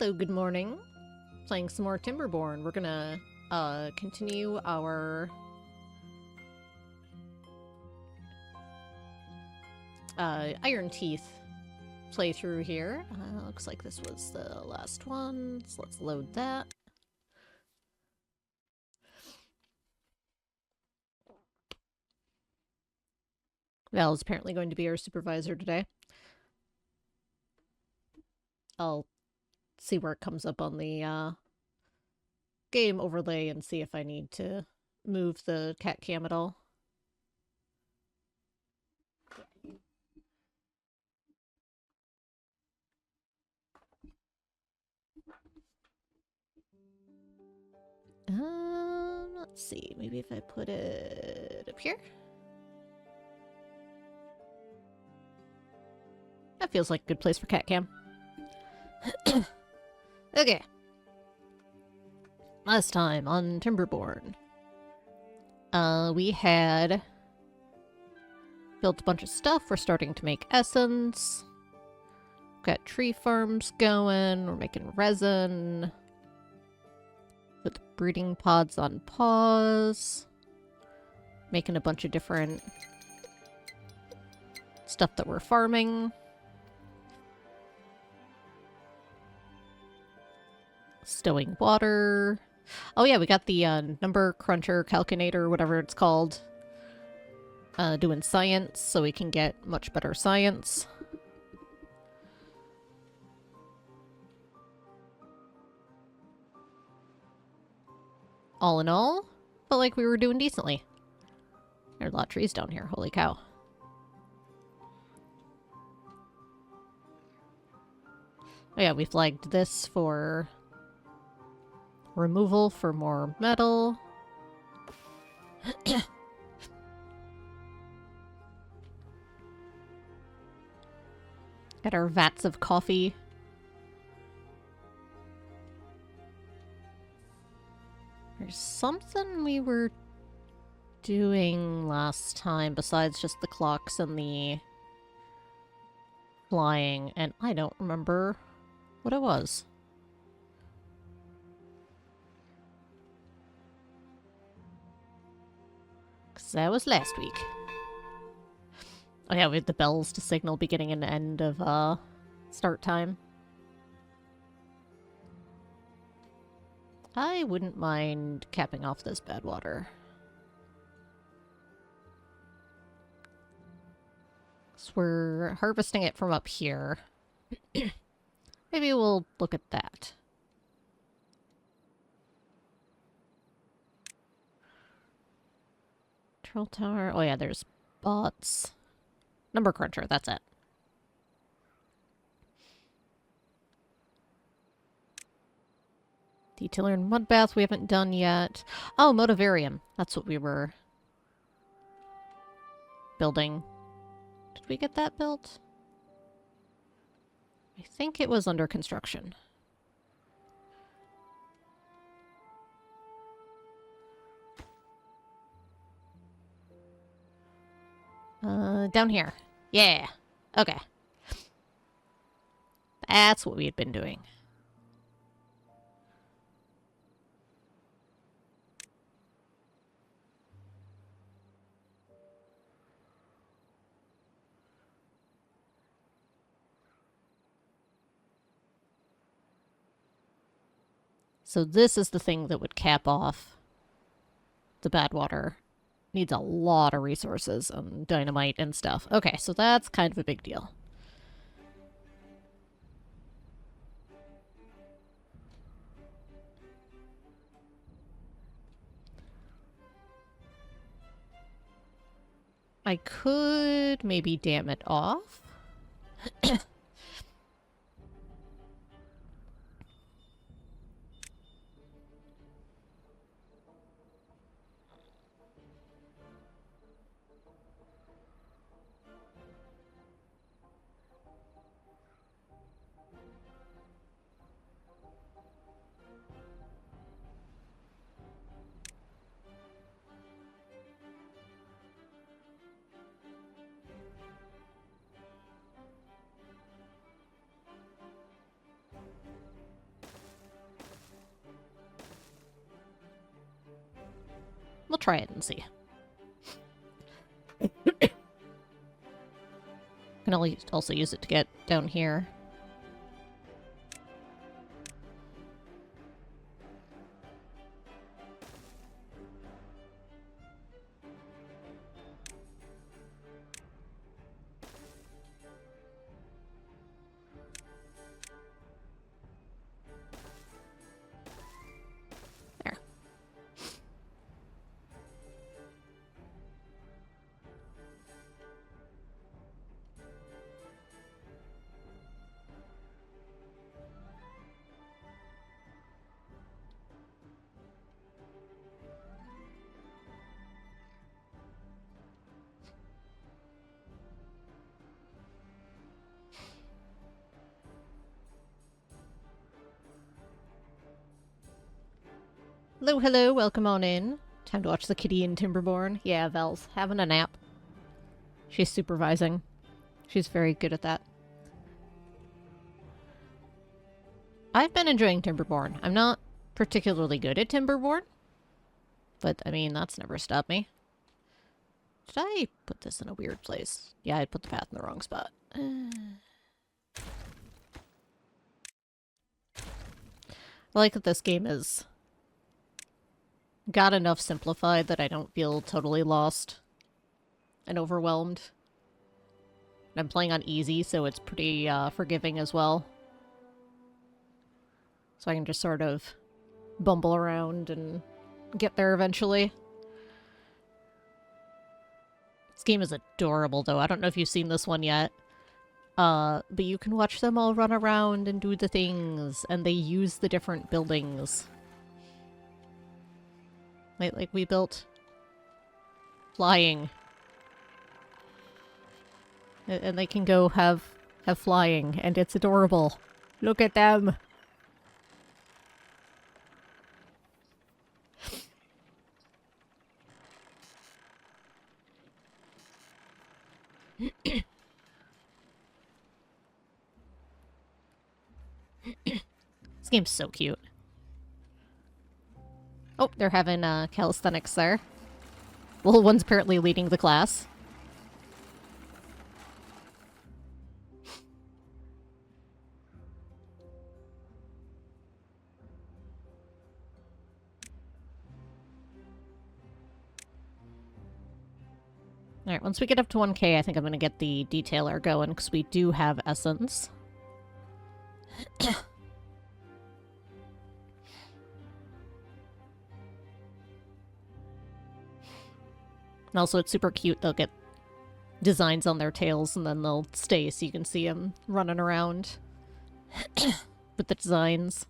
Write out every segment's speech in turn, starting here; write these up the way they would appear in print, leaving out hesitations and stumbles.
Hello, good morning. Playing some more Timberborn. We're gonna continue our Iron Teeth playthrough here. Looks like this was the last one, so let's load that. Val is apparently going to be our supervisor today. I'll see where it comes up on the game overlay and see if I need to move the cat cam at all. Let's see, maybe if I put it up here? That feels like a good place for cat cam. Okay. Last time on Timberborn, we had built a bunch of stuff. We're starting to make essence. Got tree farms going. We're making resin. Put the breeding pods on pause. Making a bunch of different stuff that we're farming. Stowing water. Oh yeah, we got the number cruncher, calculator, whatever it's called. Doing science, so we can get much better science. All in all, felt like we were doing decently. There are a lot of trees down here, holy cow. Oh yeah, we flagged this for removal for more metal. Got our vats of coffee. There's something we were doing last time besides just the clocks and the flying, and I don't remember what it was. Because that was last week. Oh yeah, we had the bells to signal beginning and end of start time. I wouldn't mind capping off this bad water. So we're harvesting it from up here. Maybe we'll look at that. Troll tower. Oh yeah, there's bots. Number cruncher, that's it. Detailer and mud bath we haven't done yet. Oh, motivarium. That's what we were building. Did we get that built? I think it was under construction. Down here. Yeah. Okay. That's what we had been doing. So this is the thing that would cap off the bad water. Needs a lot of resources and dynamite and stuff. Okay, so that's kind of a big deal. I could maybe dam it off. We'll try it and see. Can also use it to get down here. There. Hello, hello, welcome on in. Time to watch the kitty in Timberborn. Yeah, Vel's having a nap. She's supervising. She's very good at that. I've been enjoying Timberborn. I'm not particularly good at Timberborn, but I mean, that's never stopped me. Did I put this in a weird place? Yeah, I put the path in the wrong spot. I like that this game is got enough simplified that I don't feel totally lost and overwhelmed. And I'm playing on easy, so it's pretty forgiving as well. So I can just sort of bumble around and get there eventually. This game is adorable, though. I don't know if you've seen this one yet. But you can watch them all run around and do the things, and they use the different buildings. Like we built flying. And they can go have flying, and it's adorable. Look at them! This game's so cute. Oh, they're having calisthenics there. Well, one's apparently leading the class. Alright, once we get up to 1k, I think I'm going to get the detailer going, because we do have essence. And also, it's super cute. They'll get designs on their tails, and then they'll stay so you can see them running around with the designs.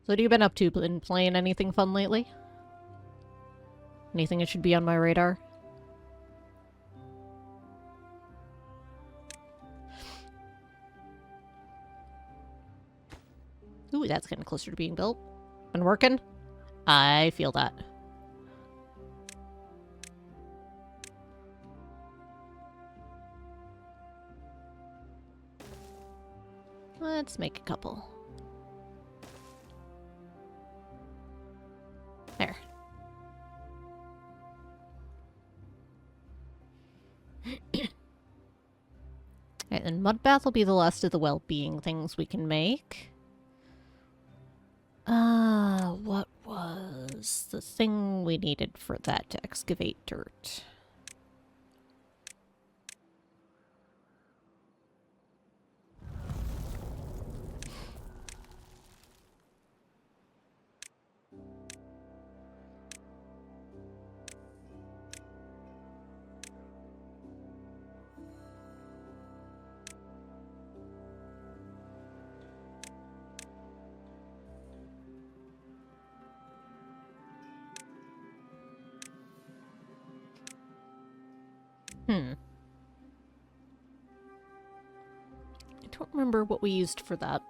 So what have you been up to? Been playing anything fun lately? Anything that should be on my radar? Ooh, that's getting closer to being built. Been working? I feel that. Let's make a couple. There. And mud bath will be the last of the well-being things we can make. What was the thing we needed for that to excavate dirt? I don't remember what we used for that.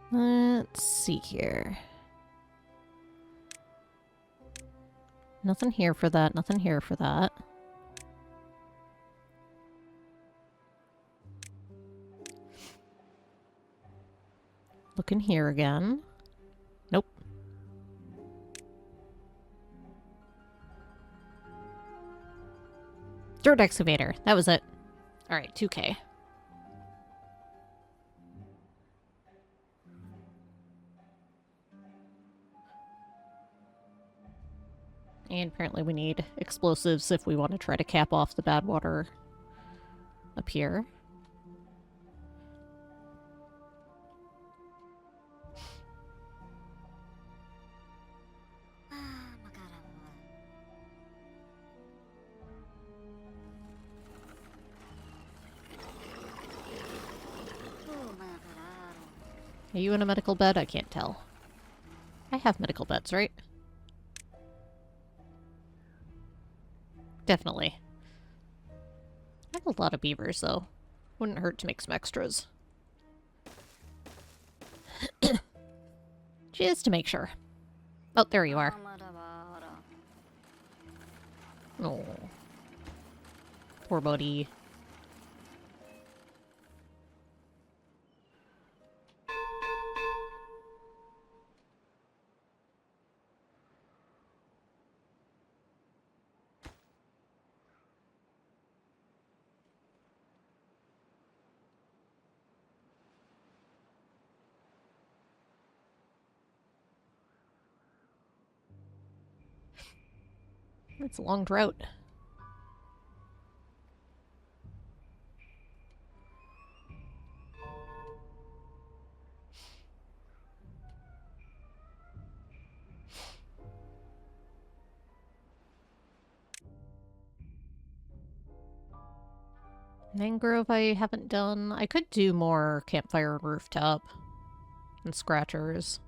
Let's see here. Nothing here for that, nothing here for that. Looking here again. Nope. Dirt excavator. That was it. Alright, 2K. And apparently we need explosives if we want to try to cap off the bad water up here. Are you in a medical bed? I can't tell. I have medical beds, right? Definitely. I have a lot of beavers, though. Wouldn't hurt to make some extras. Just to make sure. Oh, there you are. Oh. Poor buddy. It's a long drought. Mangrove I haven't done. I could do more campfire and rooftop. And scratchers.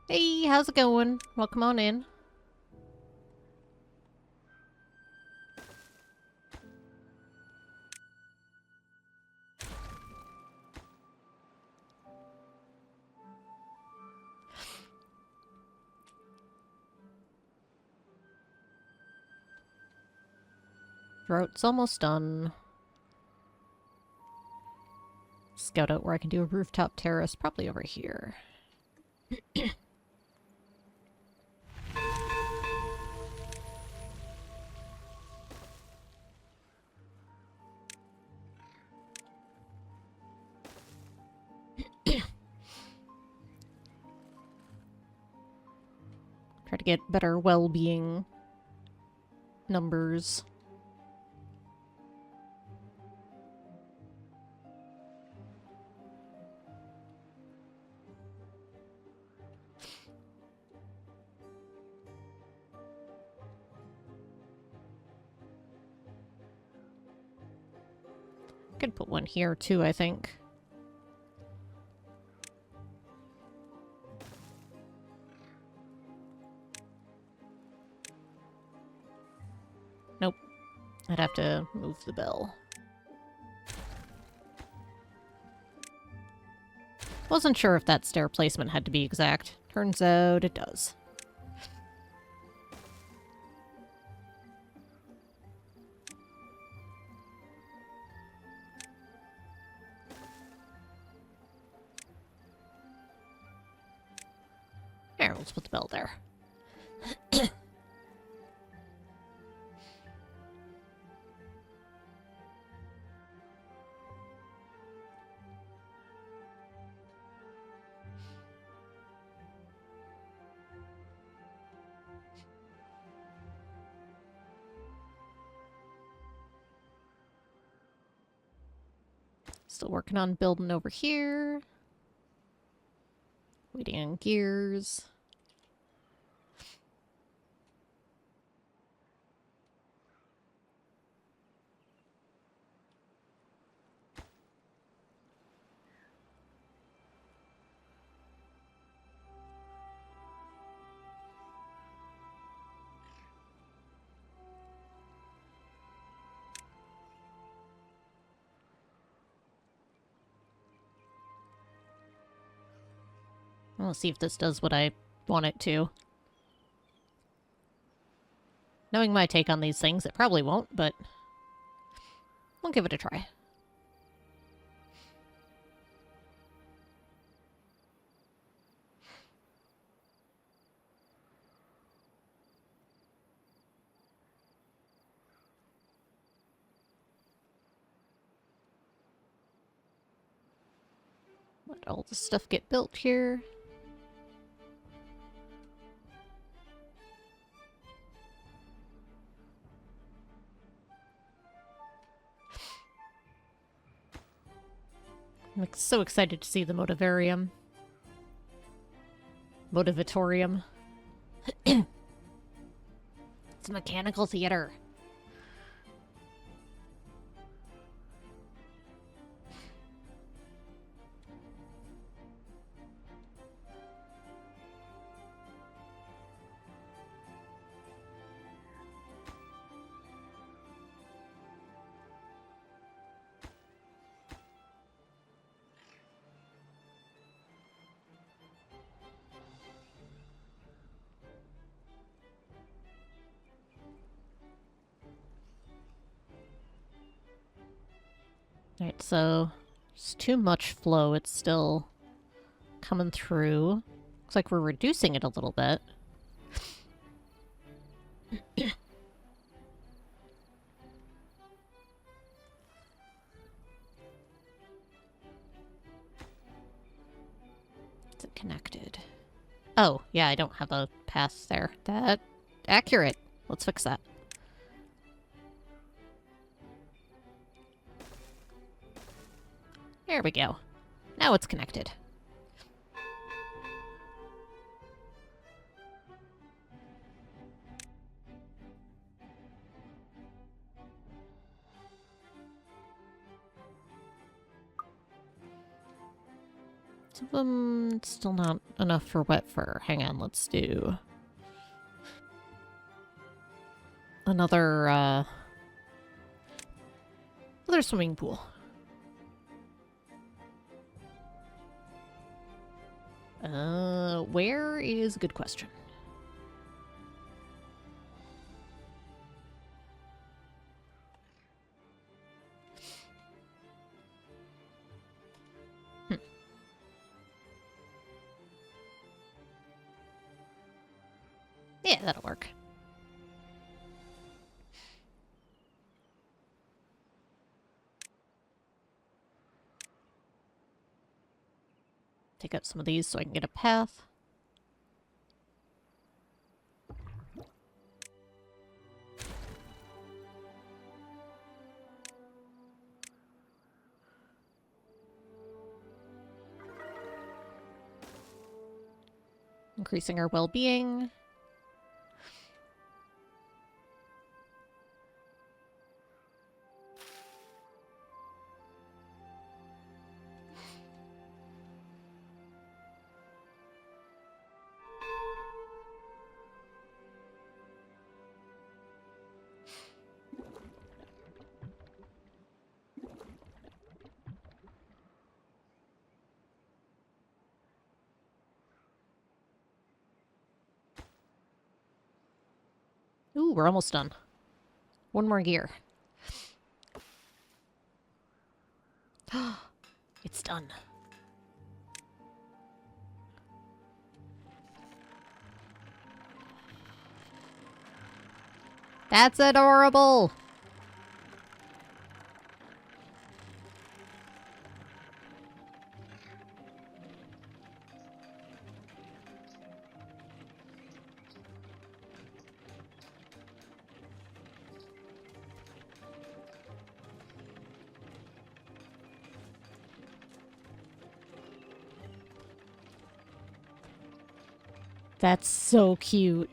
Hey, how's it going? Welcome on in. Drought's almost done. Scout out where I can do a rooftop terrace, probably over here. Try to get better well-being numbers. Could put one here too, I think. Nope. I'd have to move the bell. Wasn't sure if that stair placement had to be exact. Turns out it does. There, let's put the bell there. Still working on building over here. Waiting on gears. I'll see if this does what I want it to. Knowing my take on these things, it probably won't, but we'll give it a try. Let all the stuff get built here. I'm so excited to see the Motivarium. Motivatorium. It's a mechanical theater. Alright, so there's too much flow. It's still coming through. Looks like we're reducing it a little bit. Is it connected? Oh, yeah, I don't have a path there. That accurate. Let's fix that. There we go. Now it's connected. Some of them still not enough for wet fur. Hang on, let's do another another swimming pool. Where is a good question. Yeah, that'll work. Take out some of these so I can get a path. Increasing our well-being. Ooh, we're almost done. One more gear. It's done. That's adorable! That's so cute.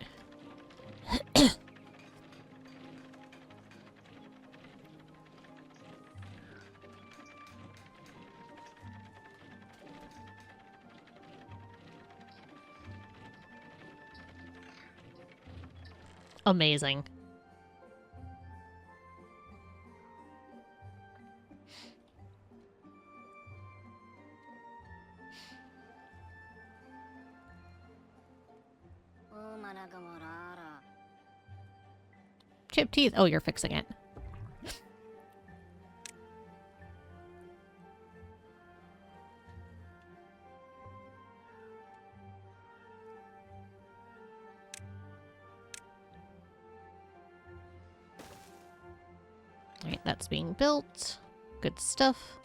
Amazing. Chipped teeth. Oh, you're fixing it. Alright, that's being built. Good stuff.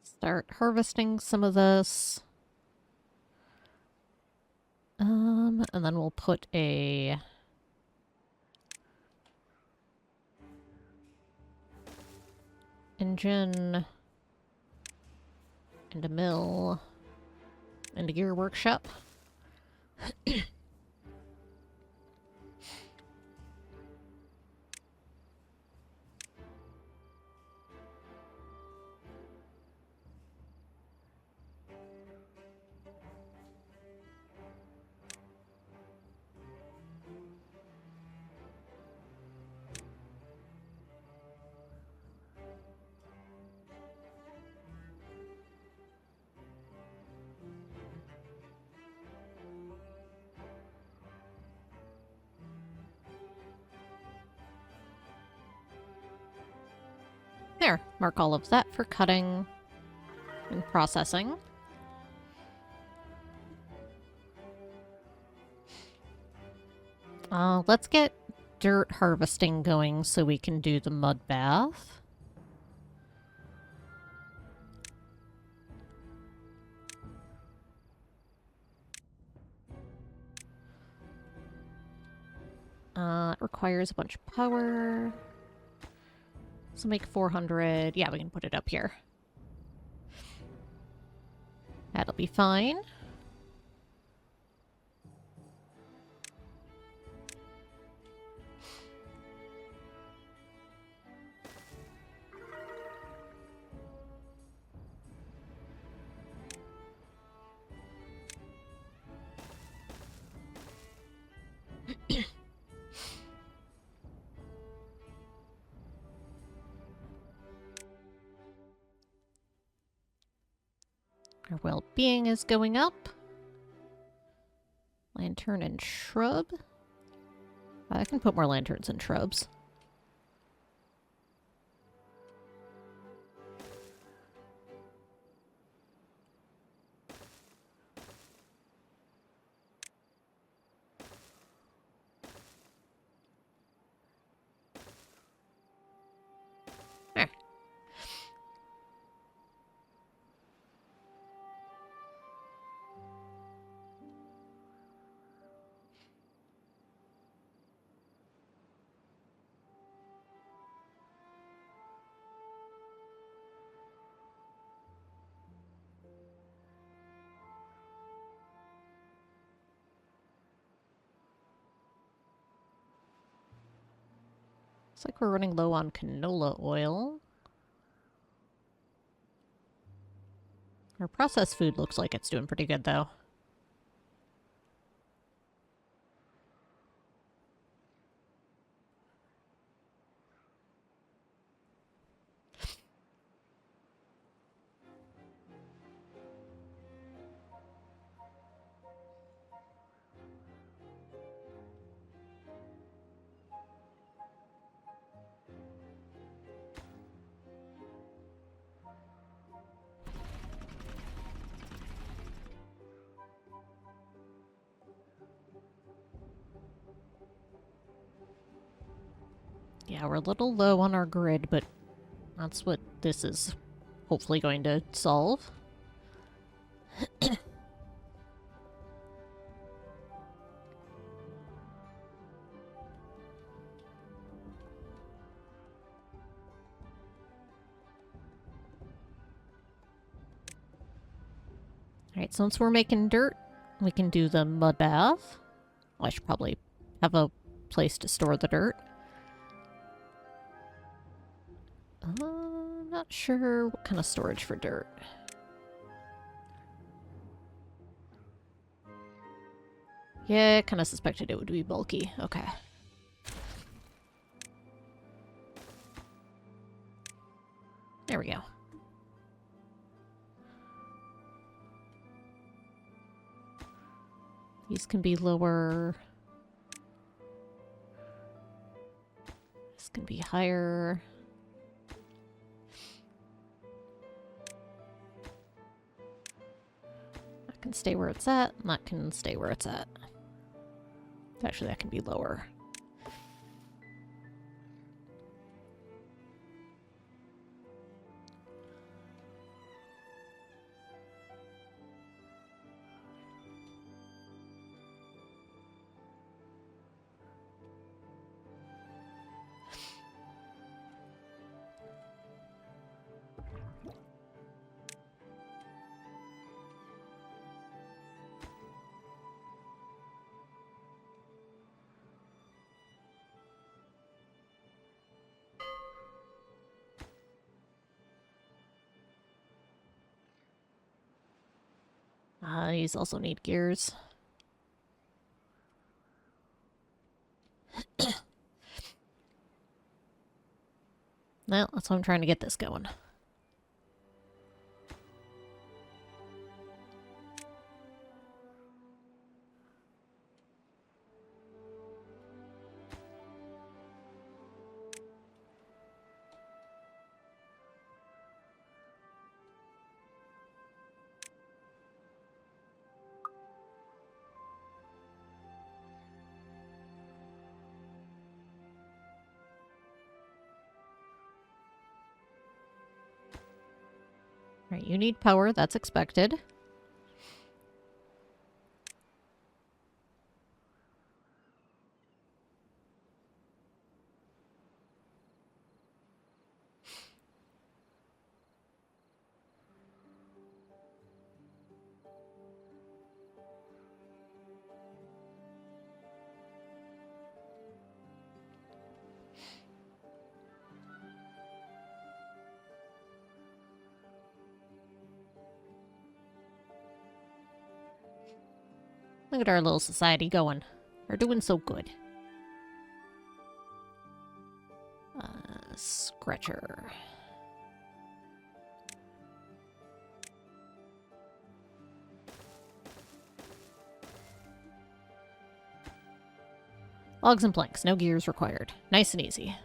Start harvesting some of this. And then we'll put a engine and a mill and a gear workshop. There, mark all of that for cutting and processing. Let's get dirt harvesting going so we can do the mud bath. It requires a bunch of power. So make 400. Yeah, we can put it up here. That'll be fine. Our well-being is going up. Lantern and shrub. I can put more lanterns and shrubs. There. Looks like we're running low on canola oil. Our processed food looks like it's doing pretty good, though. Yeah, we're a little low on our grid, but that's what this is hopefully going to solve. Alright, so once we're making dirt, we can do the mud bath. Well, I should probably have a place to store the dirt. Not sure what kind of storage for dirt. Yeah, kind of suspected it would be bulky. Okay. There we go. These can be lower. This can be higher. That can stay where it's at, and that can stay where it's at. Actually, that can be lower. These also need gears. Well, that's why I'm trying to get this going. Right, you need power, that's expected. Look at our little society going. We're doing so good. Scratcher. Logs and planks, no gears required. Nice and easy.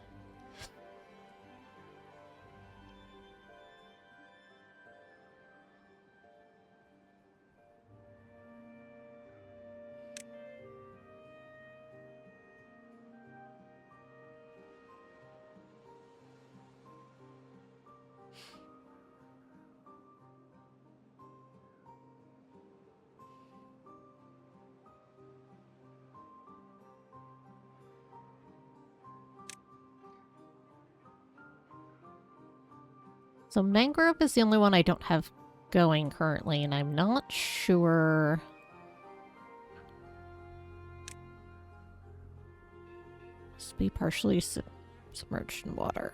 So mangrove is the only one I don't have going currently, and I'm not sure... Must be partially submerged in water.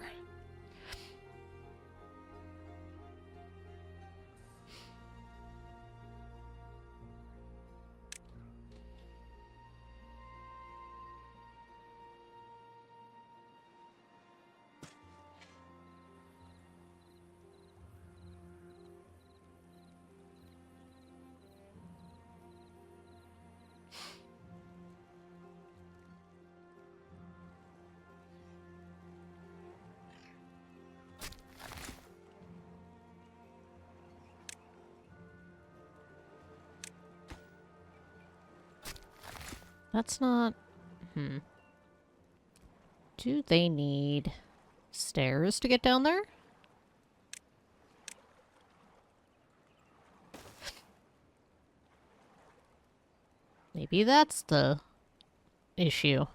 That's not... Do they need stairs to get down there? Maybe that's the issue.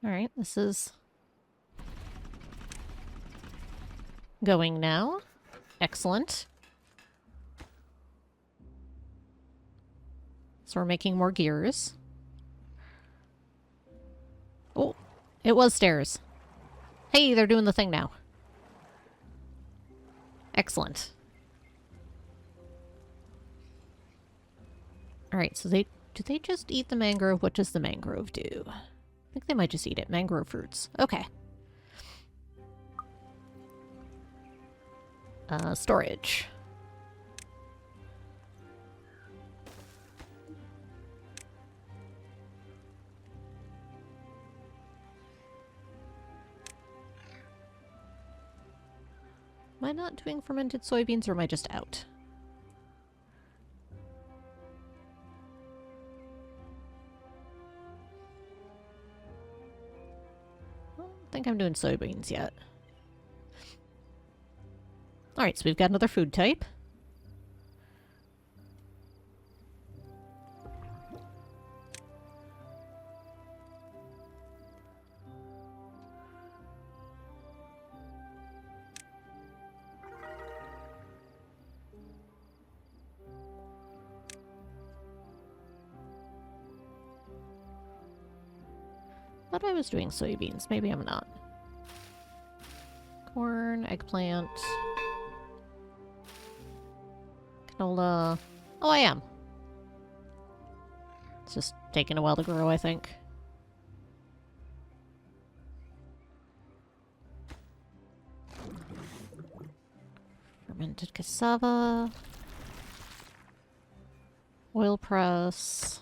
Alright, this is going now. Excellent. So we're making more gears. Oh, it was stairs. Hey, they're doing the thing now. Excellent. Alright, so do they just eat the mangrove? What does the mangrove do? I think they might just eat it. Mangrove fruits. Okay. Storage. Am I not doing fermented soybeans, or am I just out? I don't think I'm doing soybeans yet. Alright, so we've got another food type. Thought I was doing soybeans. Maybe I'm not. Corn, eggplant, canola. Oh, I am. It's just taking a while to grow, I think. Fermented cassava. Oil press.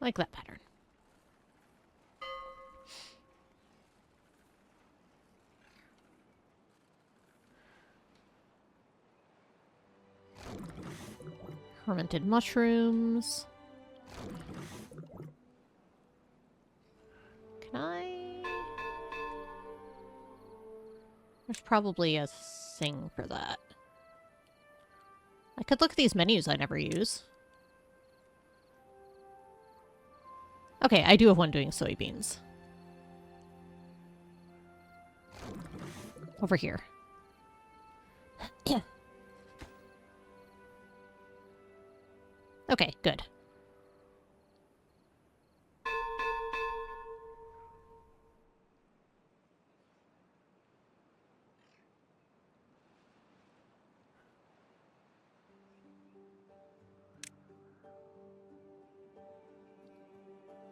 Like that pattern. Fermented mushrooms. Can I? There's probably a thing for that. I could look at these menus I never use. Okay, I do have one doing soybeans. Over here. Okay, good.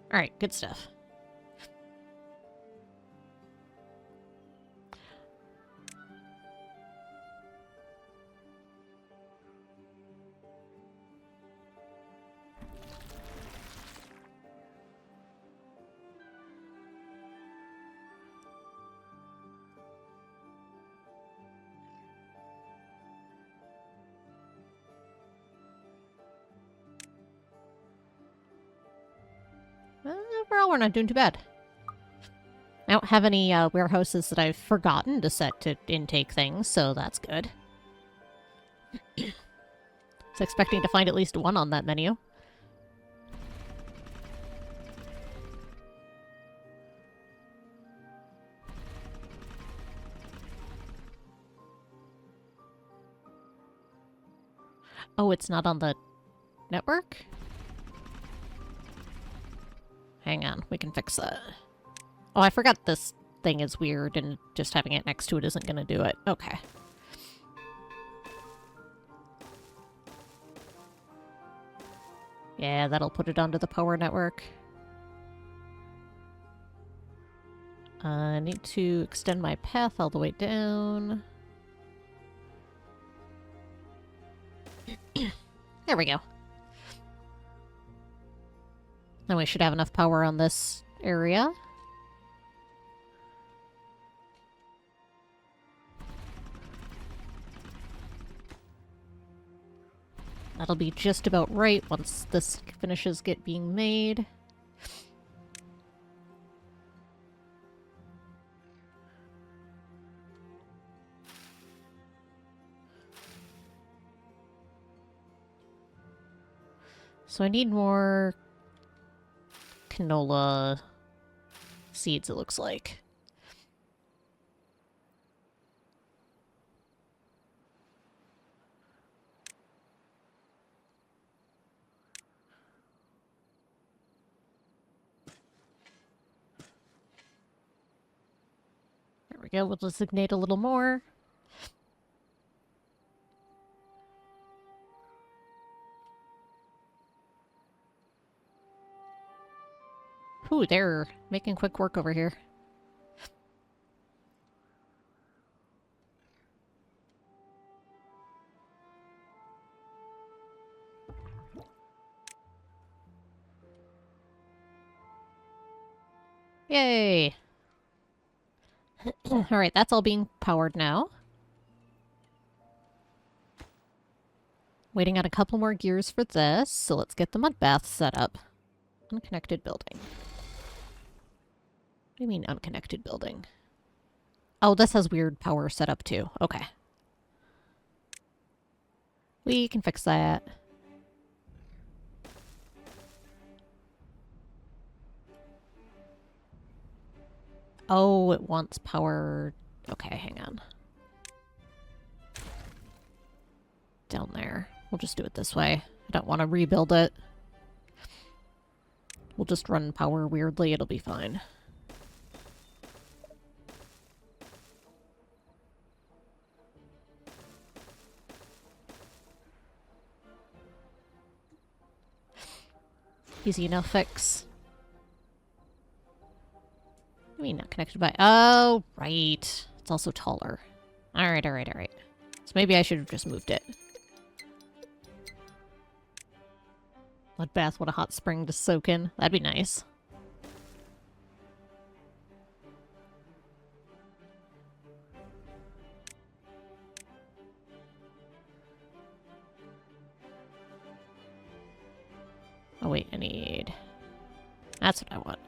Alright, good stuff. Overall, we're not doing too bad. I don't have any warehouses that I've forgotten to set to intake things, so that's good. I was expecting to find at least one on that menu. Oh, it's not on the network? Hang on, we can fix that. Oh, I forgot this thing is weird and just having it next to it isn't gonna do it. Okay. Yeah, that'll put it onto the power network. I need to extend my path all the way down. There we go. Then we should have enough power on this area. That'll be just about right once this finishes being made. So I need more canola seeds, it looks like. There we go, we'll designate a little more. Ooh, they're making quick work over here. Yay! Alright, that's all being powered now. Waiting on a couple more gears for this, so let's get the mud bath set up. Unconnected building. What do you mean unconnected building? Oh, this has weird power set up too. Okay. We can fix that. Oh, it wants power. Okay, hang on. Down there. We'll just do it this way. I don't want to rebuild it. We'll just run power weirdly. It'll be fine. Easy enough fix. I mean, not connected by... Oh, right. It's also taller. Alright, alright, alright. So maybe I should have just moved it. Mud bath, what a hot spring to soak in. That'd be nice. Oh wait, I need... That's what I want.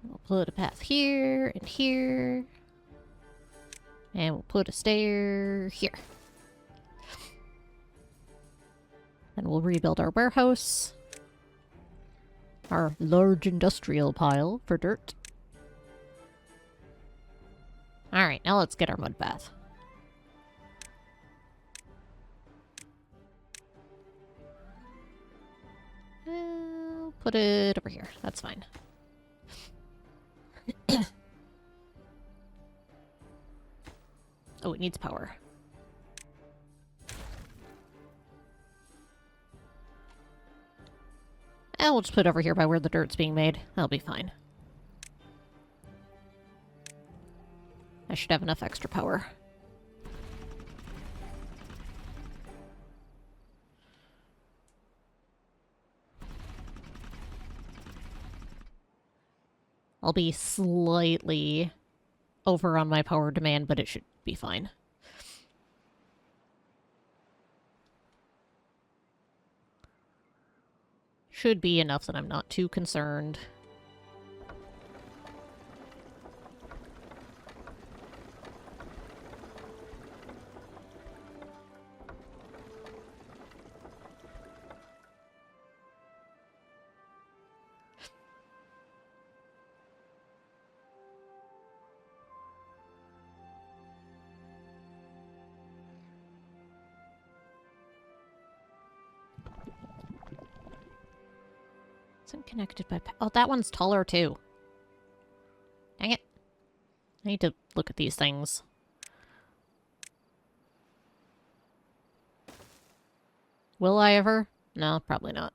We'll put a path here and here. And we'll put a stair here. Then we'll rebuild our warehouse. Our large industrial pile for dirt. Alright, now let's get our mud bath. We'll put it over here. That's fine. Oh, it needs power. And we'll just put it over here by where the dirt's being made. That'll be fine. I should have enough extra power. I'll be slightly over on my power demand, but it should be fine. Should be enough that I'm not too concerned. Isn't connected by... Oh, that one's taller, too. Dang it. I need to look at these things. Will I ever? No, probably not.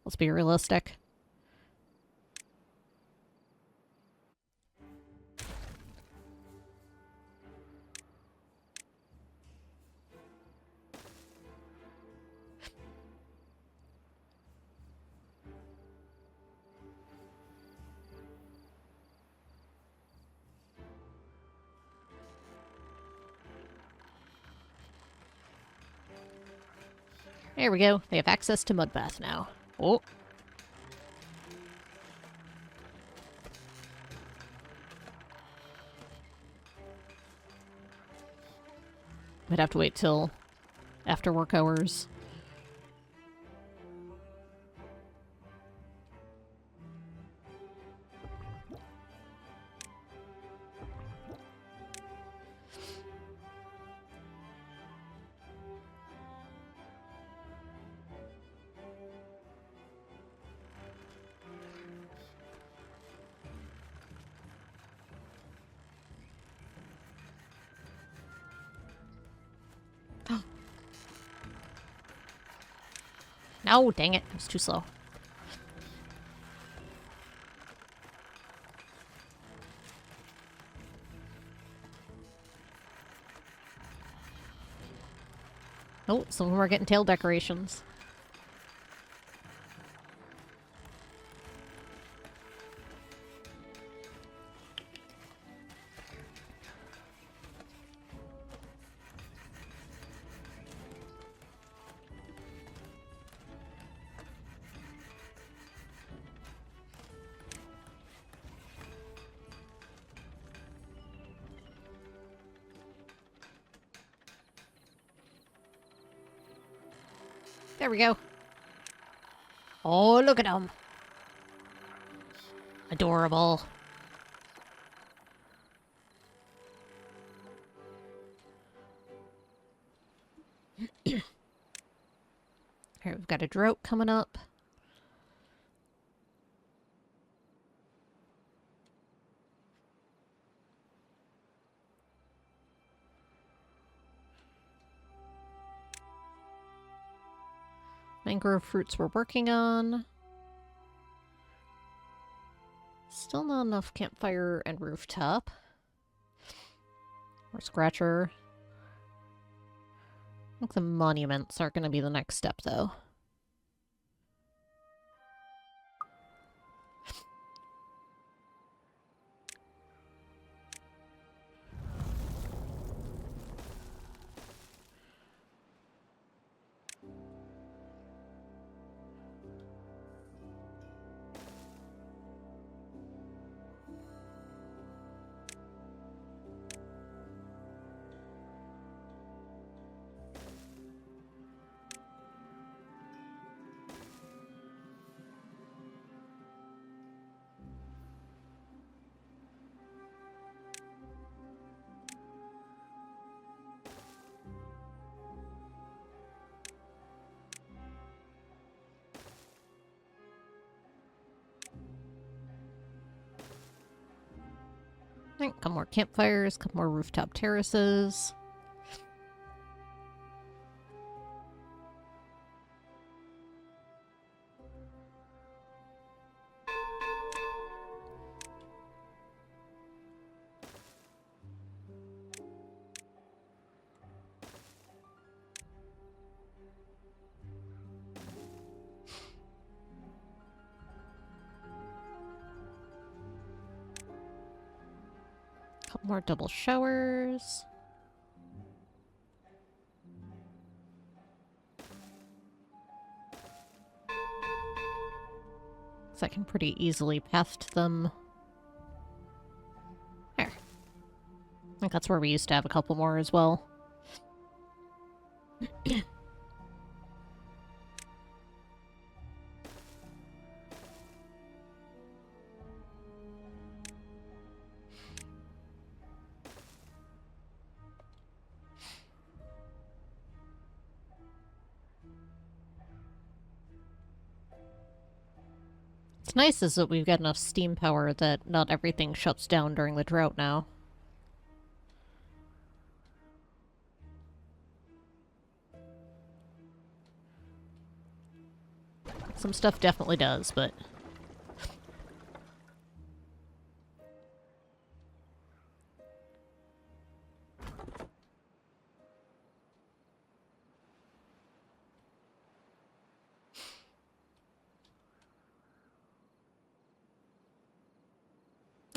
Let's be realistic. There we go. They have access to Mudbath now. Oh. Might have to wait till after work hours. No, dang it. It was too slow. Oh, some of them are getting tail decorations. There we go. Oh, look at them. Adorable. Alright, we've got a drought coming up. Mangrove fruits we're working on. Still not enough campfire and rooftop. Or scratcher. I think the monuments are going to be the next step, though. Right, couple more campfires, couple more rooftop terraces. Couple more double showers. So I can pretty easily path to them. There. I think that's where we used to have a couple more as well. What's nice is that we've got enough steam power that not everything shuts down during the drought now. Some stuff definitely does, but...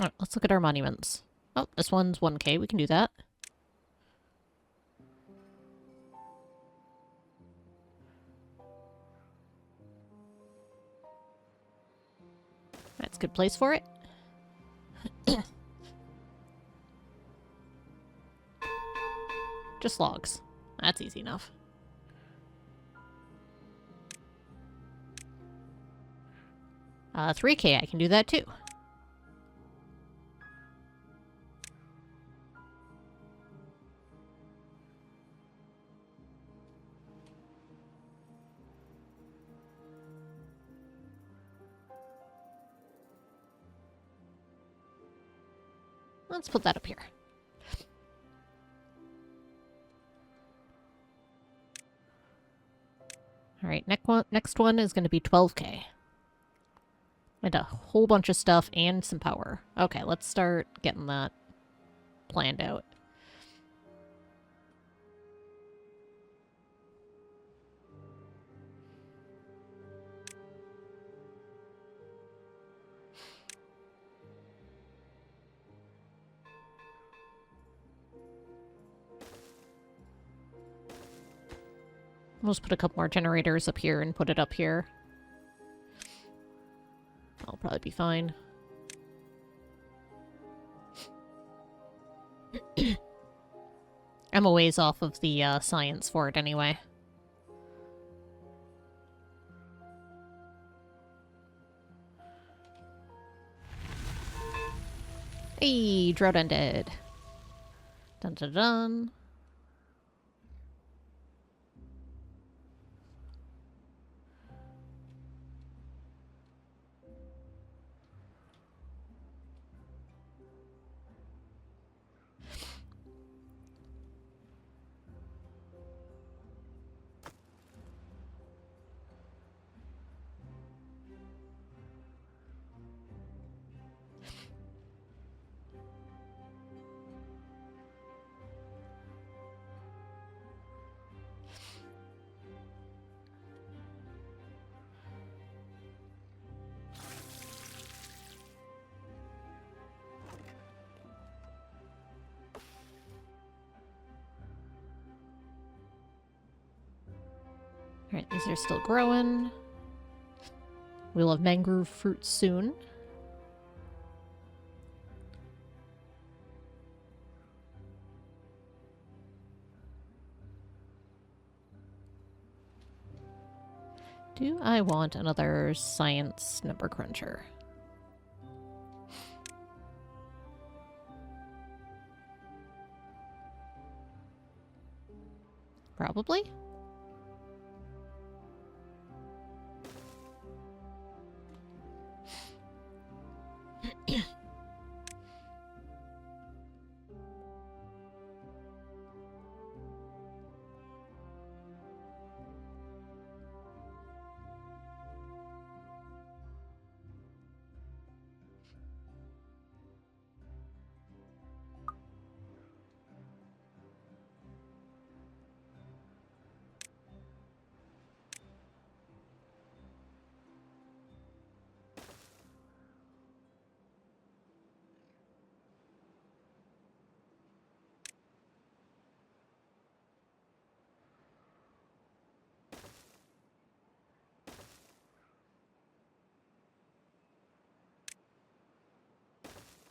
Alright, let's look at our monuments. Oh, this one's 1k, we can do that. That's a good place for it. Just logs. That's easy enough. Uh, 3k, I can do that too. Let's put that up here. Alright, next one is going to be 12k. And a whole bunch of stuff and some power. Okay, let's start getting that planned out. We'll just put a couple more generators up here and put it up here. That'll probably be fine. I'm a ways off of the science for it anyway. Hey, drought ended. Dun dun dun. Alright, these are still growing. We'll have mangrove fruit soon. Do I want another science number cruncher? Probably.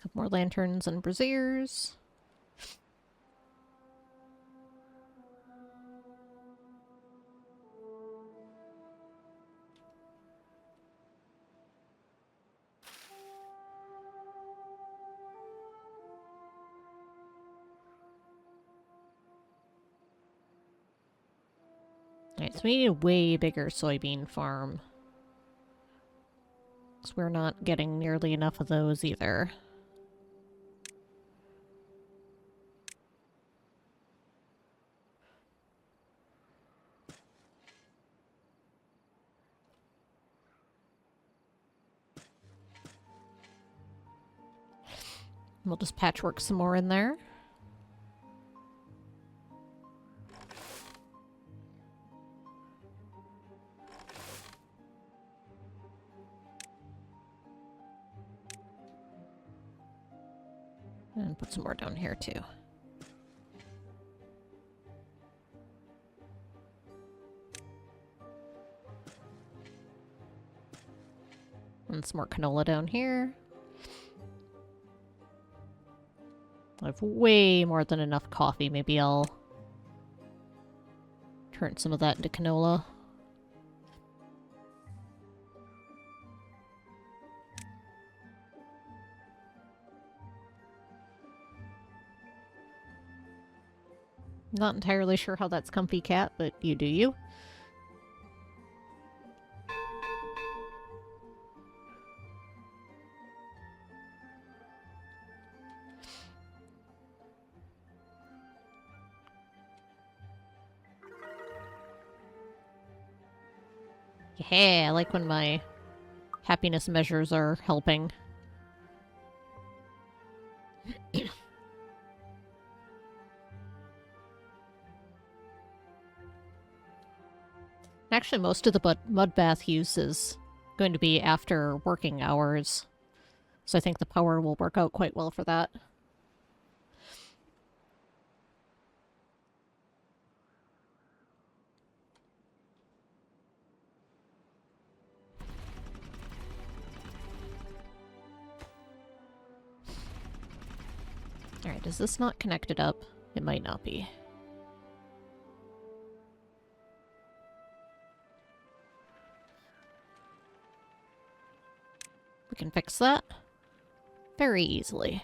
Couple more lanterns and braziers. Alright, so we need a way bigger soybean farm. 'Cause we're not getting nearly enough of those either. We'll just patchwork some more in there. And put some more down here, too. And some more canola down here. I have way more than enough coffee. Maybe I'll turn some of that into canola. Not entirely sure how that's comfy, cat, but you do you. Yeah, I like when my happiness measures are helping. Actually, most of the mud bath use is going to be after working hours, so I think the power will work out quite well for that. Alright, is this not connected up? It might not be. We can fix that very easily.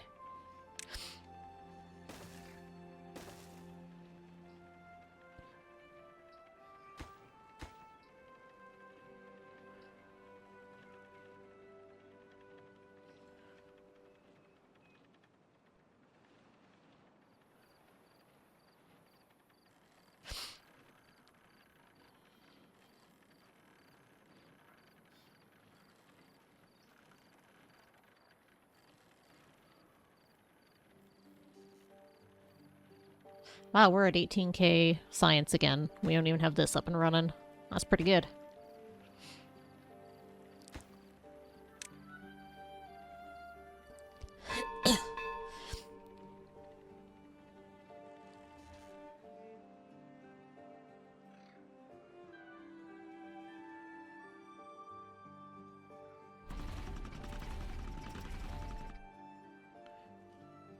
Wow, we're at 18k science again. We don't even have this up and running. That's pretty good.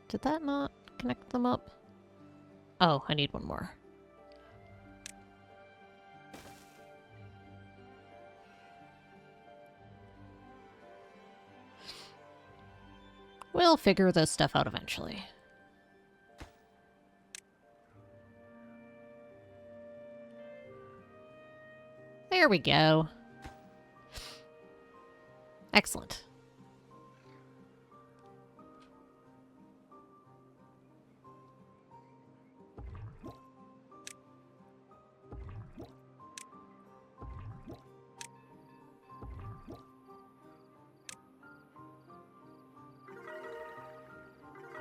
Did that not connect them up? Oh, I need one more. We'll figure this stuff out eventually. There we go. Excellent.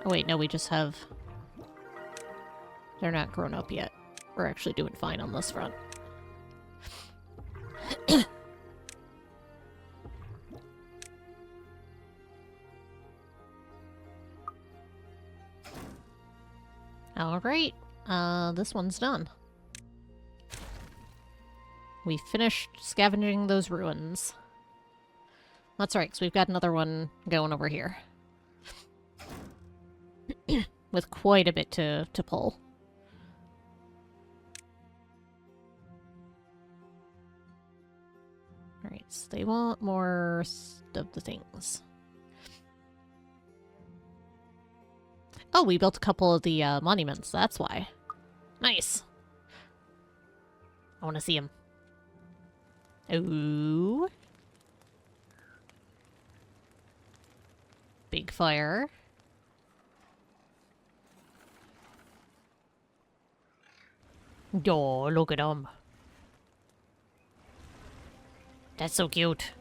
Oh wait, no, we just have... They're not grown up yet. We're actually doing fine on this front. Alright, this one's done. We finished scavenging those ruins. That's right, so we've got another one going over here. With quite a bit to pull. Alright, so they want more of the things. Oh, we built a couple of the monuments, that's why. Nice. I want to see them. Ooh. big fire. Oh, look at him. That's so cute.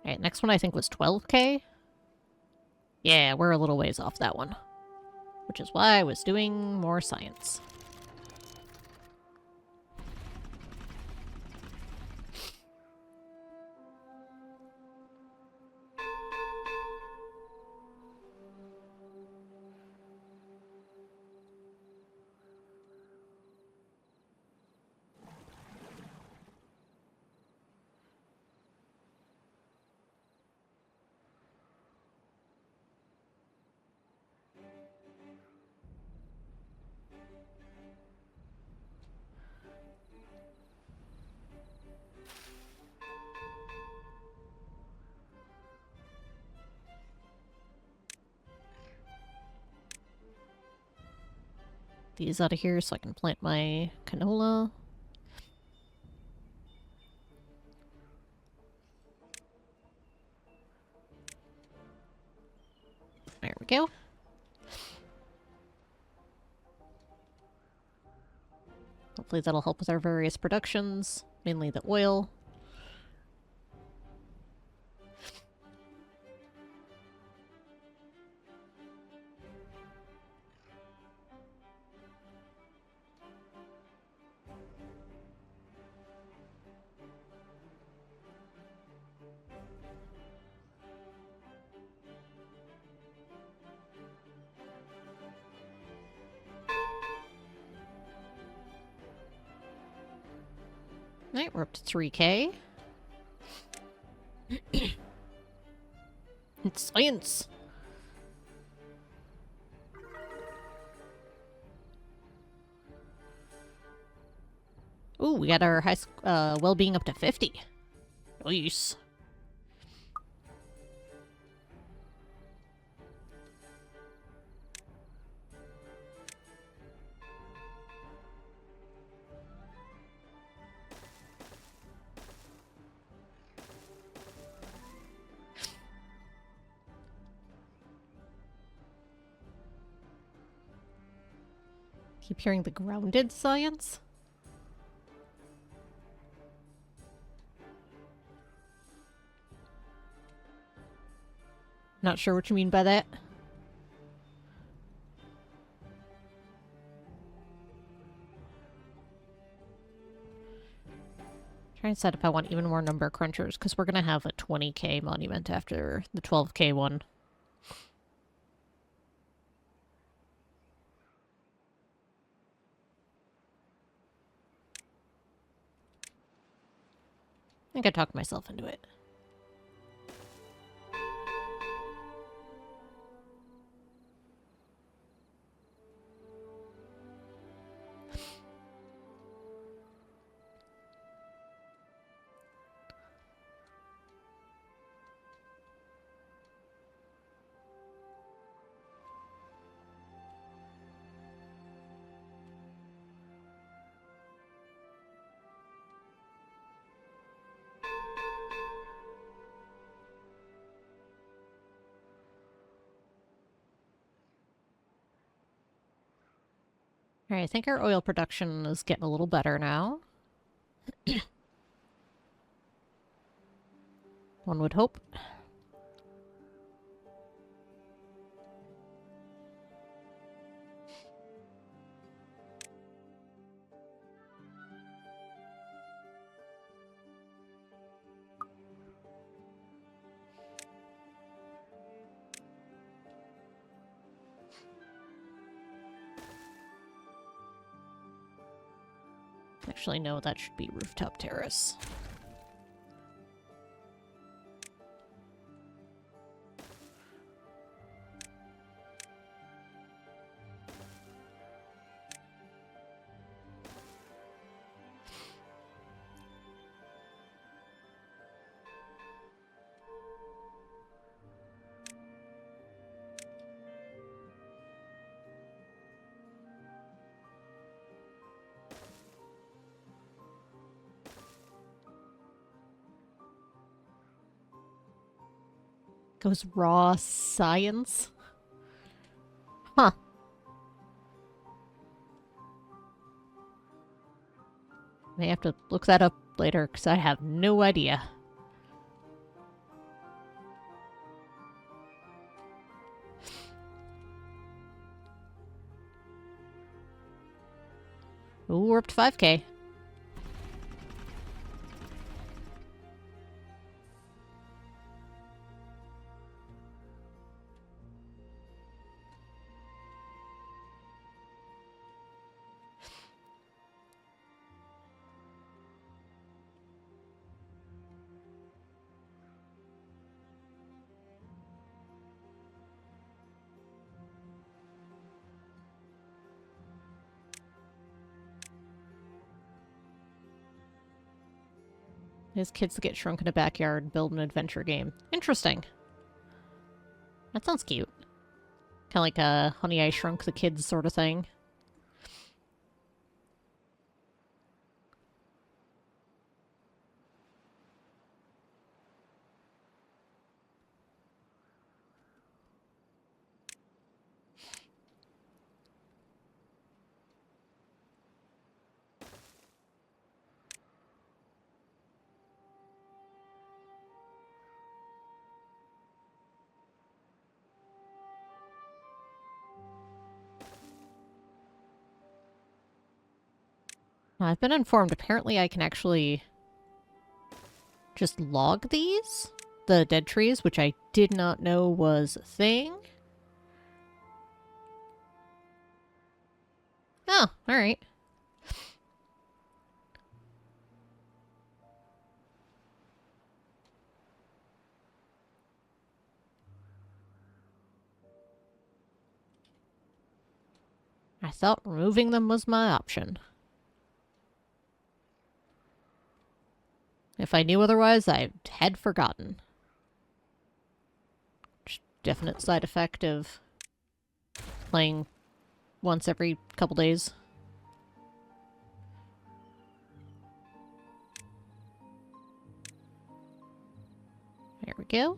Alright, next one I think was 12k. Yeah, we're a little ways off that one. Which is why I was doing more science. These out of here so I can plant my canola. There we go. Hopefully that'll help with our various productions, mainly the oil. Alright, we're up to 3k. It's science! Ooh, we got our well-being up to 50. Nice. Keep hearing the grounded science. Not sure what you mean by that. Trying to set if I want even more number crunchers, because we're going to have a 20k monument after the 12k one. I think I talked myself into it. Alright, I think our oil production is getting a little better now. One would hope. Actually, no, that should be rooftop terrace. Goes raw science. Huh. May have to look that up later, because I have no idea. Ooh, we're up to 5K. His kids get shrunk in a backyard and build an adventure game. Interesting. That sounds cute. Kind of like a Honey, I Shrunk the Kids sort of thing. I've been informed apparently I can actually just log these, the dead trees, which I did not know was a thing. Oh, alright. I thought removing them was my option. If I knew otherwise, I had forgotten. Definite side effect of playing once every couple days. There we go.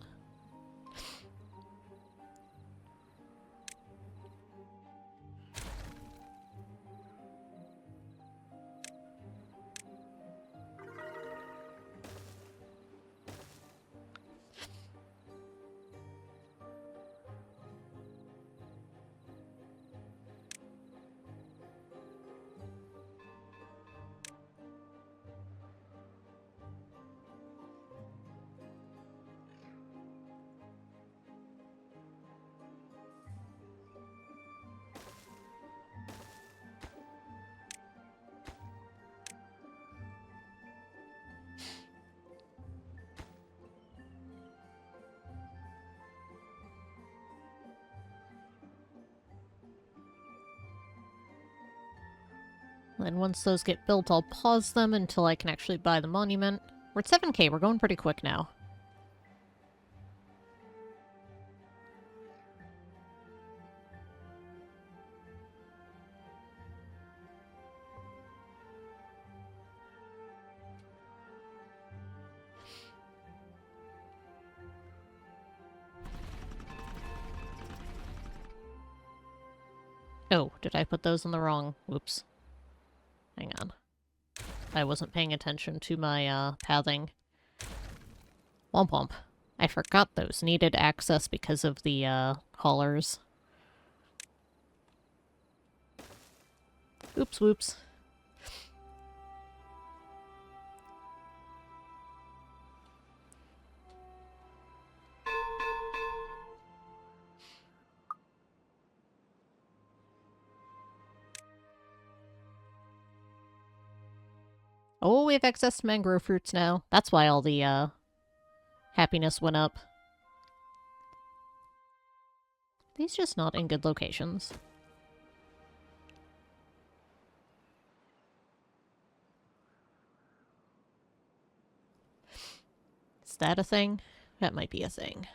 Then once those get built, I'll pause them until I can actually buy the monument. We're at 7K, we're going pretty quick now. Oh, did I put those in the wrong? Whoops. Hang on. I wasn't paying attention to my, pathing. Womp womp. I forgot those needed access because of the, haulers. Oops, whoops. Oh, we have access to mangrove fruits now. That's why all the, happiness went up. These just not in good locations. Is that a thing? That might be a thing.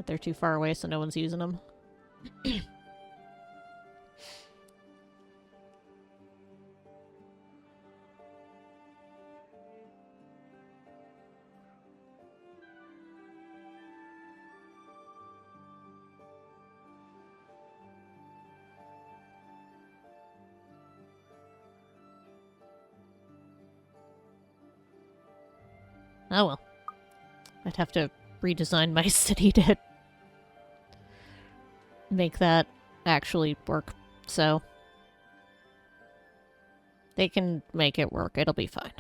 But they're too far away, so no one's using them. Oh well. I'd have to redesign my city to make that actually work, so they can make it work. It'll be fine.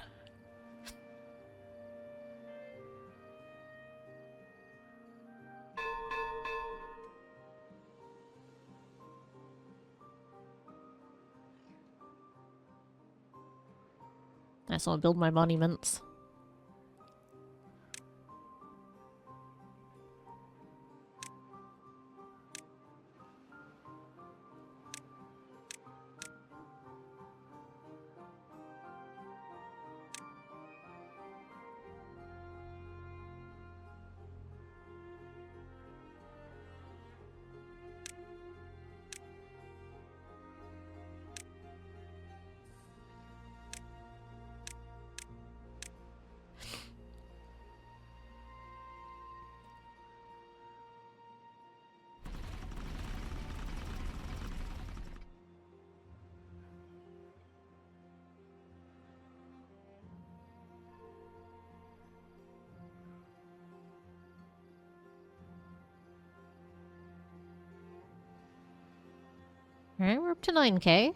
I just want to build my monuments. Alright, we're up to 9k.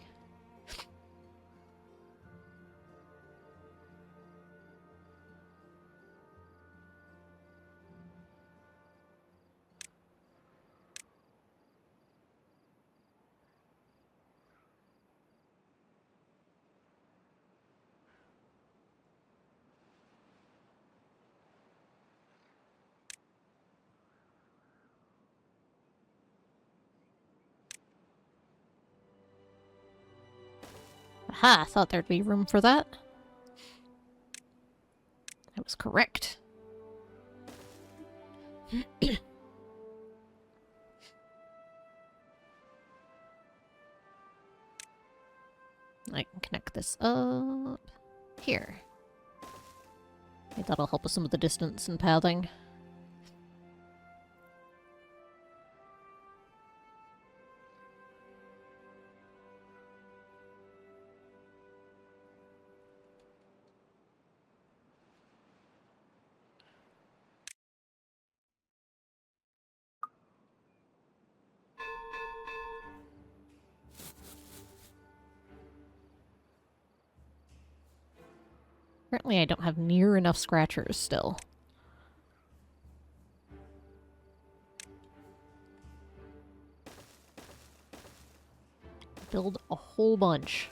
Aha, I thought there'd be room for that. I was correct. I can connect this up here. Maybe that'll help with some of the distance and pathing. Apparently I don't have near enough scratchers still. Build a whole bunch.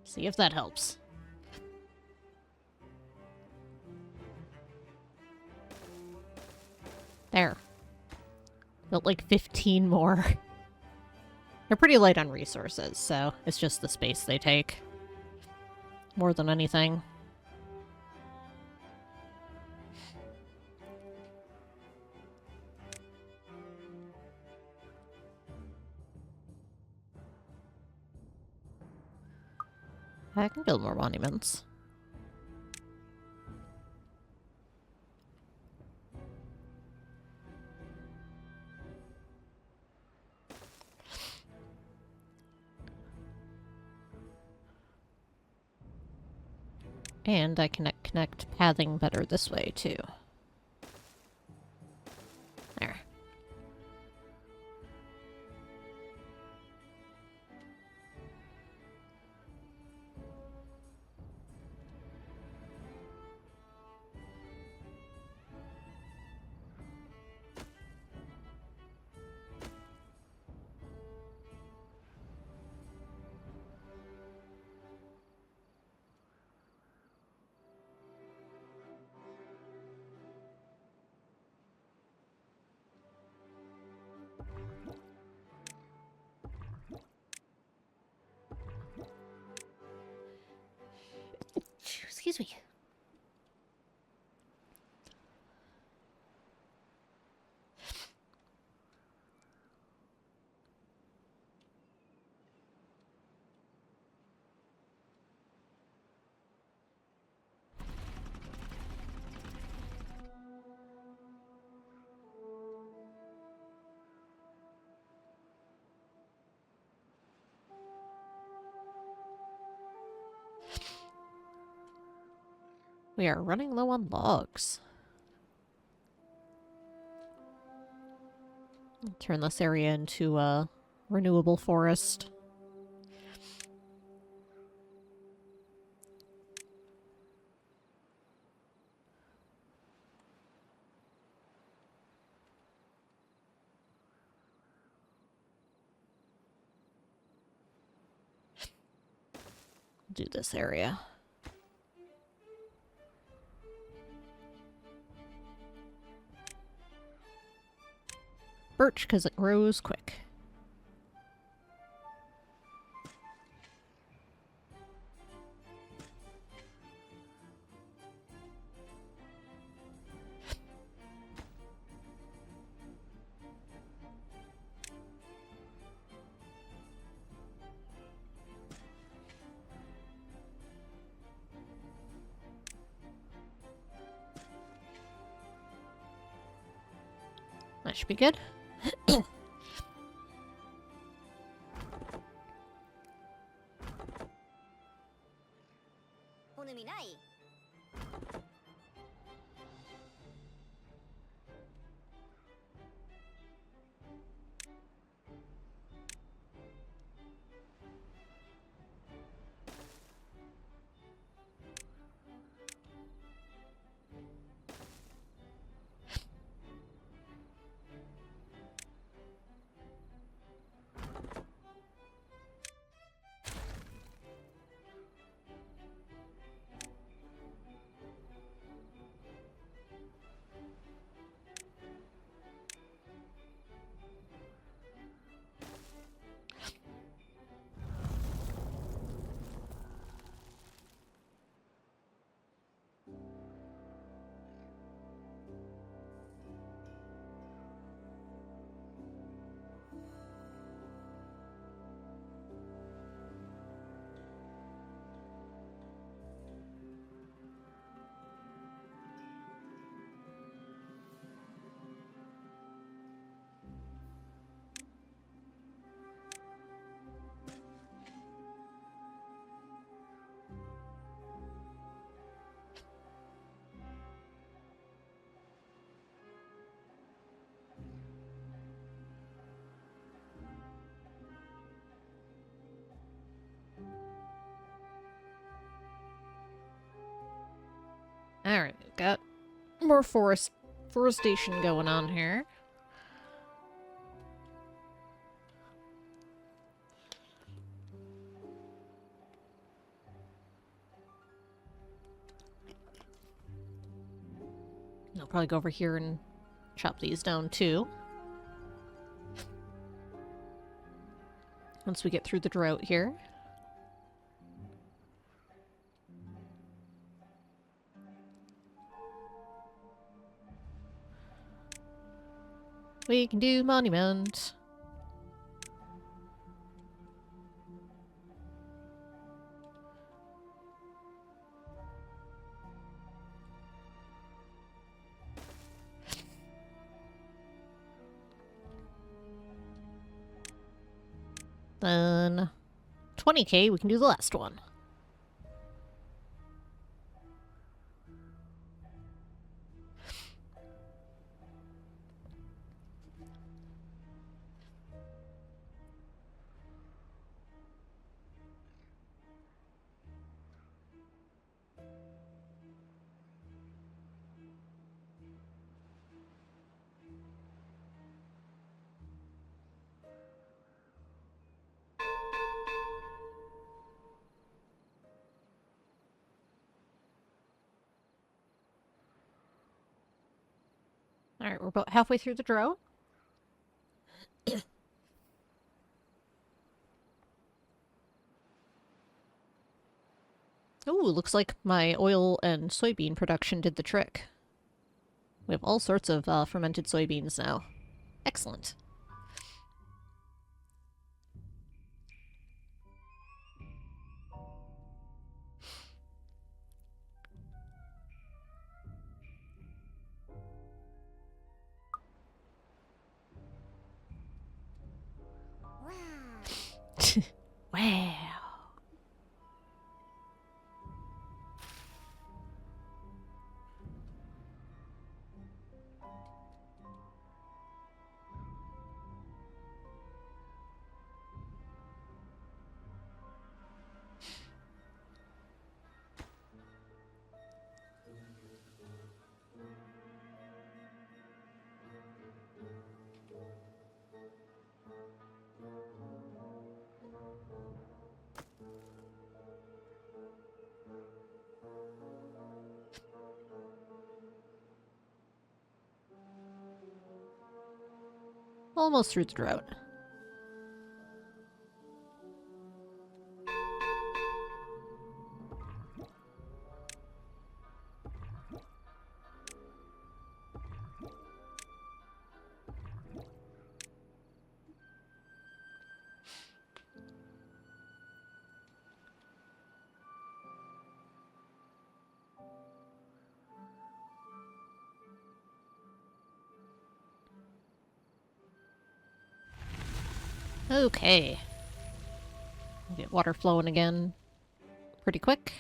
See if that helps. There. Built like 15 more. They're pretty light on resources, so it's just the space they take. More than anything. I can build more monuments. And I can connect pathing better this way, too. There. We are running low on logs. Turn this area into a renewable forest. Do this area. Birch, because it grows quick. That should be good. Alright, we've got more forestation going on here. I'll probably go over here and chop these down too. Once we get through the drought here. We can do monument. Then 20k, we can do the last one. Alright, we're about halfway through the drought. Ooh, looks like my oil and soybean production did the trick. We have all sorts of fermented soybeans now. Excellent. Wow. Almost through the drought. Okay. We'll get water flowing again pretty quick.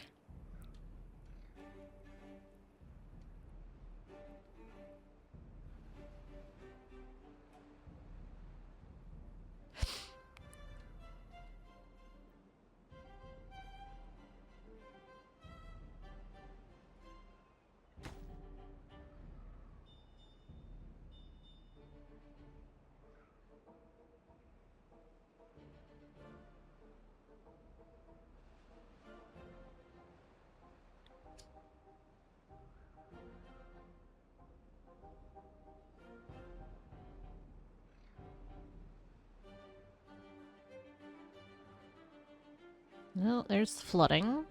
Well, there's the flooding.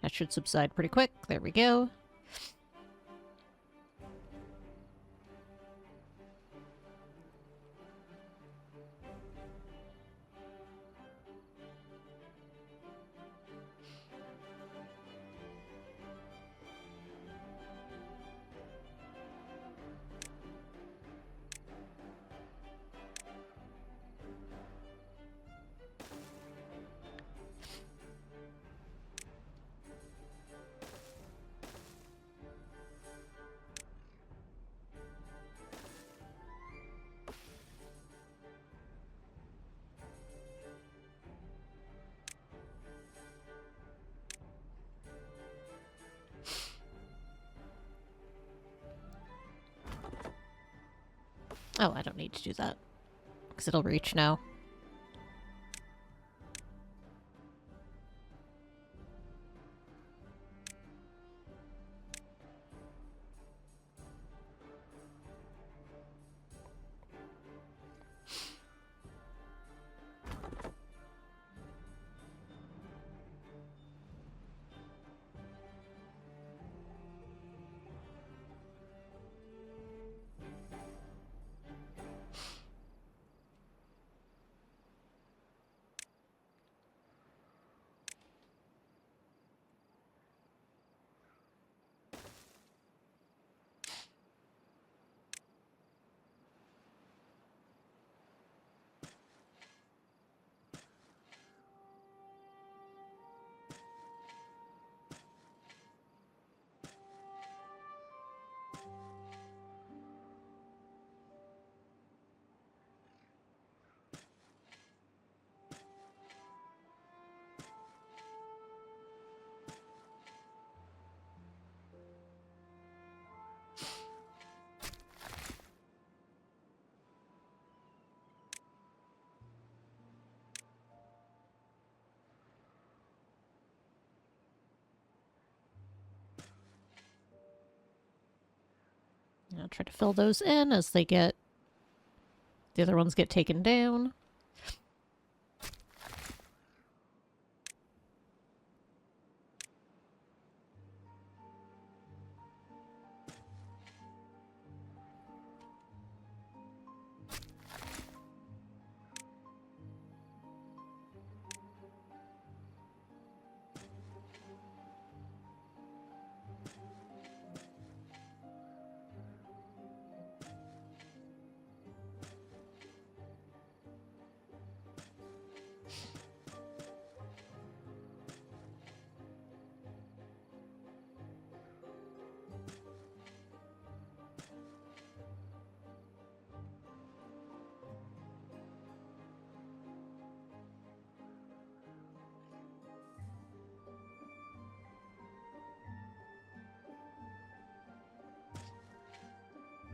That should subside pretty quick. There we go. Oh, I don't need to do that. Because it'll reach now. I'll try to fill those in as they get... the other ones get taken down.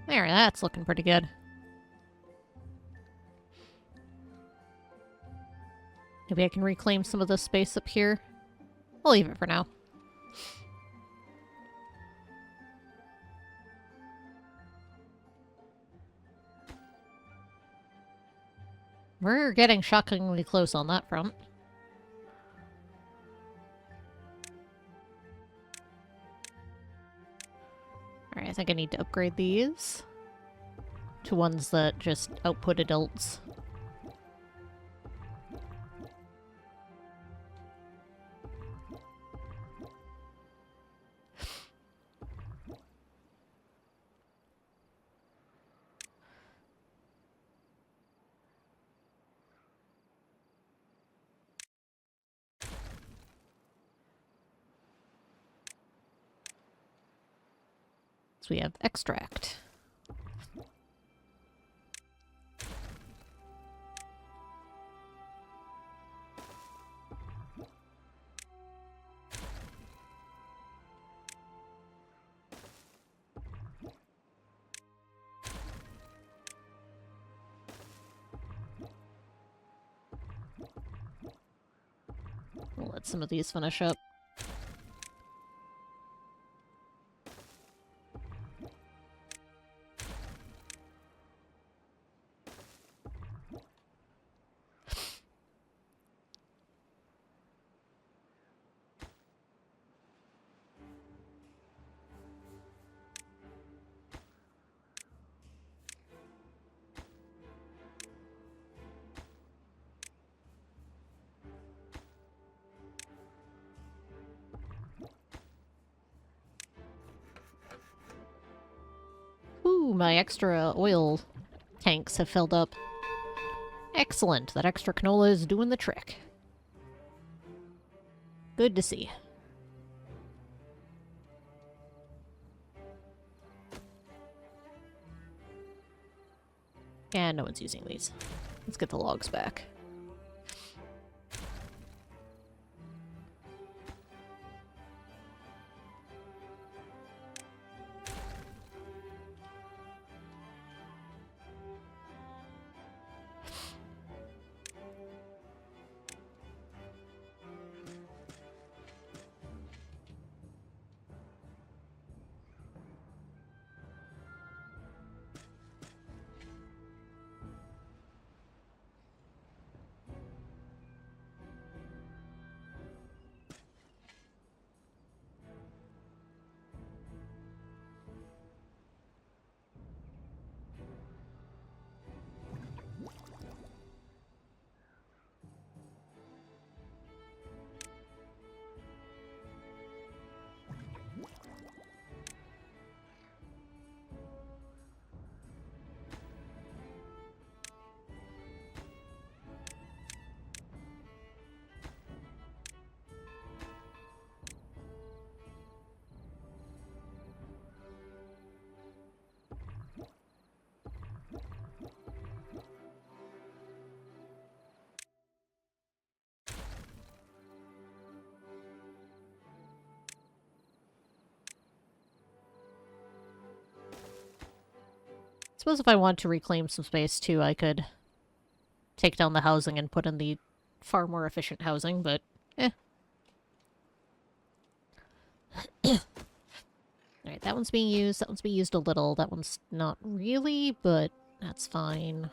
There, that's looking pretty good. Maybe I can reclaim some of the space up here. I'll leave it for now. We're getting shockingly close on that front. Alright, I think I need to upgrade these to ones that just output adults. So we have extract. We'll let some of these finish up. Ooh, my extra oil tanks have filled up. Excellent. That extra canola is doing the trick. Good to see. And no one's using these. Let's get the logs back. Suppose if I want to reclaim some space too, I could take down the housing and put in the far more efficient housing, but eh. Alright, that one's being used. That one's being used a little. That one's not really, but that's fine.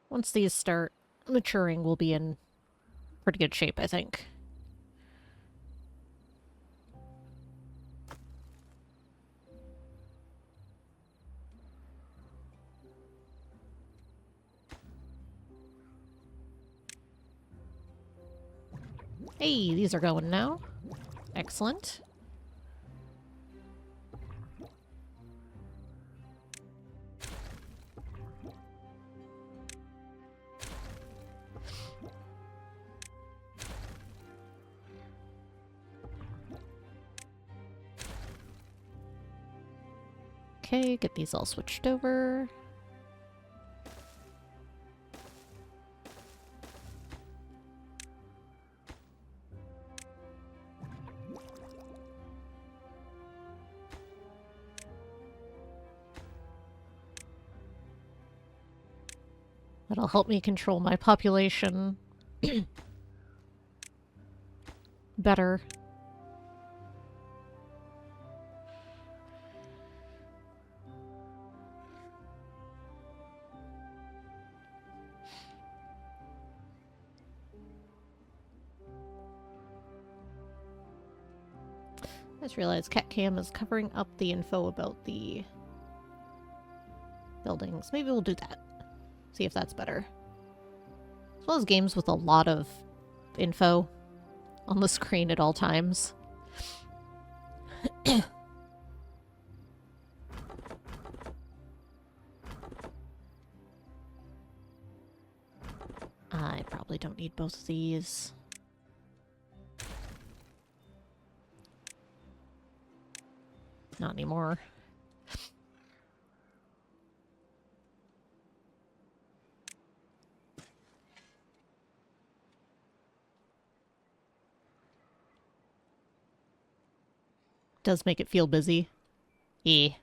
Once these start maturing, we'll be in pretty good shape, I think. Hey, these are going now. Excellent. Okay, get these all switched over. That'll help me control my population better. I just realized CatCam is covering up the info about the buildings. Maybe we'll do that. See if that's better. As well as games with a lot of info on the screen at all times. I probably don't need both of these. Not anymore. Does make it feel busy. Alright,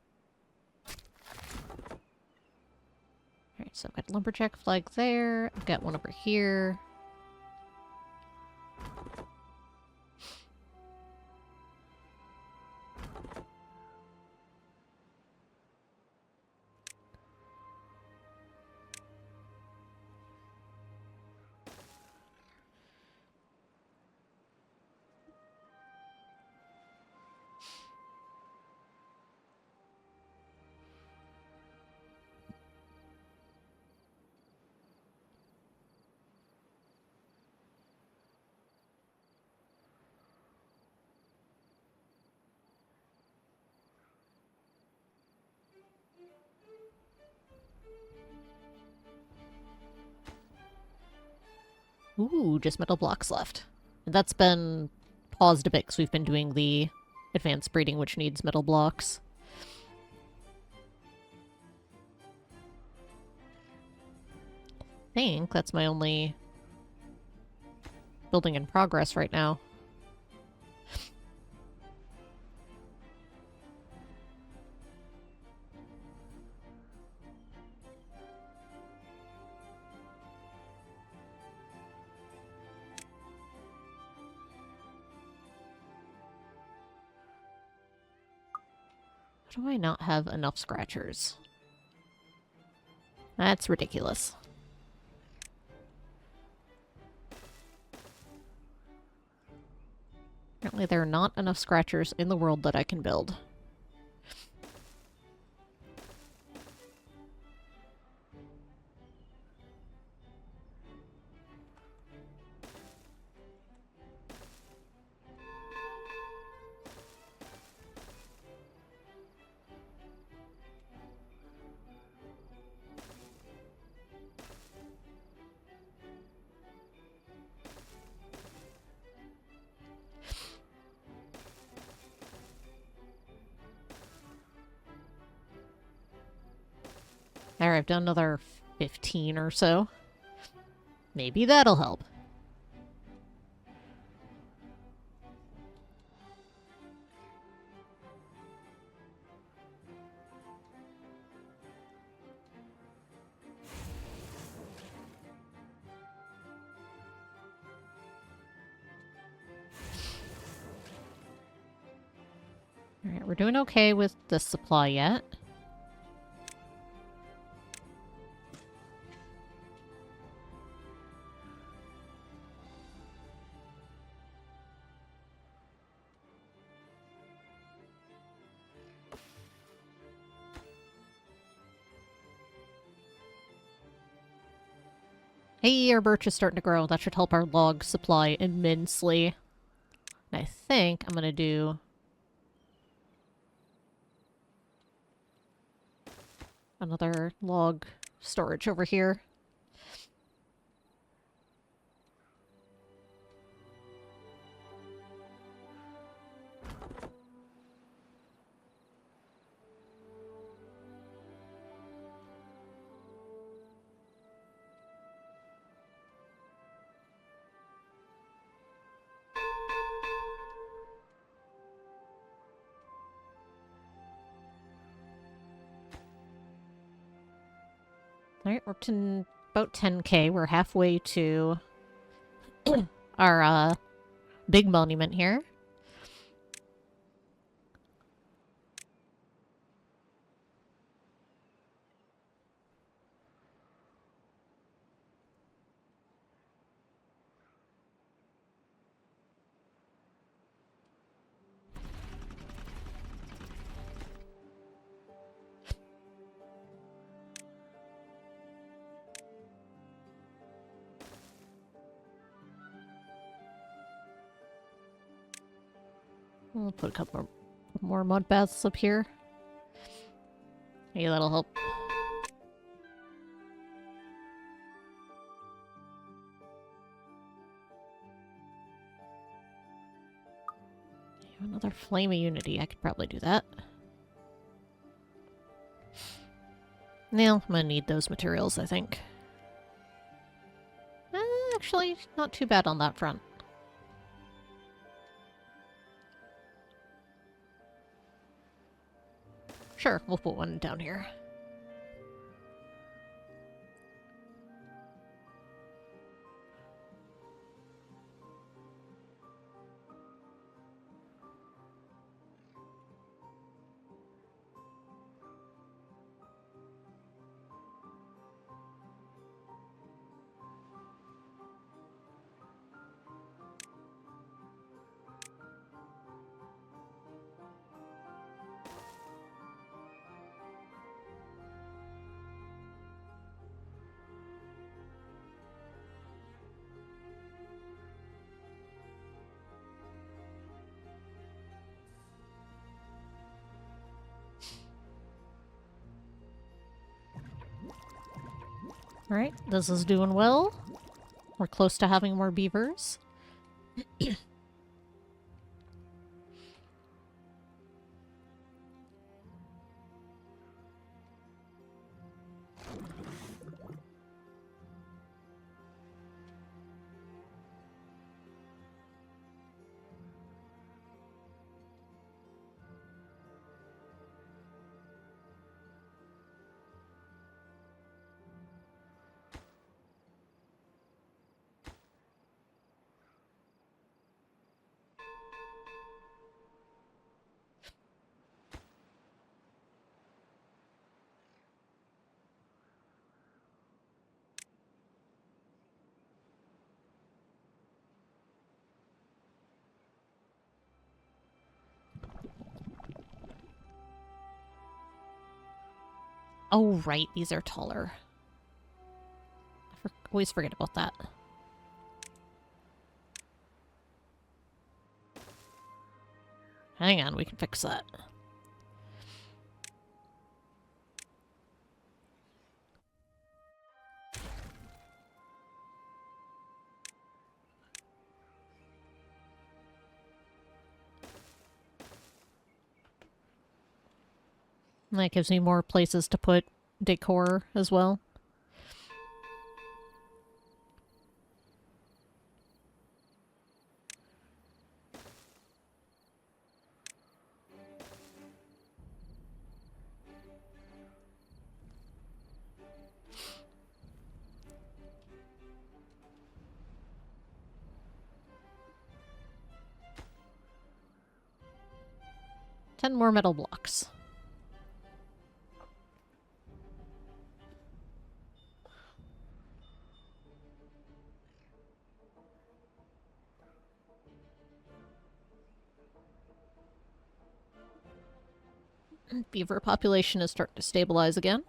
so I've got a lumberjack flag there. I've got one over here. Ooh, just metal blocks left. That's been paused a bit because we've been doing the advanced breeding, which needs metal blocks. I think that's my only building in progress right now. How do I not have enough scratchers? That's ridiculous. Apparently there are not enough scratchers in the world that I can build. There, I've done another 15 or so. Maybe that'll help. Alright, we're doing okay with the supply yet. Hey, our birch is starting to grow. That should help our log supply immensely. And I think I'm gonna do another log storage over here. Alright, we're to about 10k. We're halfway to our big monument here. We'll put a couple more mud baths up here. Maybe that'll help. Another flame of unity. I could probably do that. Now, I'm gonna need those materials, I think. Actually, not too bad on that front. Sure, we'll put one down here. Alright, this is doing well. We're close to having more beavers. Oh, right, these are taller. I always forget about that. Hang on, we can fix that. And that gives me more places to put decor as well. Ten more metal blocks. Beaver population is starting to stabilize again.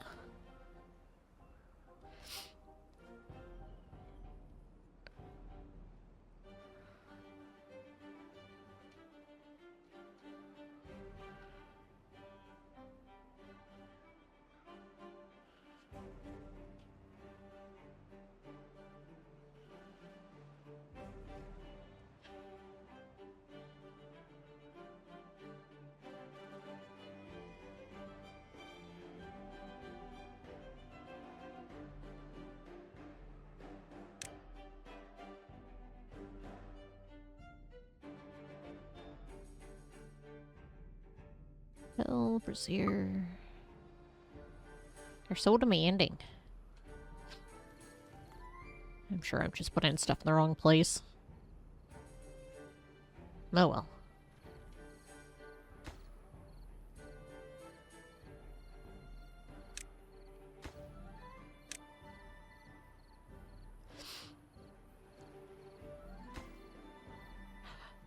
Hell, Brazier. They're so demanding. I'm sure I'm just putting stuff in the wrong place. Oh well.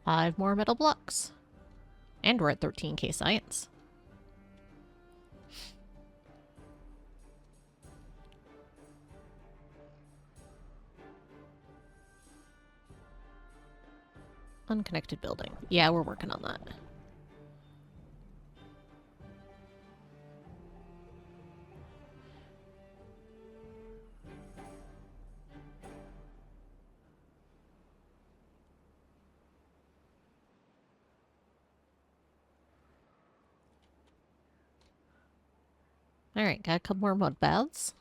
Five more metal blocks. And we're at 13k science. Unconnected building. Yeah, we're working on that. Alright, got a couple more mud baths.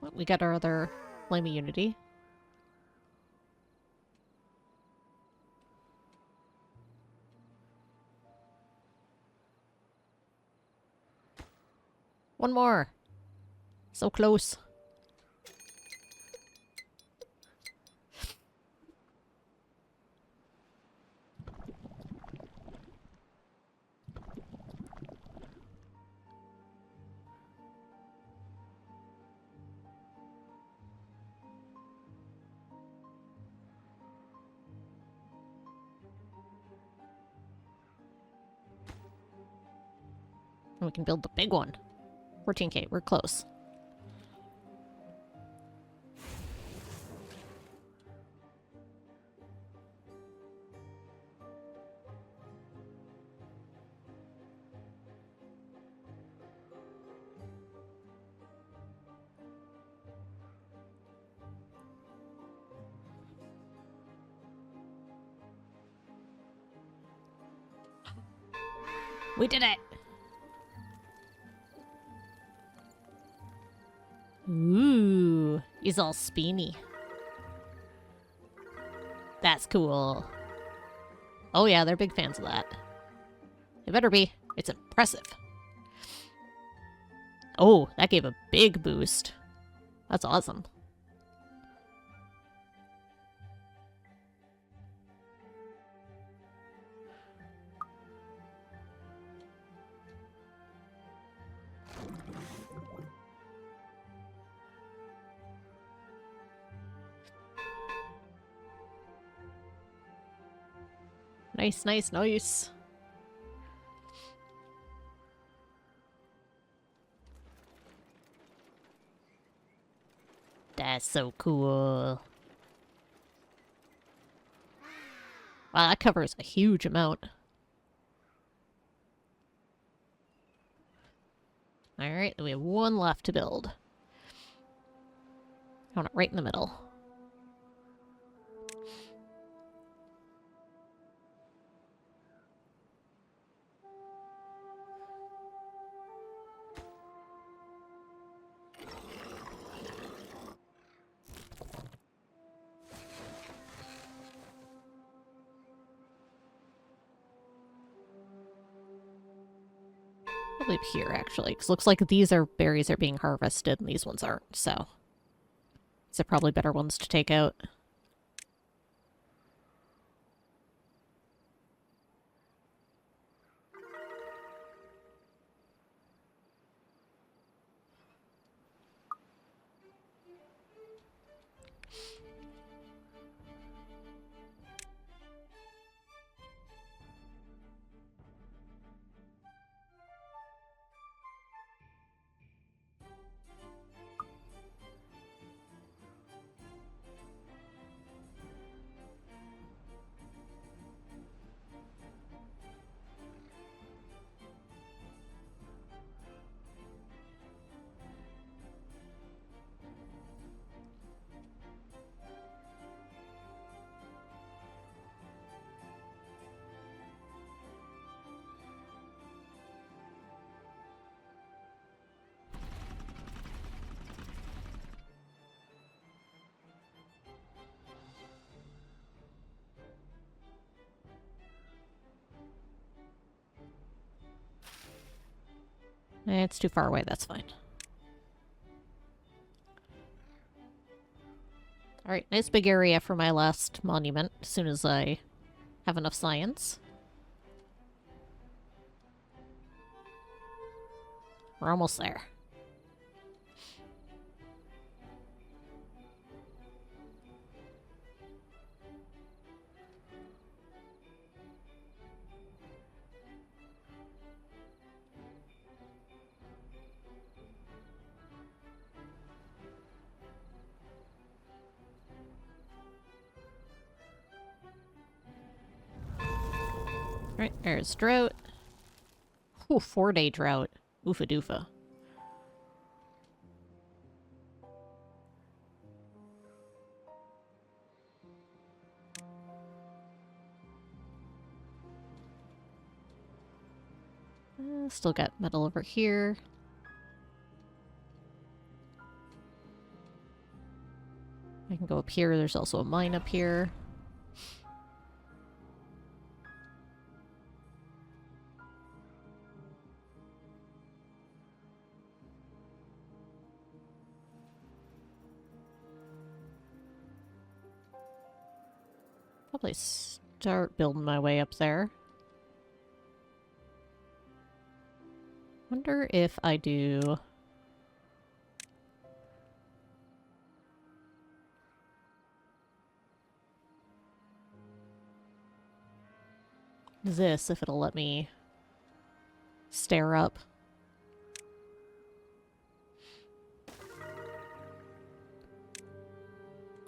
Well, we got our other Flame of Unity. One more. So close. And we can build the big one. 14k, we're close. We did it! Ooh, he's all spiny. That's cool. Oh yeah, they're big fans of that. They better be. It's impressive. Oh, that gave a big boost. That's awesome. Nice, nice, nice. That's so cool. Wow, that covers a huge amount. Alright, we have one left to build. I want it right in the middle. Probably up here, actually, because looks like these are berries are being harvested and these ones aren't, so these are probably better ones to take out. It's too far away, that's fine. Alright, nice big area for my last monument, as soon as I have enough science. We're almost there. Alright, there's drought. Ooh, 4-day drought. Oofa doofa. Still got metal over here. I can go up here. There's also a mine up here. Probably start building my way up there. Wonder if I do... this, if it'll let me stare up.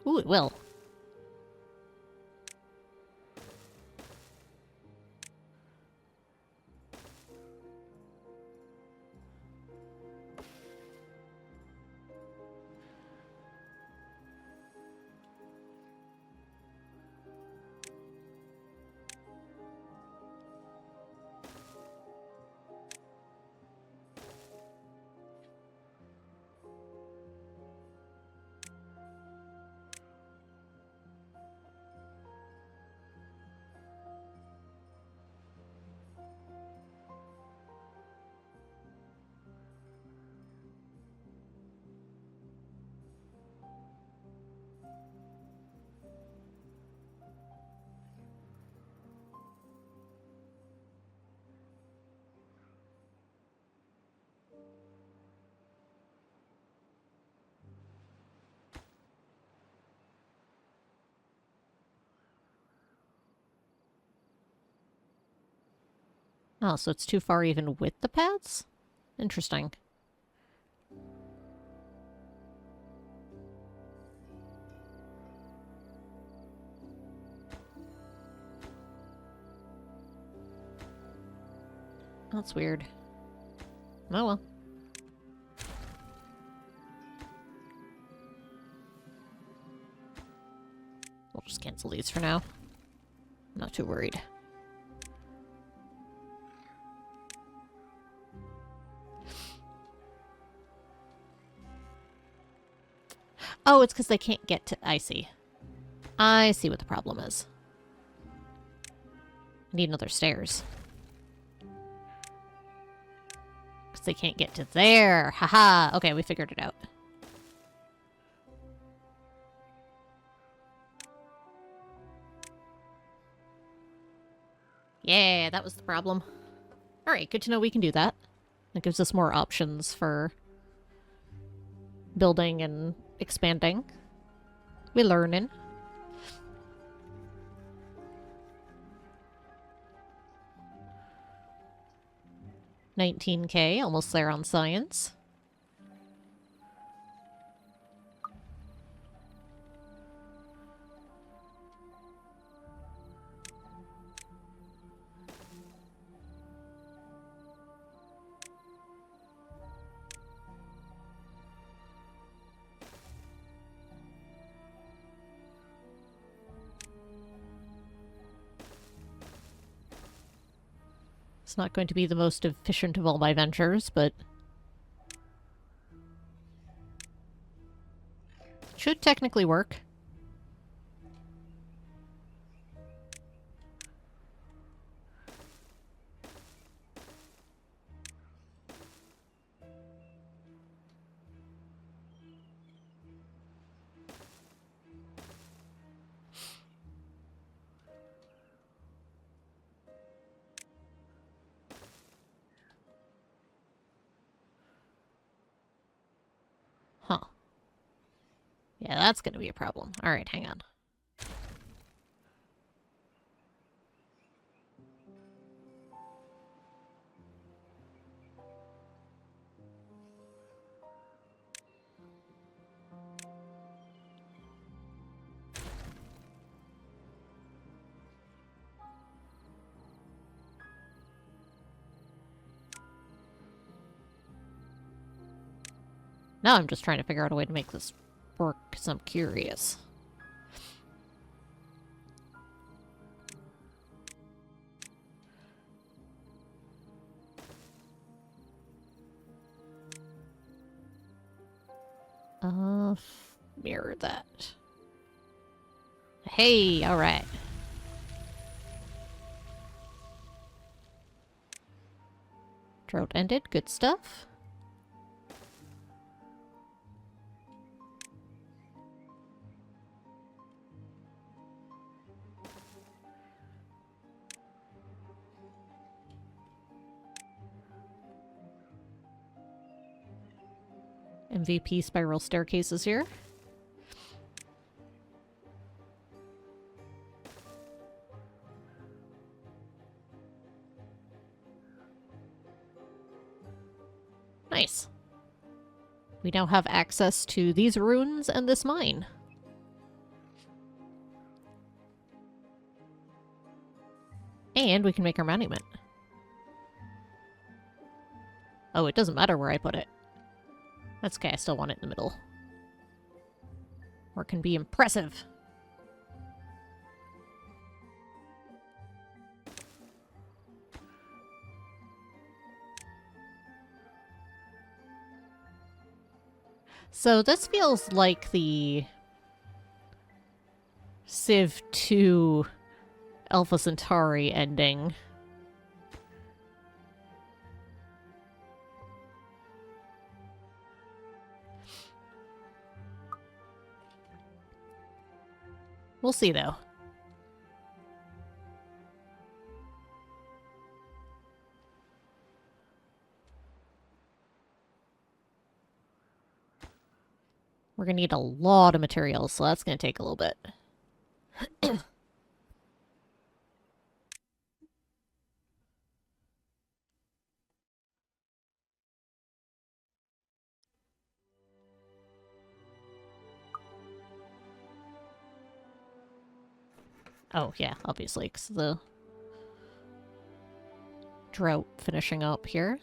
Ooh, it will. Oh, so it's too far even with the paths? Interesting. That's weird. Oh well. We'll just cancel these for now. I'm not too worried. Oh, it's because they can't get to... I see. I see what the problem is. I need another stairs. Because they can't get to there. Haha. Okay, we figured it out. Yeah, that was the problem. Alright, good to know we can do that. That gives us more options for building and expanding. We're learning. $19K, almost there on science. It's not going to be the most efficient of all my ventures, but should technically work. Yeah, that's gonna be a problem. Alright, hang on. Now I'm just trying to figure out a way to make this work, because I'm curious. Mirror that. Hey, alright. Drought ended, good stuff. MVP spiral staircases here. Nice. We now have access to these ruins and this mine. And we can make our monument. Oh, it doesn't matter where I put it. That's okay, I still want it in the middle. Or it can be impressive. So this feels like the Civ 2 Alpha Centauri ending. We'll see, though. We're gonna need a lot of materials, so that's gonna take a little bit. Oh, yeah, obviously, because the drought finishing up here.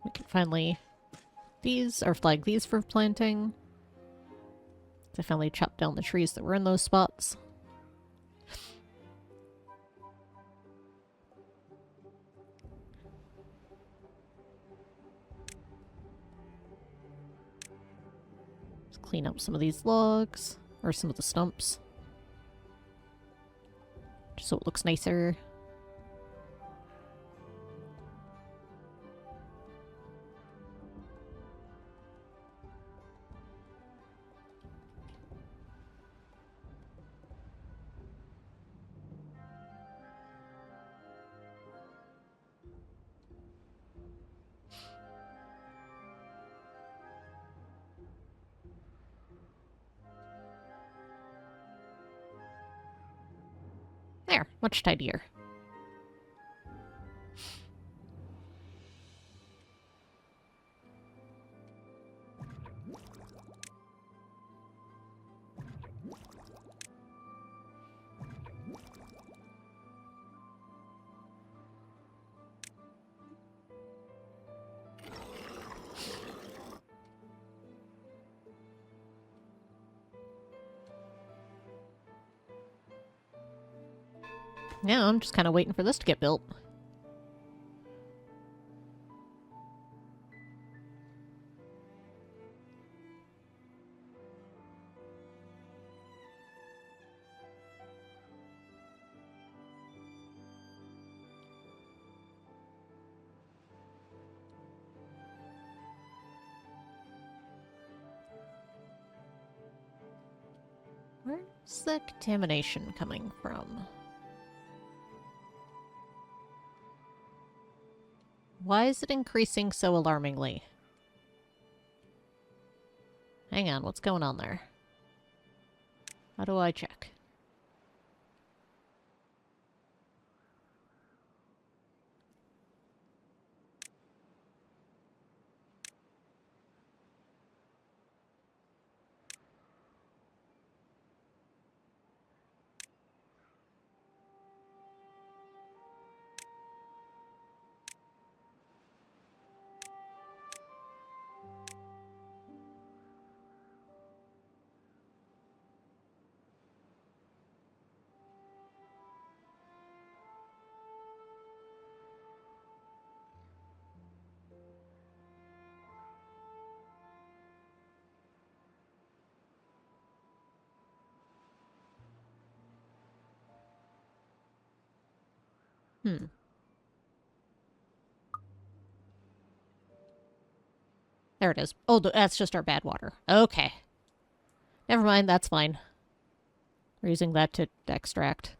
We can finally... These, or flag these for planting. I finally chopped down the trees that were in those spots. Let's clean up some of these logs, or some of the stumps. Just so it looks nicer. There, much tidier. Yeah, I'm just kind of waiting for this to get built. Where's the contamination coming from? Why is it increasing so alarmingly? Hang on, what's going on there? How do I check? There it is. Oh, that's just our bad water. Okay. Never mind, that's fine. We're using that to extract.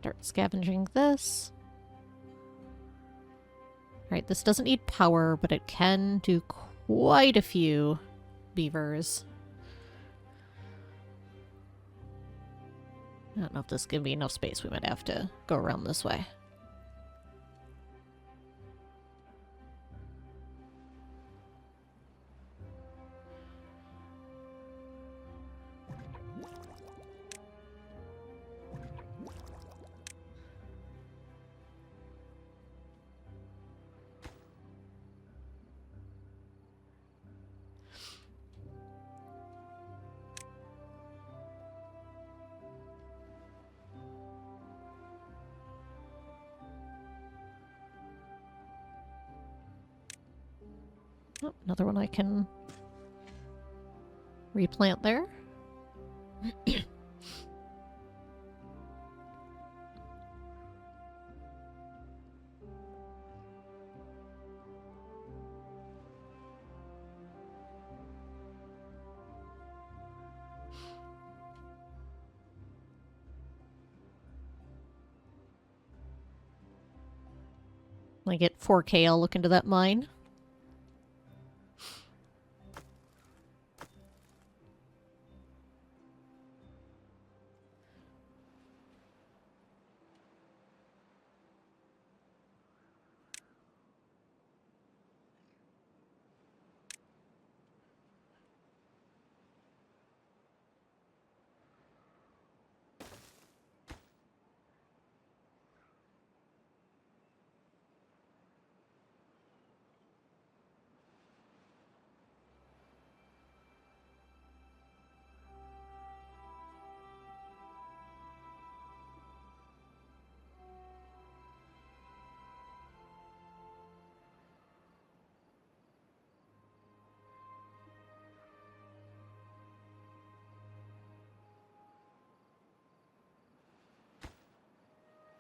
Start scavenging this. Alright, this doesn't need power, but it can do quite a few beavers. I don't know if this is going to be enough space. We might have to go around this way. Oh, another one I can replant there. I get 4K, I'll look into that mine.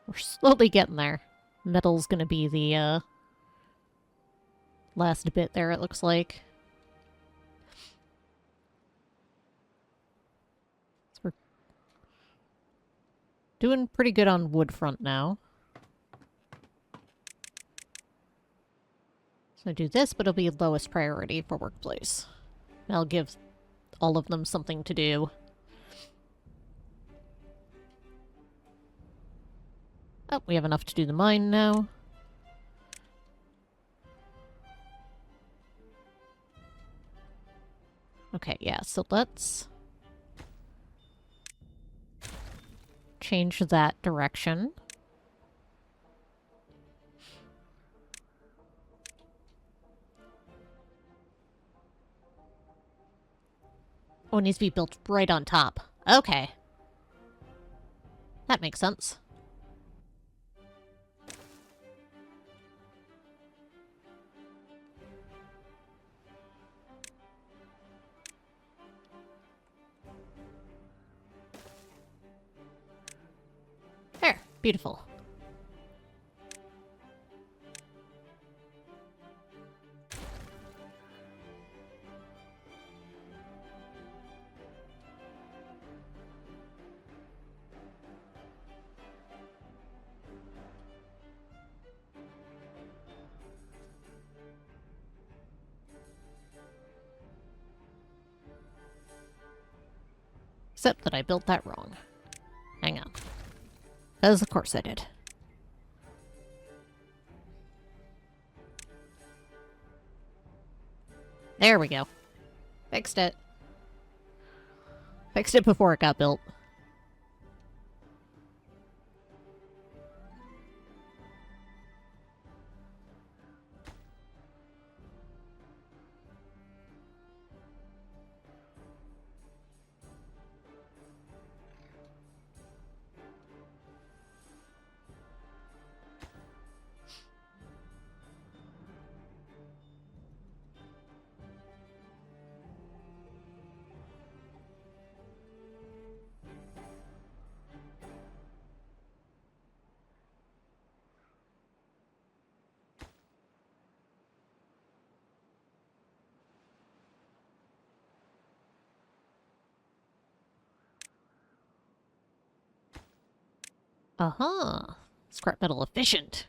We're slowly getting there. Metal's gonna be the, last bit there, it looks like. So we're doing pretty good on wood front now. So I do this, but it'll be lowest priority for workplace. I'll give all of them something to do. Oh, we have enough to do the mine now. Okay, yeah, so let's change that direction. Oh, it needs to be built right on top. Okay. That makes sense. There. Beautiful. Except that I built that wrong. Hang on. As of course I did. There we go. Fixed it. Fixed it before it got built. Uh-huh. Scrap metal efficient.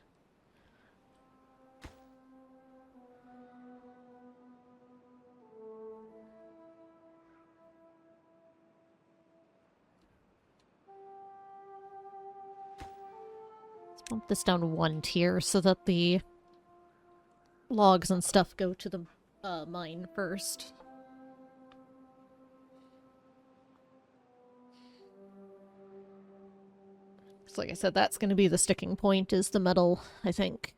Let's bump this down one tier so that the logs and stuff go to the mine first. So like I said, that's going to be the sticking point, is the metal, I think.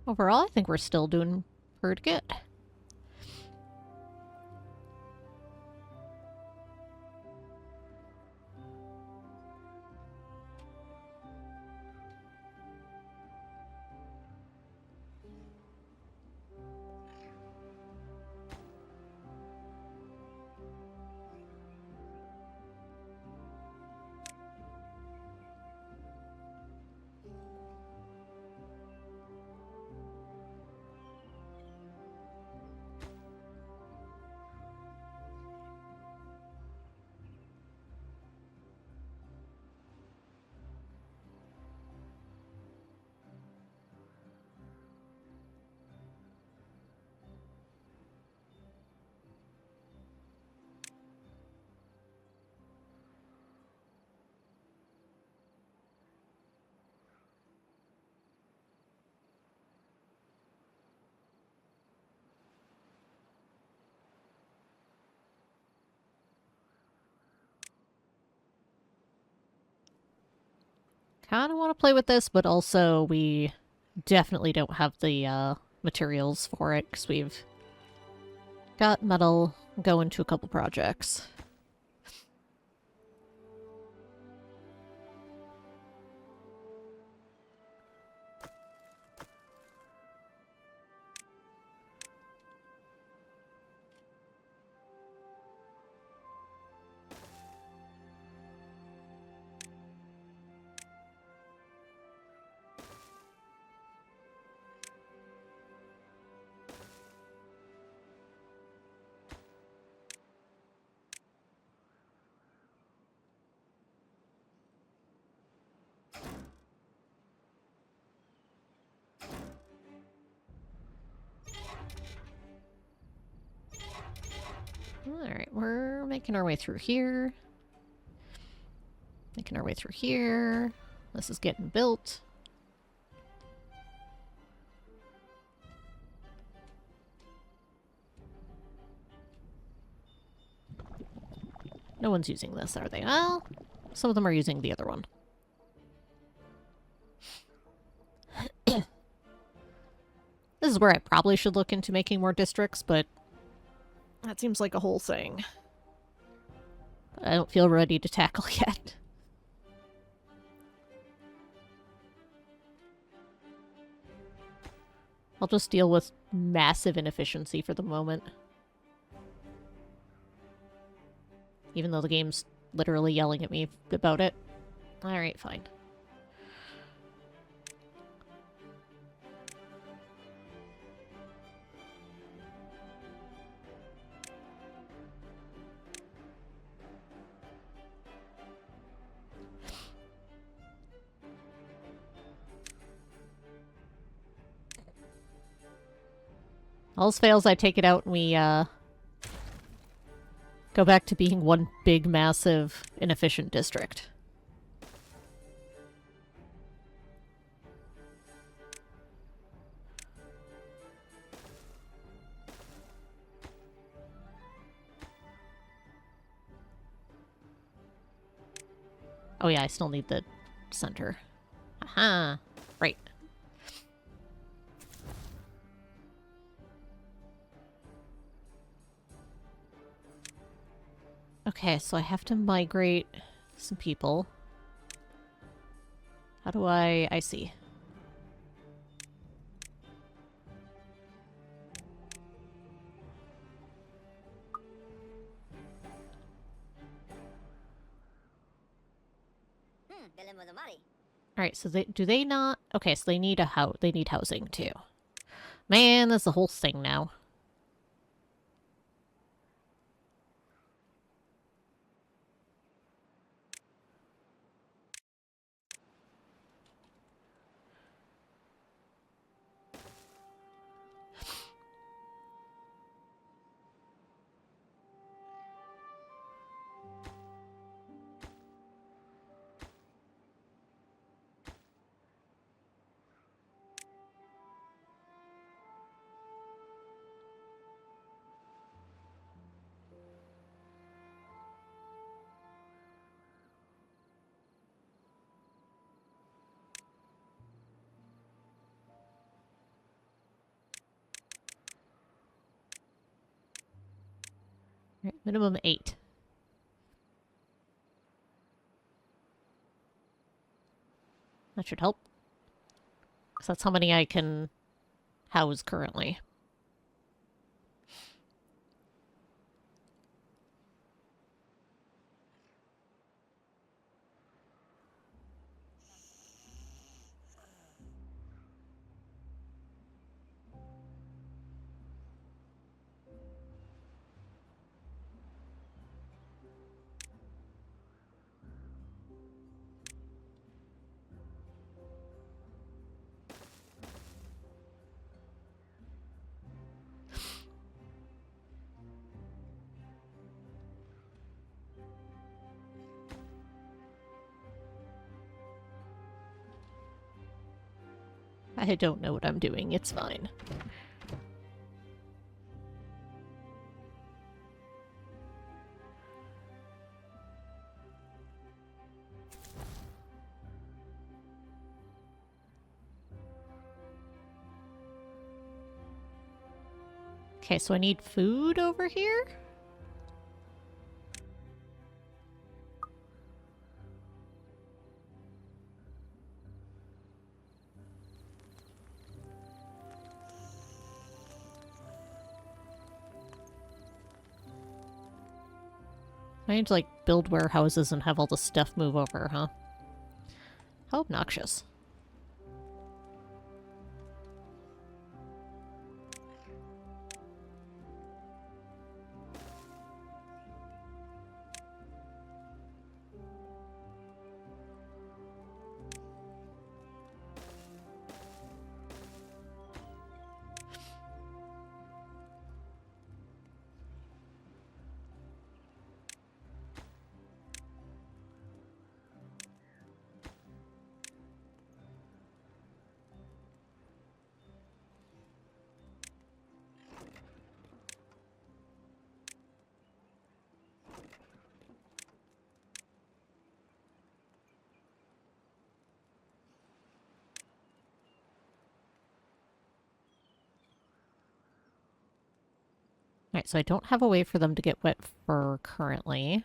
Overall, I think we're still doing pretty good. Kind of want to play with this, but also we definitely don't have the materials for it because we've got metal going to a couple projects. Alright, we're making our way through here. Making our way through here. This is getting built. No one's using this, are they? Well, some of them are using the other one. This is where I probably should look into making more districts, but that seems like a whole thing I don't feel ready to tackle yet. I'll just deal with massive inefficiency for the moment. Even though the game's literally yelling at me about it. Alright, fine. All else fails, I take it out and we, go back to being one big, massive, inefficient district. Oh yeah, I still need the center. Aha! Right. Okay, so I have to migrate some people. How do I see. Alright, so do they not? Okay, so they need they need housing too. Man, that's the whole thing now. Right, minimum 8. That should help. Because that's how many I can house currently. I don't know what I'm doing, it's fine. Okay, so I need food over here? I need to, like, build warehouses and have all the stuff move over, huh? How obnoxious. Alright, so I don't have a way for them to get wet fur currently.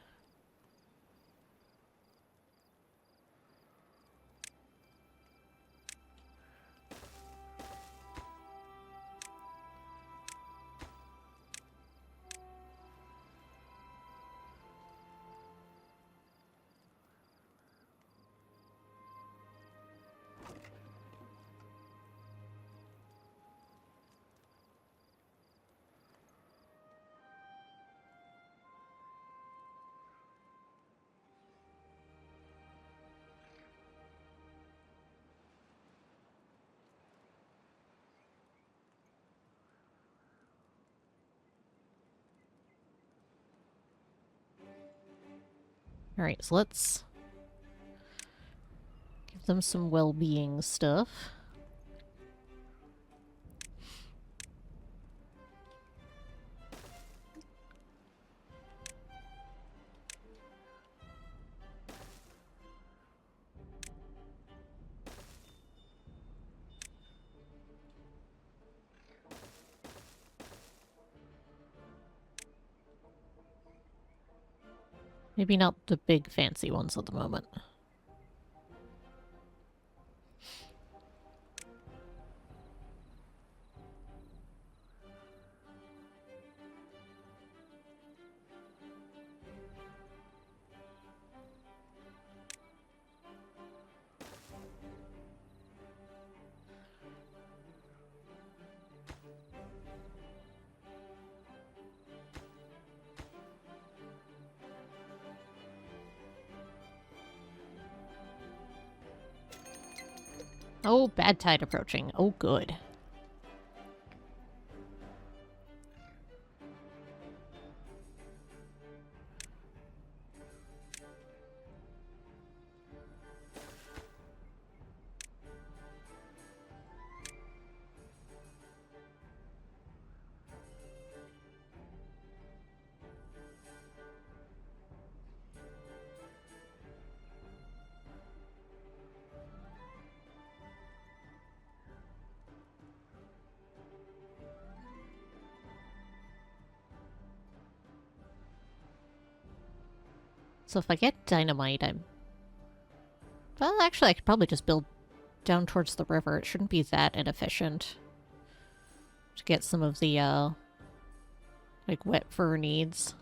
Alright, so let's give them some well-being stuff. Maybe not the big fancy ones at the moment. Oh, bad tide approaching. Oh, good. So if I get dynamite, I'm... Well, actually, I could probably just build down towards the river. It shouldn't be that inefficient to get some of the, like, wet fur needs.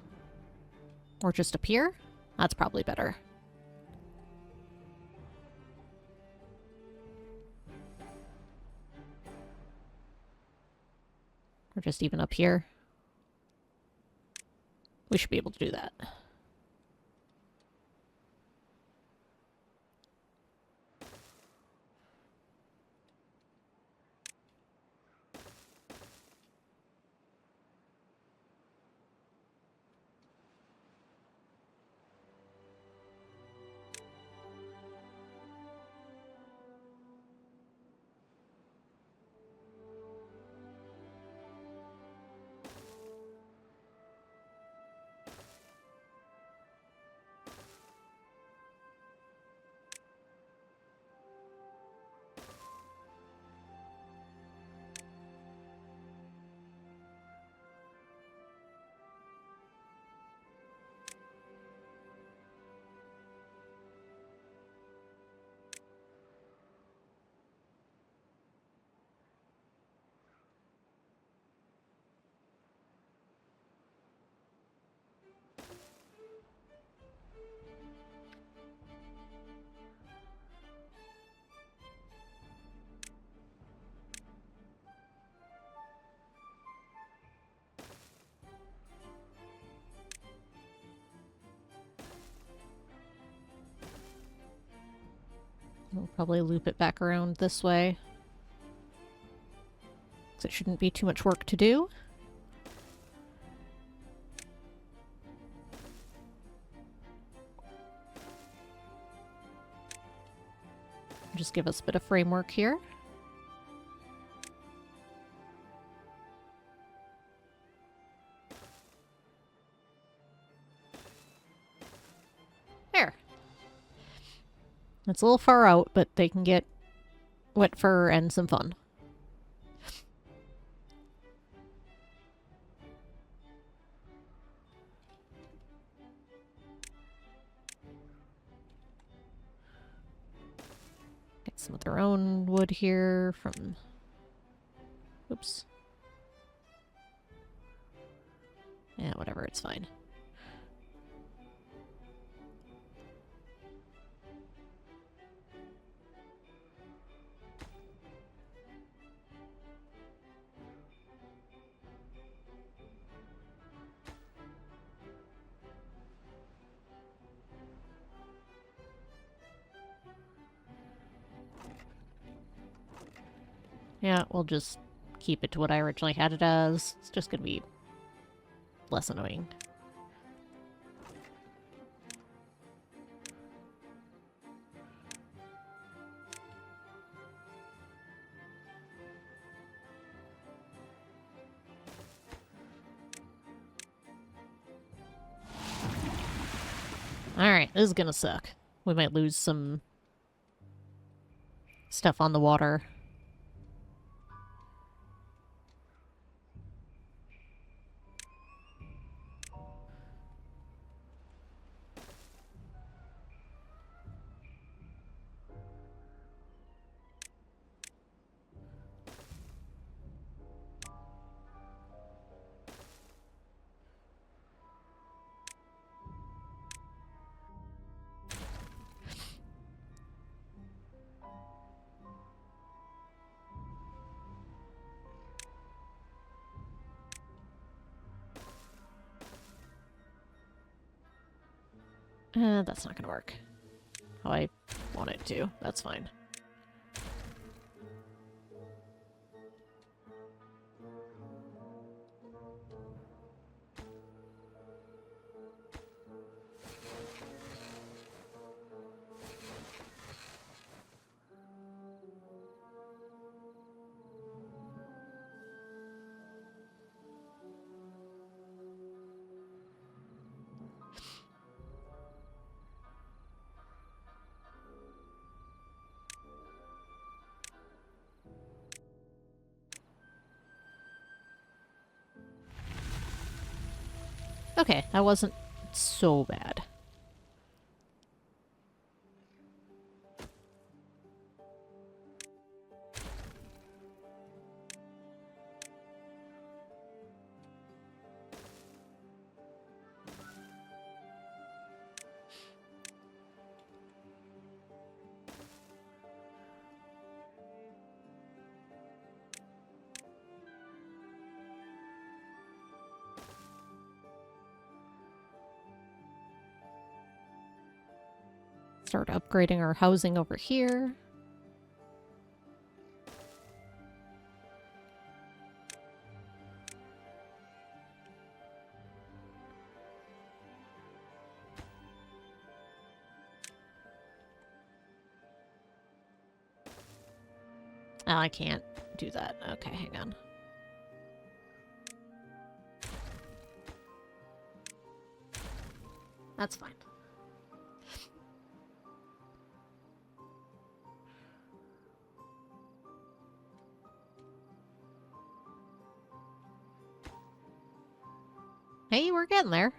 Or just up here? That's probably better. Or just even up here. We should be able to do that. Probably loop it back around this way. Because it shouldn't be too much work to do. Just give us a bit of framework here. There. It's a little far out, but they can get wet fur and some fun. Get some of their own wood here from... Oops. Yeah, whatever, it's fine. Yeah, we'll just keep it to what I originally had it as. It's just gonna be less annoying. Alright, this is gonna suck. We might lose some stuff on the water. That's not gonna work. How I want it to. That's fine. Okay, that wasn't so bad. Start upgrading our housing over here. Oh, I can't do that. Okay, hang on. That's fine. Hey, we're getting there.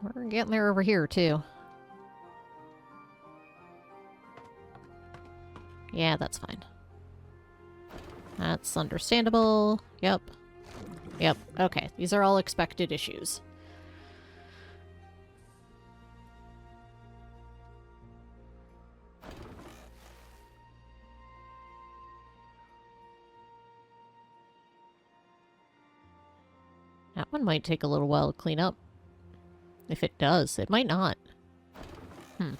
We're getting there over here, too. Yeah, that's fine. That's understandable. Yep. Yep. Okay. These are all expected issues. That one might take a little while to clean up. If it does, it might not. Hmm.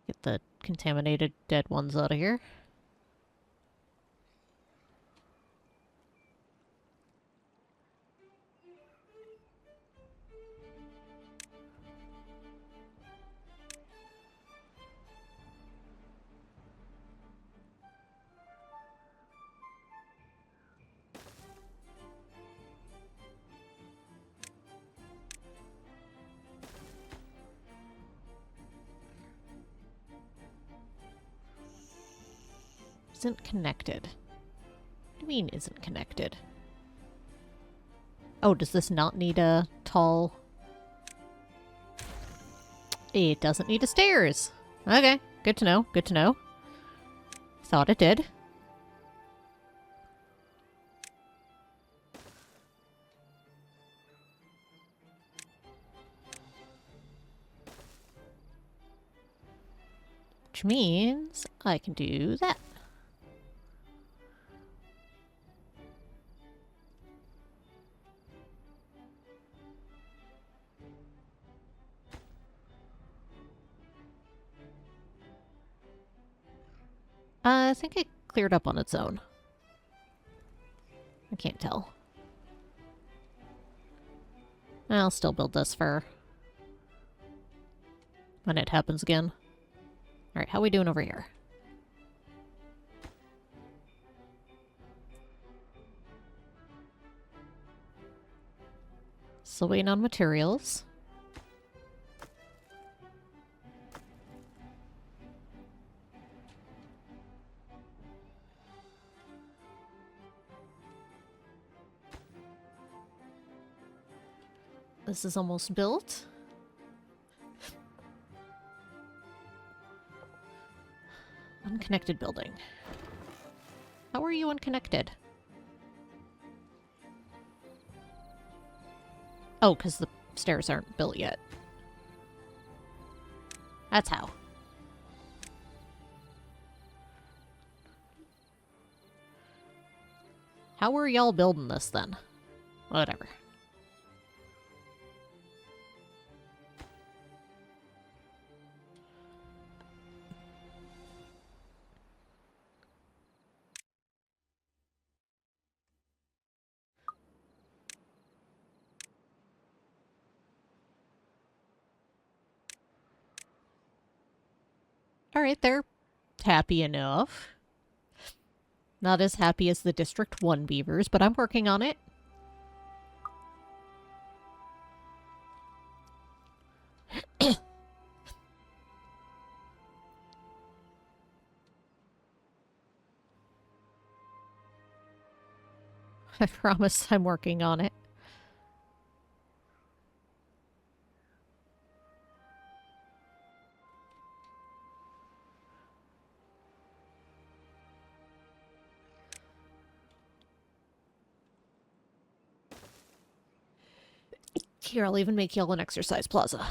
Get the contaminated dead ones out of here. Isn't connected. What do you mean isn't connected? Oh, does this not need a tall... It doesn't need a stairs. Okay, good to know, good to know. Thought it did. Which means I can do that. I think it cleared up on its own. I can't tell. I'll still build this for when it happens again. Alright, how are we doing over here? Still waiting on materials. This is almost built. Unconnected building. How are you unconnected? Oh, because the stairs aren't built yet. That's how. How are y'all building this then? Whatever. Alright, they're happy enough. Not as happy as the District 1 beavers, but I'm working on it. I promise I'm working on it. Here, I'll even make y'all an exercise plaza.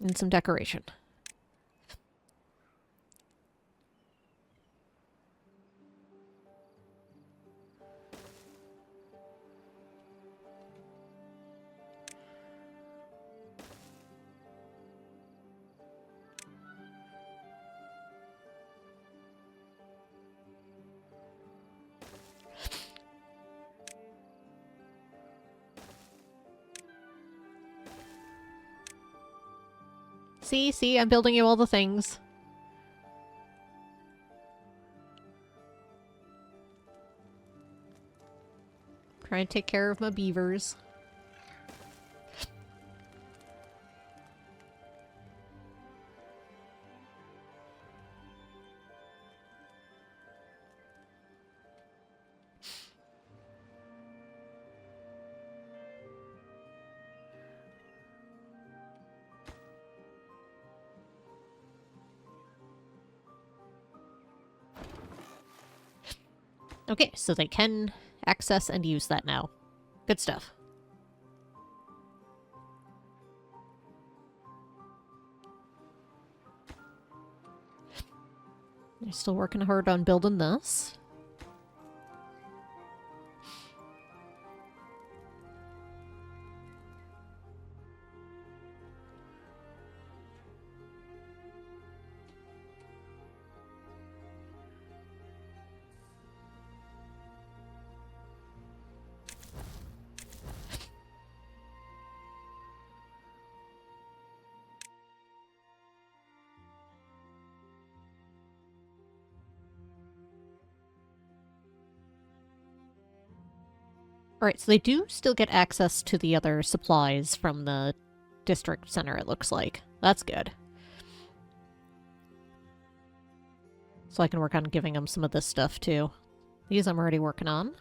And some decoration. See, I'm building you all the things. Trying to take care of my beavers. Okay, so they can access and use that now. Good stuff. They're still working hard on building this. Alright, so they do still get access to the other supplies from the district center, it looks like. That's good. So I can work on giving them some of this stuff, too. These I'm already working on.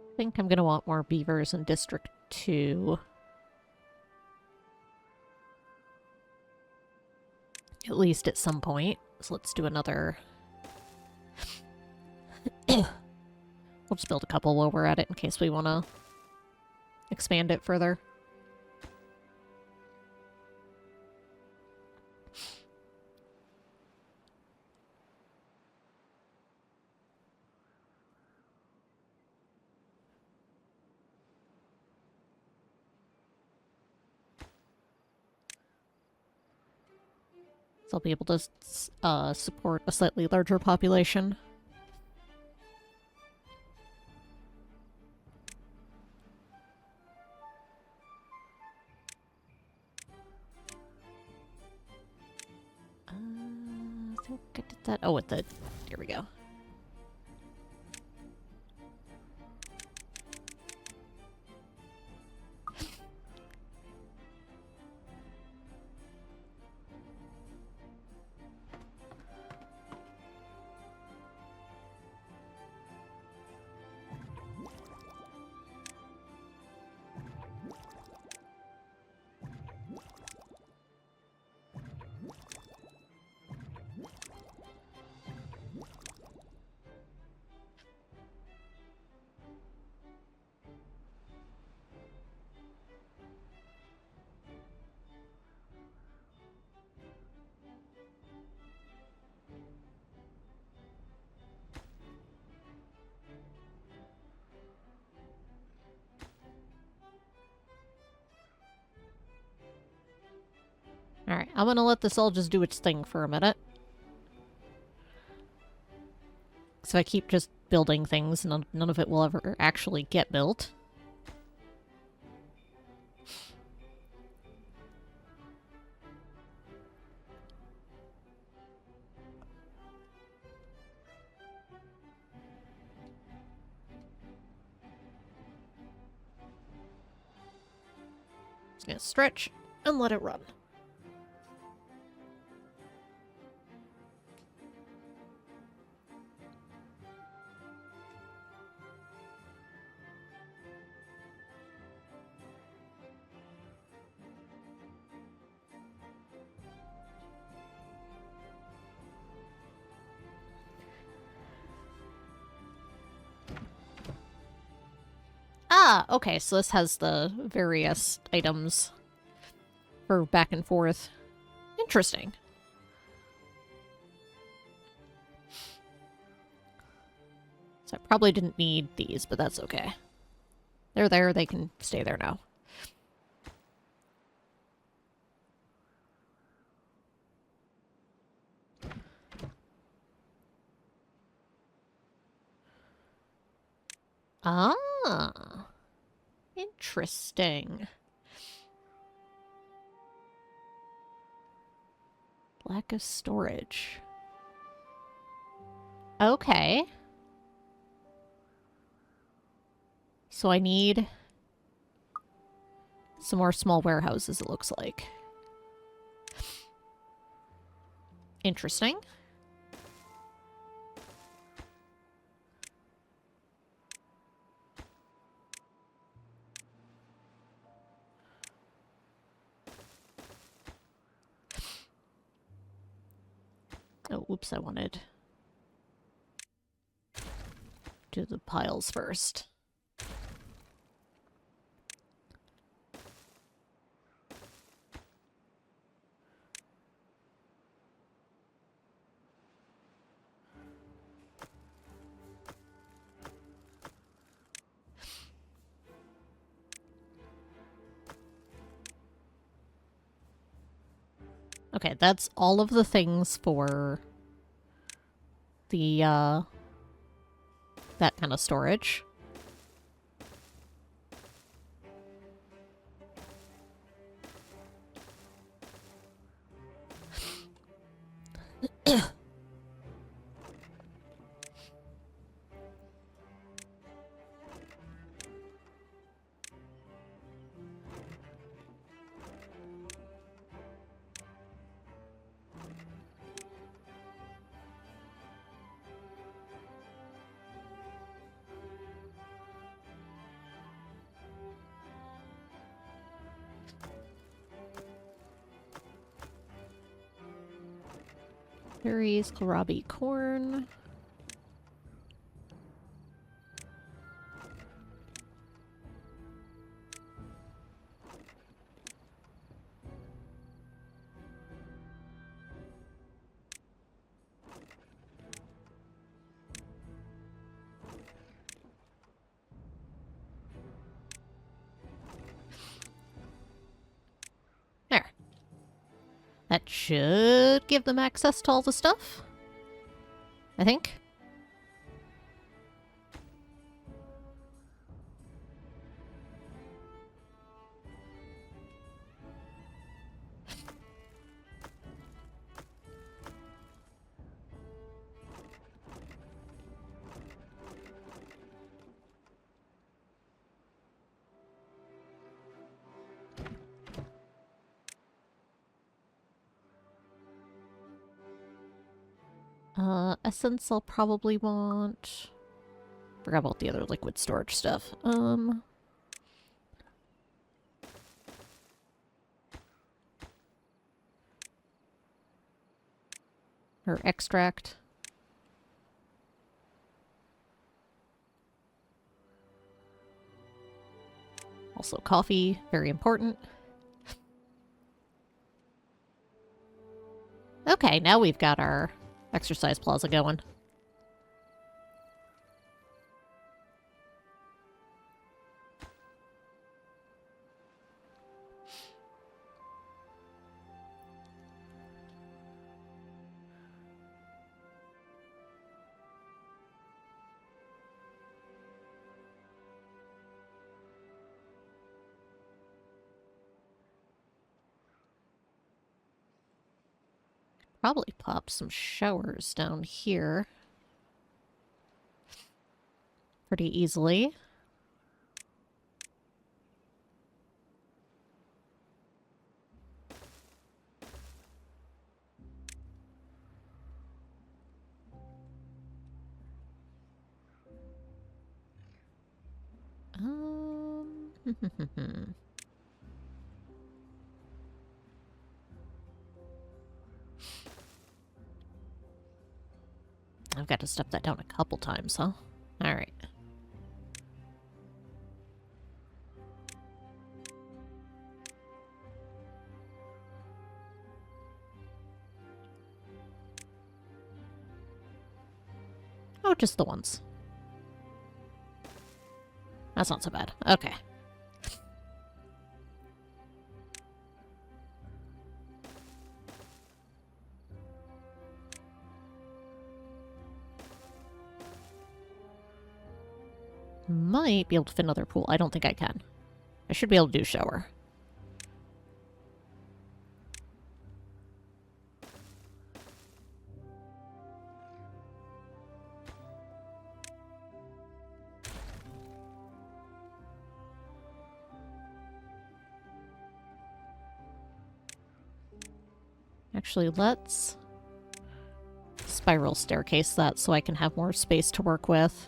I think I'm going to want more beavers in District 2. At least at some point. So let's do another... We'll just build a couple while we're at it in case we want to expand it further. So I'll be able to support a slightly larger population. I think I did that. Oh, with the... Here we go. Alright, I'm gonna let this all just do its thing for a minute. So I keep just building things, none of it will ever actually get built. Just gonna stretch and let it run. Ah, okay, so this has the various items for back and forth. Interesting. So I probably didn't need these, but that's okay. They're there, they can stay there now. Ah, interesting. Lack of storage. Okay. So I need some more small warehouses, it looks like. Interesting. Oh, whoops, I wanted to do the piles first. Okay, that's all of the things for the, that kind of storage. Berries, kohlrabi, corn. There. That should give them access to all the stuff, I think. Essence I'll probably want. Forgot about the other liquid storage stuff. Or extract. Also coffee, very important. Okay, now we've got our exercise plaza going. Probably pop some showers down here pretty easily. I've got to step that down a couple times, huh? Alright. Oh, just the ones. That's not so bad. Okay. Might be able to fit another pool. I don't think I can. I should be able to do shower. Actually, let's spiral staircase that so I can have more space to work with.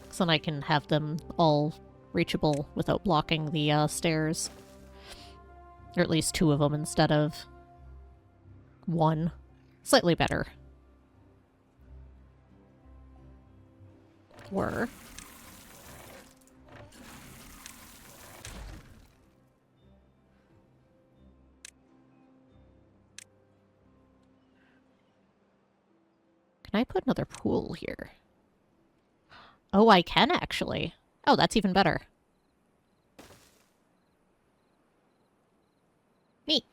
So then I can have them all reachable without blocking the stairs. Or at least 2 of them instead of 1. Slightly better. Were. Can I put another pool here? Oh, I can actually. Oh, that's even better. Neat.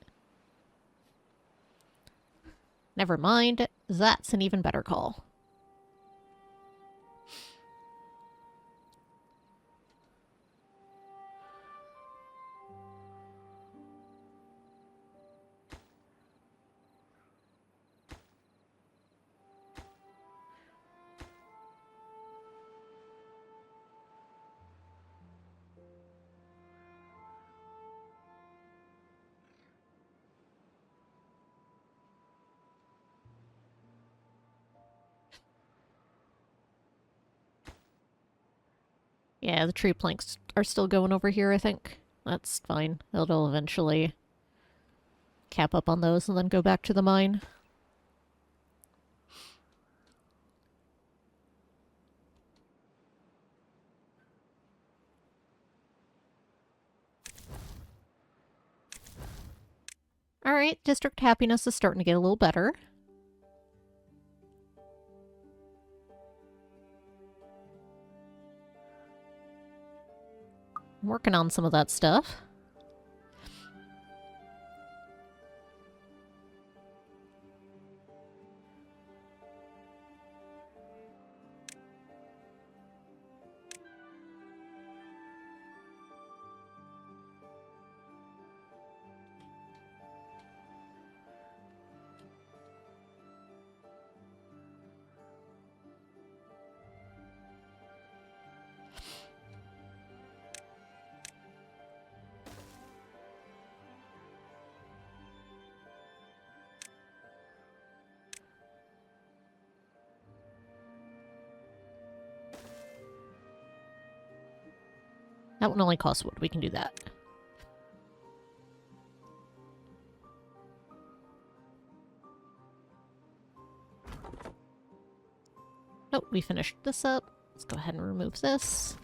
Never mind. That's an even better call. Yeah, the tree planks are still going over here, I think. That's fine. It'll eventually cap up on those and then go back to the mine. Alright, district happiness is starting to get a little better. I'm working on some of that stuff. That one only costs wood. We can do that. Nope, we finished this up. Let's go ahead and remove this.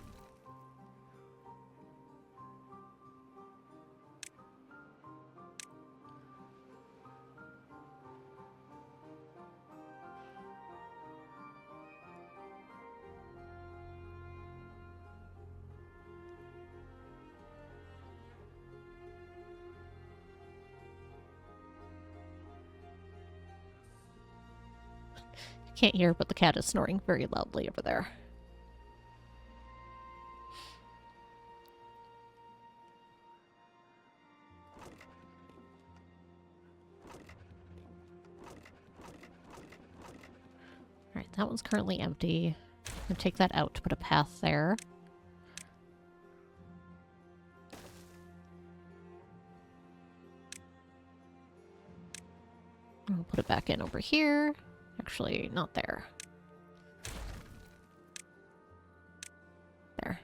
Can't hear, but the cat is snoring very loudly over there. Alright, that one's currently empty. I'm gonna take that out to put a path there. I'll put it back in over here. Actually, not there. There.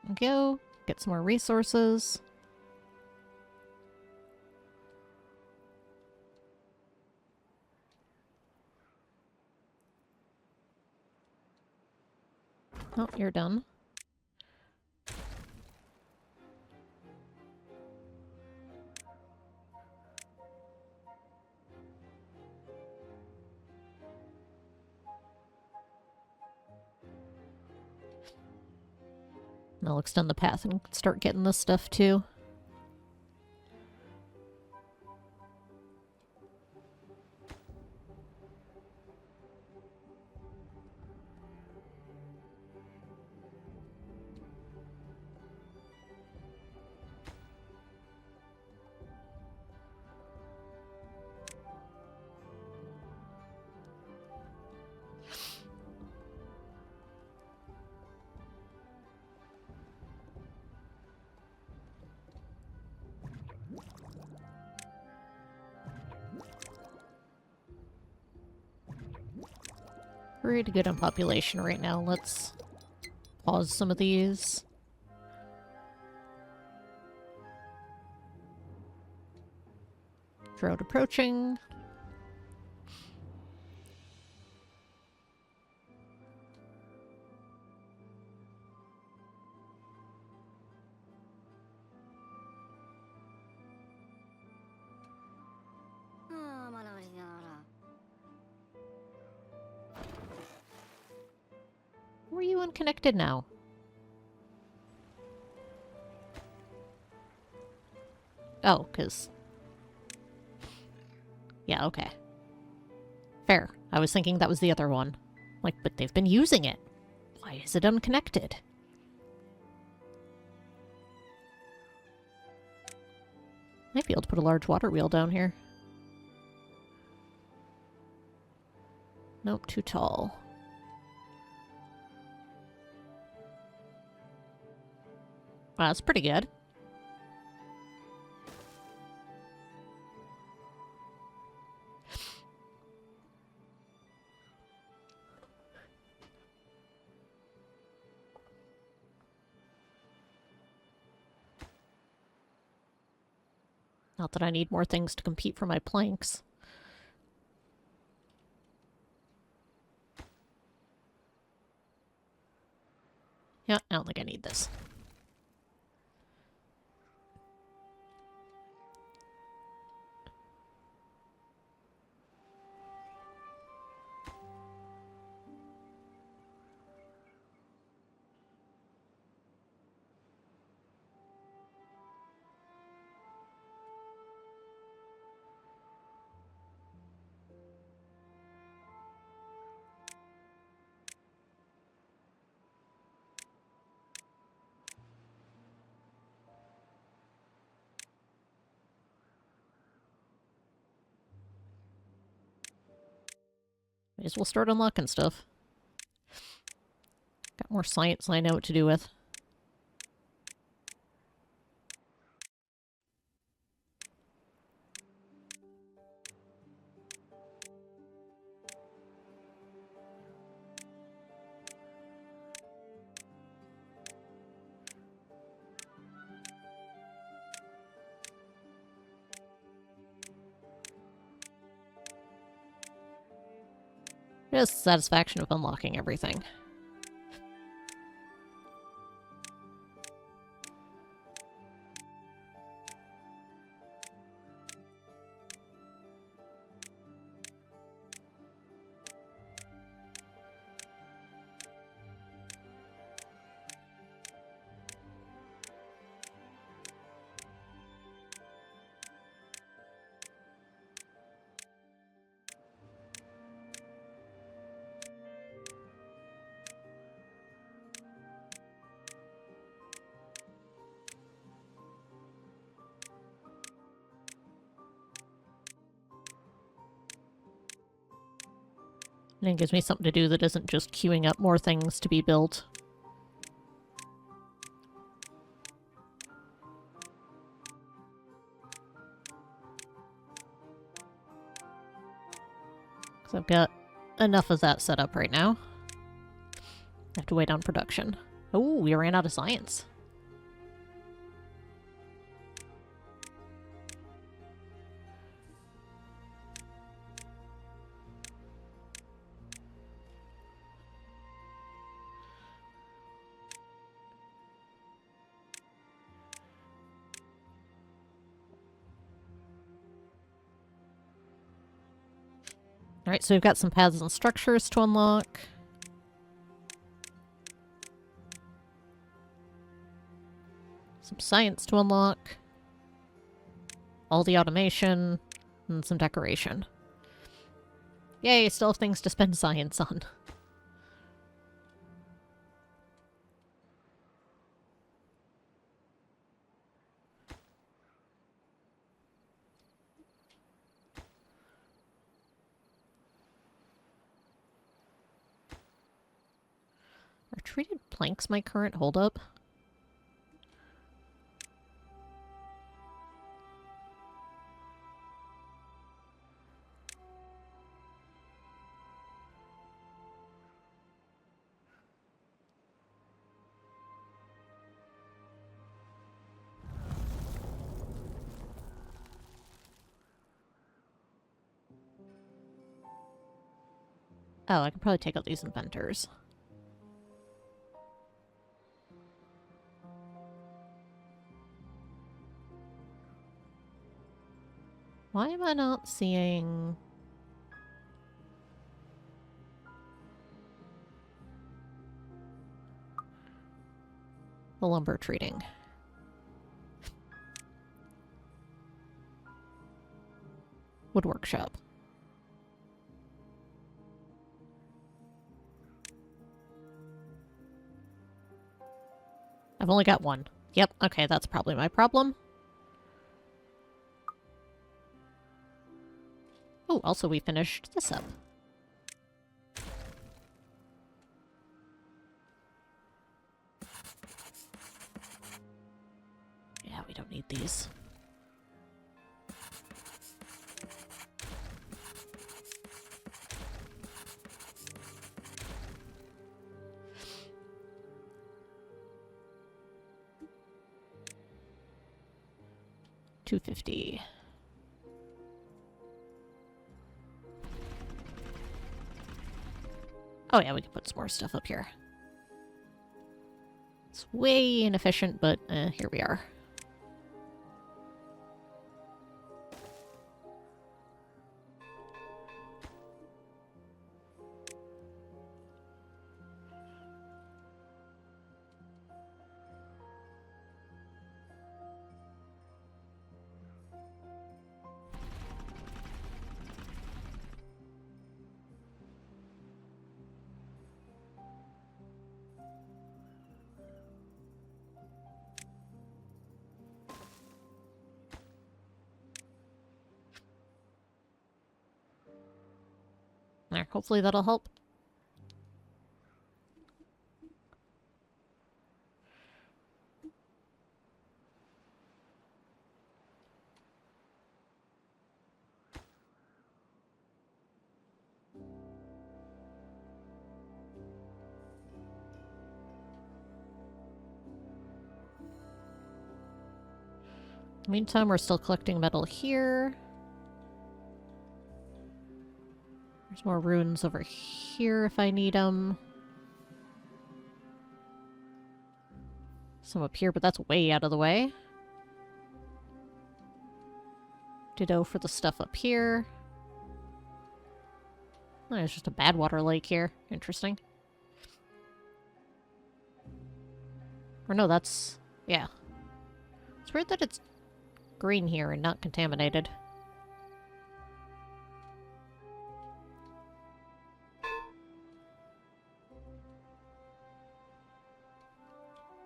we go. Get some more resources. Oh, you're done. And I'll extend the path and start getting this stuff too. Pretty good on population right now. Let's pause some of these. Drought approaching. Were you unconnected now? Oh, 'cause... Yeah, okay. Fair. I was thinking that was the other one. Like, but they've been using it. Why is it unconnected? Might be able to put a large water wheel down here. Nope, too tall. Wow, that's pretty good. Not that I need more things to compete for my planks. Yeah, I don't think I need this. May as well start unlocking stuff. Got more science than I know what to do with. Just the satisfaction of unlocking everything. And it gives me something to do that isn't just queuing up more things to be built. Because I've got enough of that set up right now. I have to wait on production. Oh, we ran out of science. Alright, so we've got some paths and structures to unlock. Some science to unlock. All the automation. And some decoration. Yay, still have things to spend science on. Are treated planks my current holdup? Oh, I could probably take out these inventors. Why am I not seeing... the lumber treating? Wood workshop. I've only got one. Yep, okay, that's probably my problem. Oh, also we finished this up. Yeah, we don't need these. $250. Oh yeah, we can put some more stuff up here. It's way inefficient, but here we are. There, hopefully that'll help. Meantime, we're still collecting metal here. There's more runes over here if I need them. Some up here, but that's way out of the way. Ditto for the stuff up here. Oh, there's just a bad water lake here. Interesting. Or no, that's... yeah. It's weird that it's green here and not contaminated.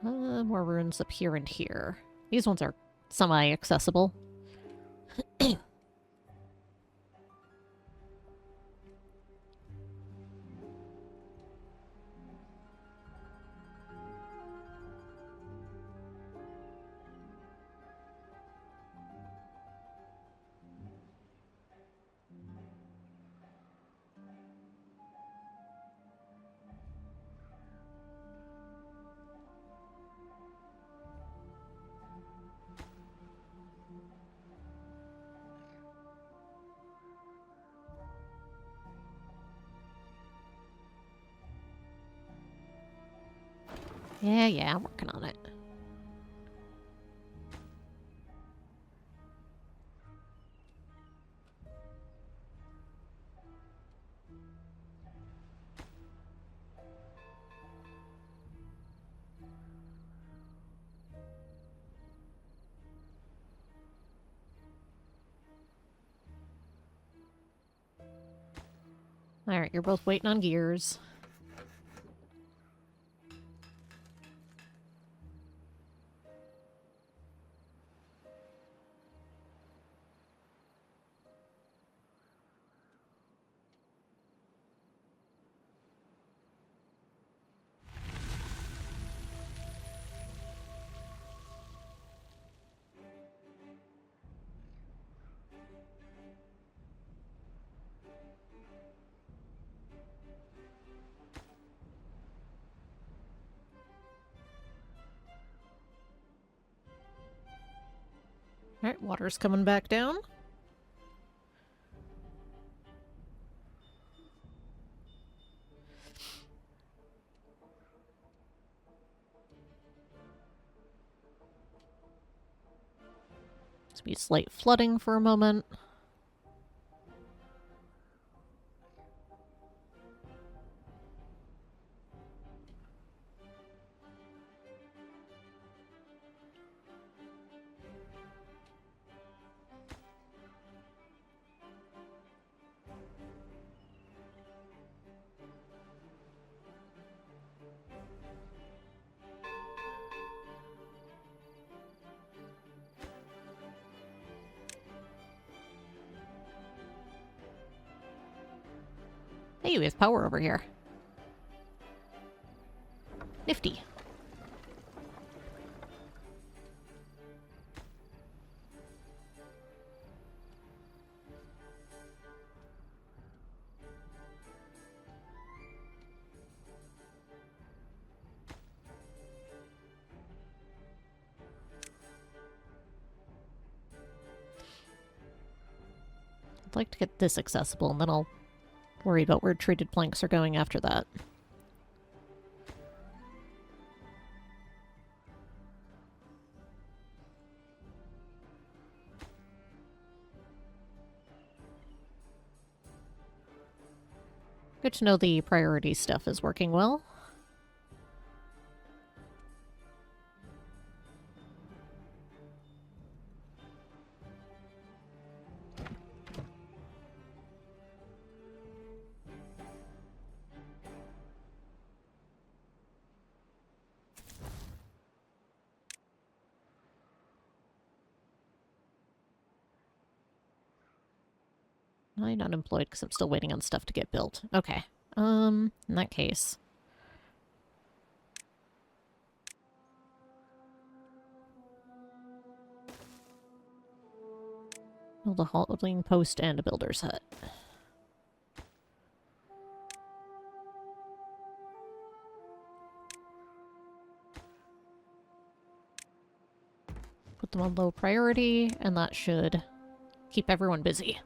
More runes up here and here. These ones are semi-accessible. Yeah, I'm working on it. Alright, you're both waiting on gears. Alright, water's coming back down. There's be slight flooding for a moment. Hey, we have power over here. Nifty. I'd like to get this accessible, and then I'll worry about where treated planks are going after that. Good to know the priority stuff is working well. I'm unemployed because I'm still waiting on stuff to get built. Okay. In that case. Build a holding post and a builder's hut. Put them on low priority, and that should keep everyone busy.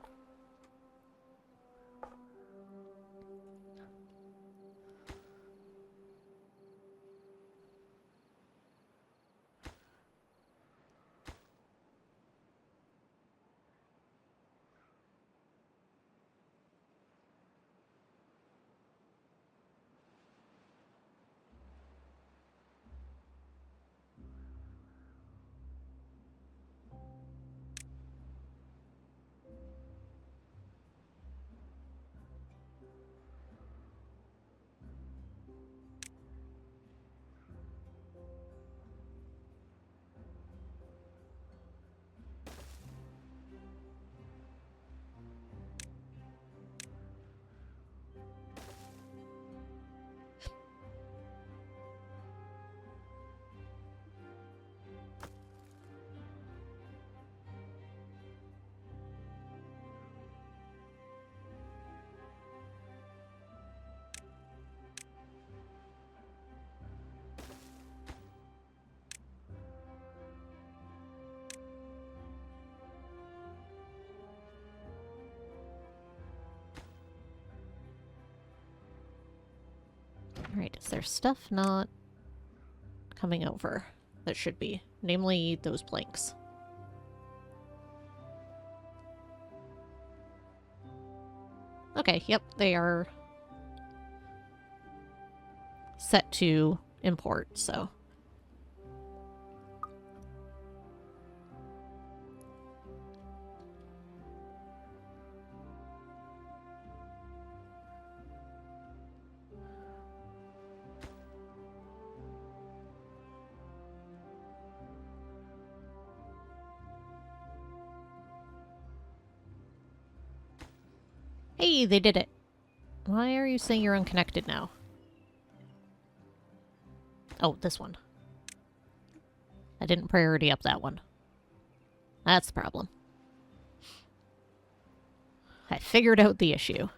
Alright, is there stuff not coming over that should be? Namely, those planks. Okay, yep, they are set to import, so. Hey, they did it. Why are you saying you're unconnected now? Oh, this one. I didn't priority up that one. That's the problem. I figured out the issue.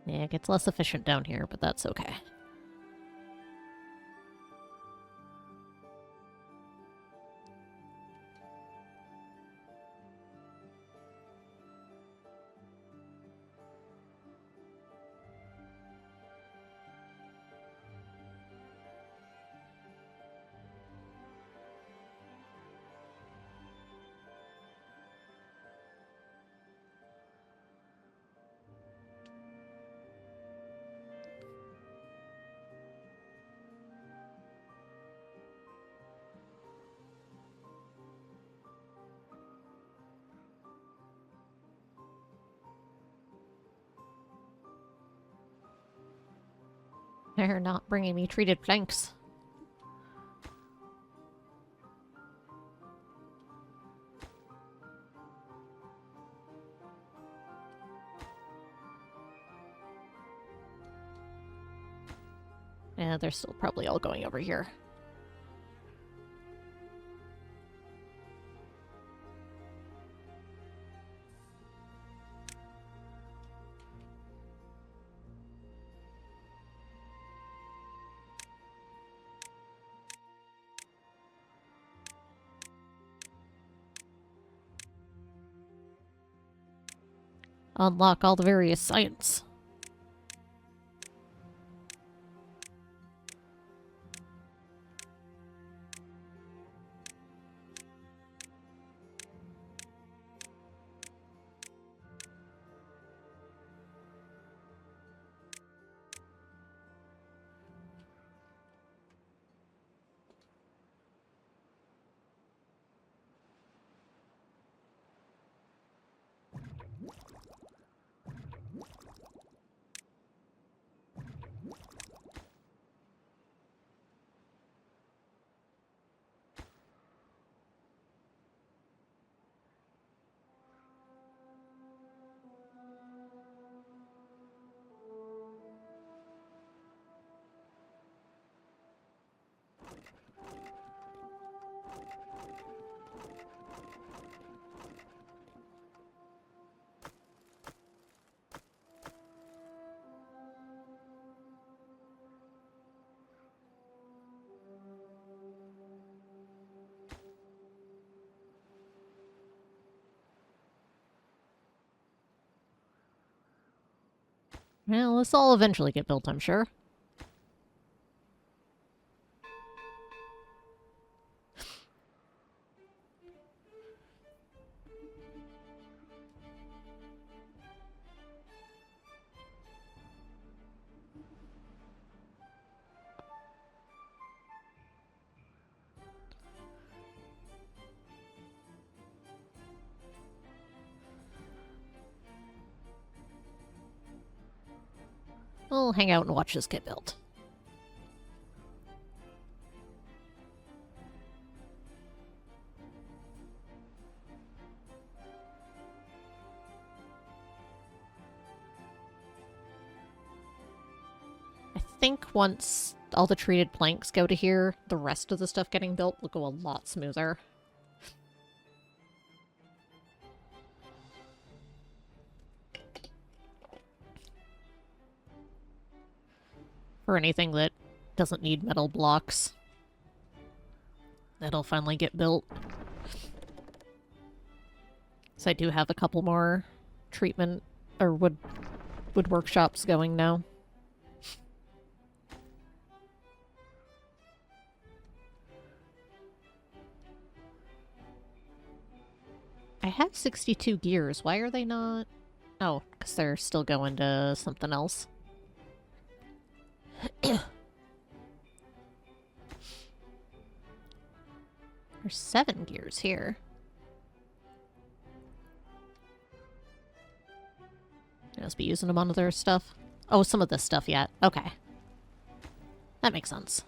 Yeah, it gets less efficient down here, but that's okay. They're not bringing me treated planks. Yeah, they're still probably all going over here. Unlock all the various science. Well, this will all eventually get built, I'm sure. We'll hang out and watch this get built. think once all the treated planks go to here, the rest of the stuff getting built will go a lot smoother. For anything that doesn't need metal blocks, that'll finally get built. So I do have a couple more treatment or wood workshops going now. I have 62 gears. Why are they not? Oh, because they're still going to something else. There's 7 gears here. I must be using them on other stuff. Oh, some of this stuff yet. Okay. That makes sense.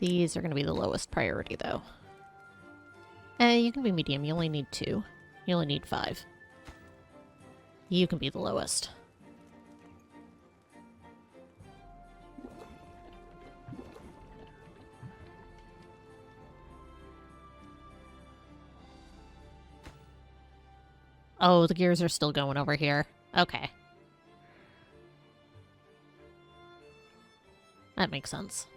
These are going to be the lowest priority, though. You can be medium. You only need 2. You only need 5. You can be the lowest. Oh, the gears are still going over here. Okay. That makes sense.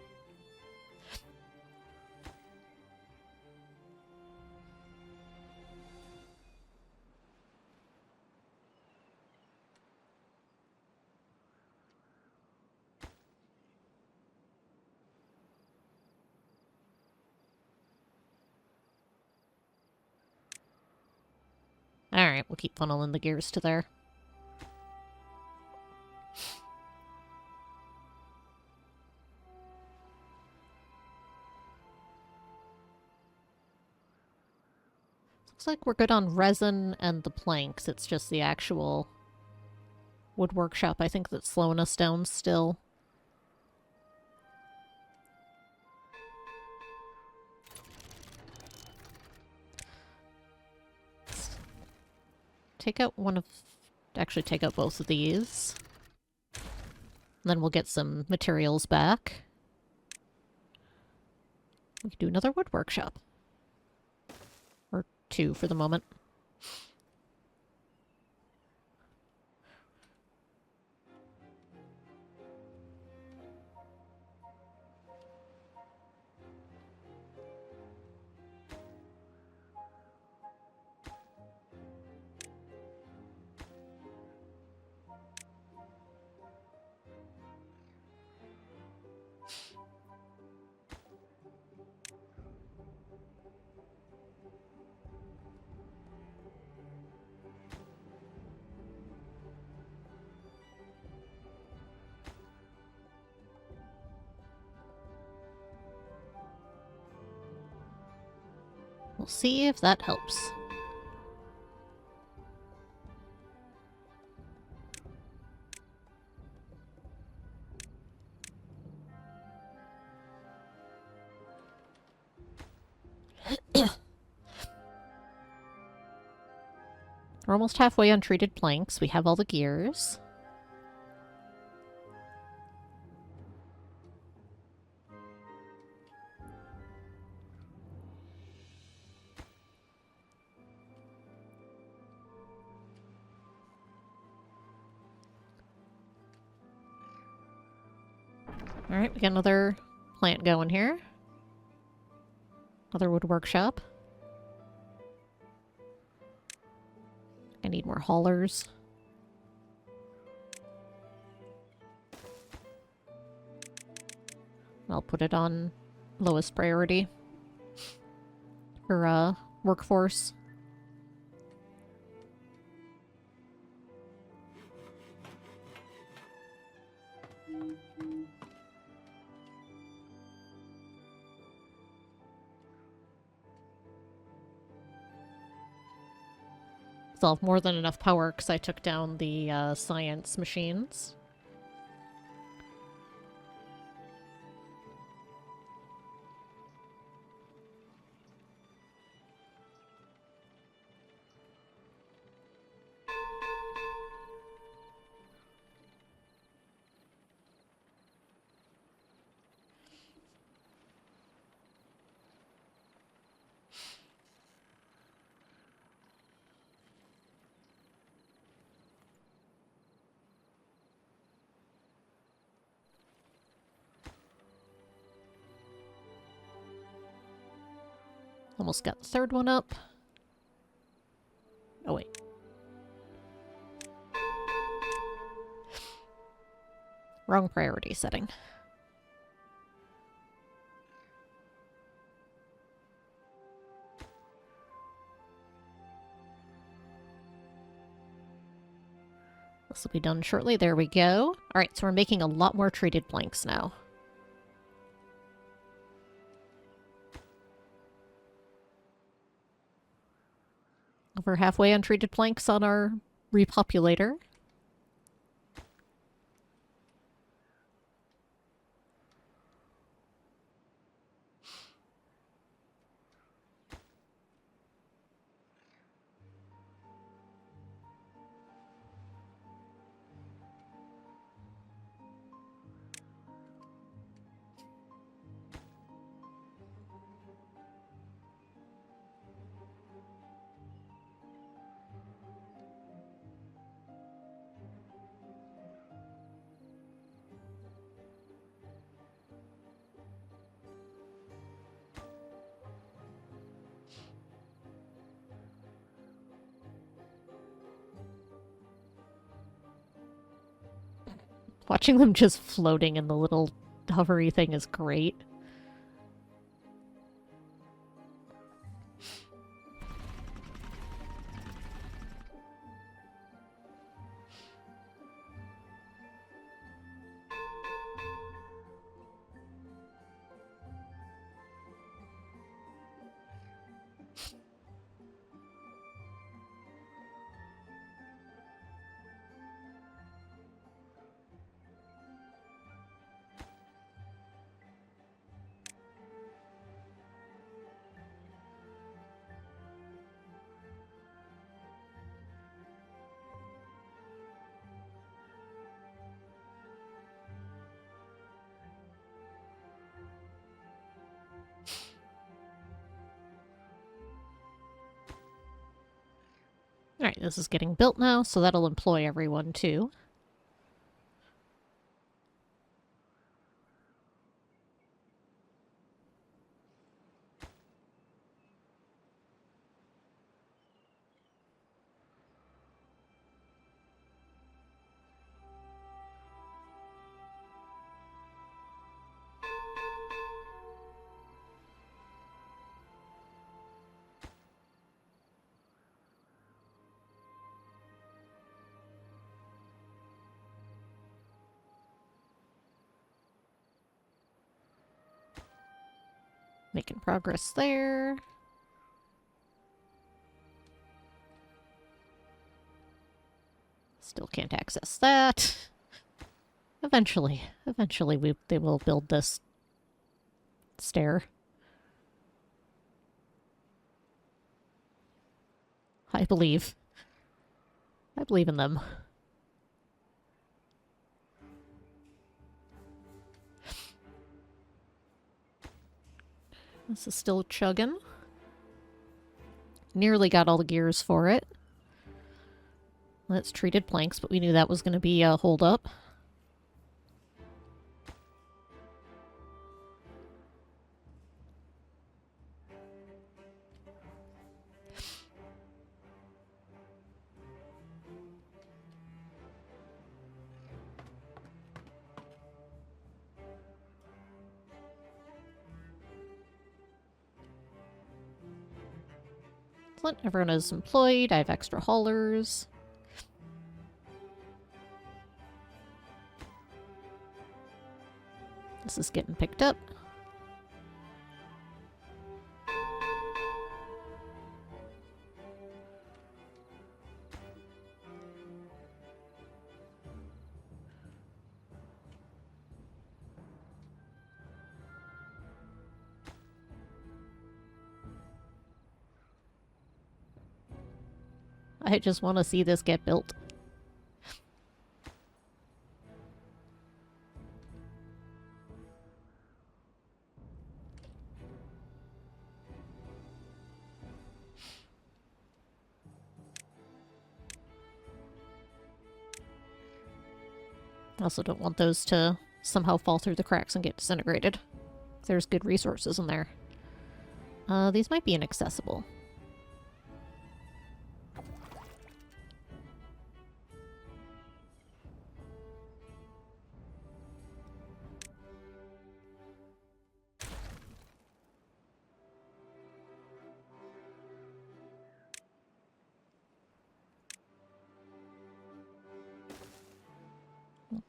Alright, we'll keep funneling the gears to there. Looks like we're good on resin and the planks. It's just the actual wood workshop, I think, that's slowing us down still. Take out one of... Actually, take out both of these. And then we'll get some materials back. We can do another wood workshop. Or 2 for the moment. We'll see if that helps. We're almost halfway on treated planks. We have all the gears. Alright, we got another plant going here. Another wood workshop. I need more haulers. I'll put it on lowest priority for workforce. I'll have more than enough power because I took down the science machines. Almost got the third one up. Oh, wait. Wrong priority setting. This will be done shortly. There we go. Alright, so we're making a lot more treated planks now. Over halfway on treated planks on our repopulator. Watching them just floating in the little hovery thing is great. Alright, this is getting built now, so that'll employ everyone too. Making progress there. Still can't access that. Eventually they will build this stair. I believe. I believe in them. This is still chugging. Nearly got all the gears for it. That's treated planks, but we knew that was going to be a hold-up. Excellent. Everyone is employed. I have extra haulers. This is getting picked up. I just want to see this get built. I also don't want those to somehow fall through the cracks and get disintegrated. There's good resources in there. These might be inaccessible.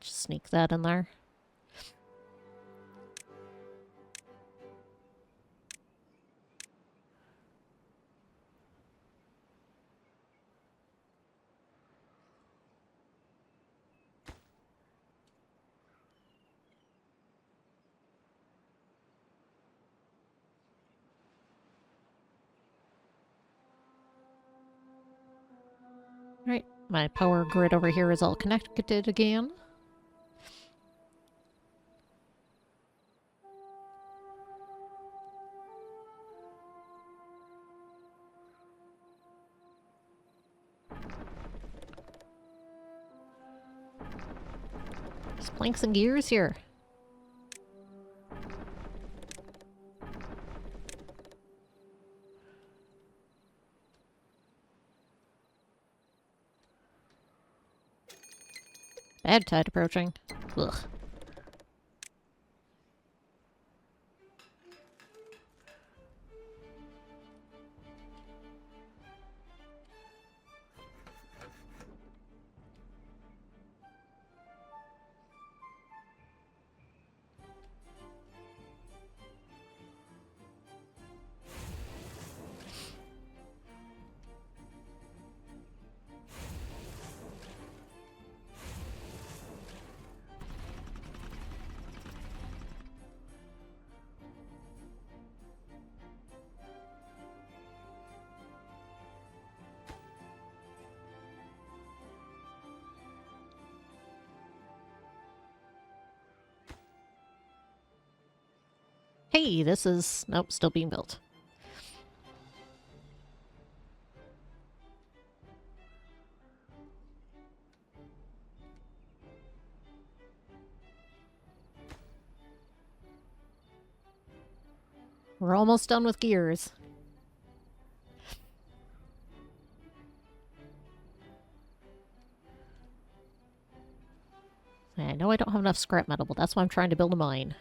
Just sneak that in there. Right, my power grid over here is all connected again. Just planks and gears here. Bad tide approaching. Ugh. Hey, this is... Nope, still being built. We're almost done with gears. I know I don't have enough scrap metal, but that's why I'm trying to build a mine.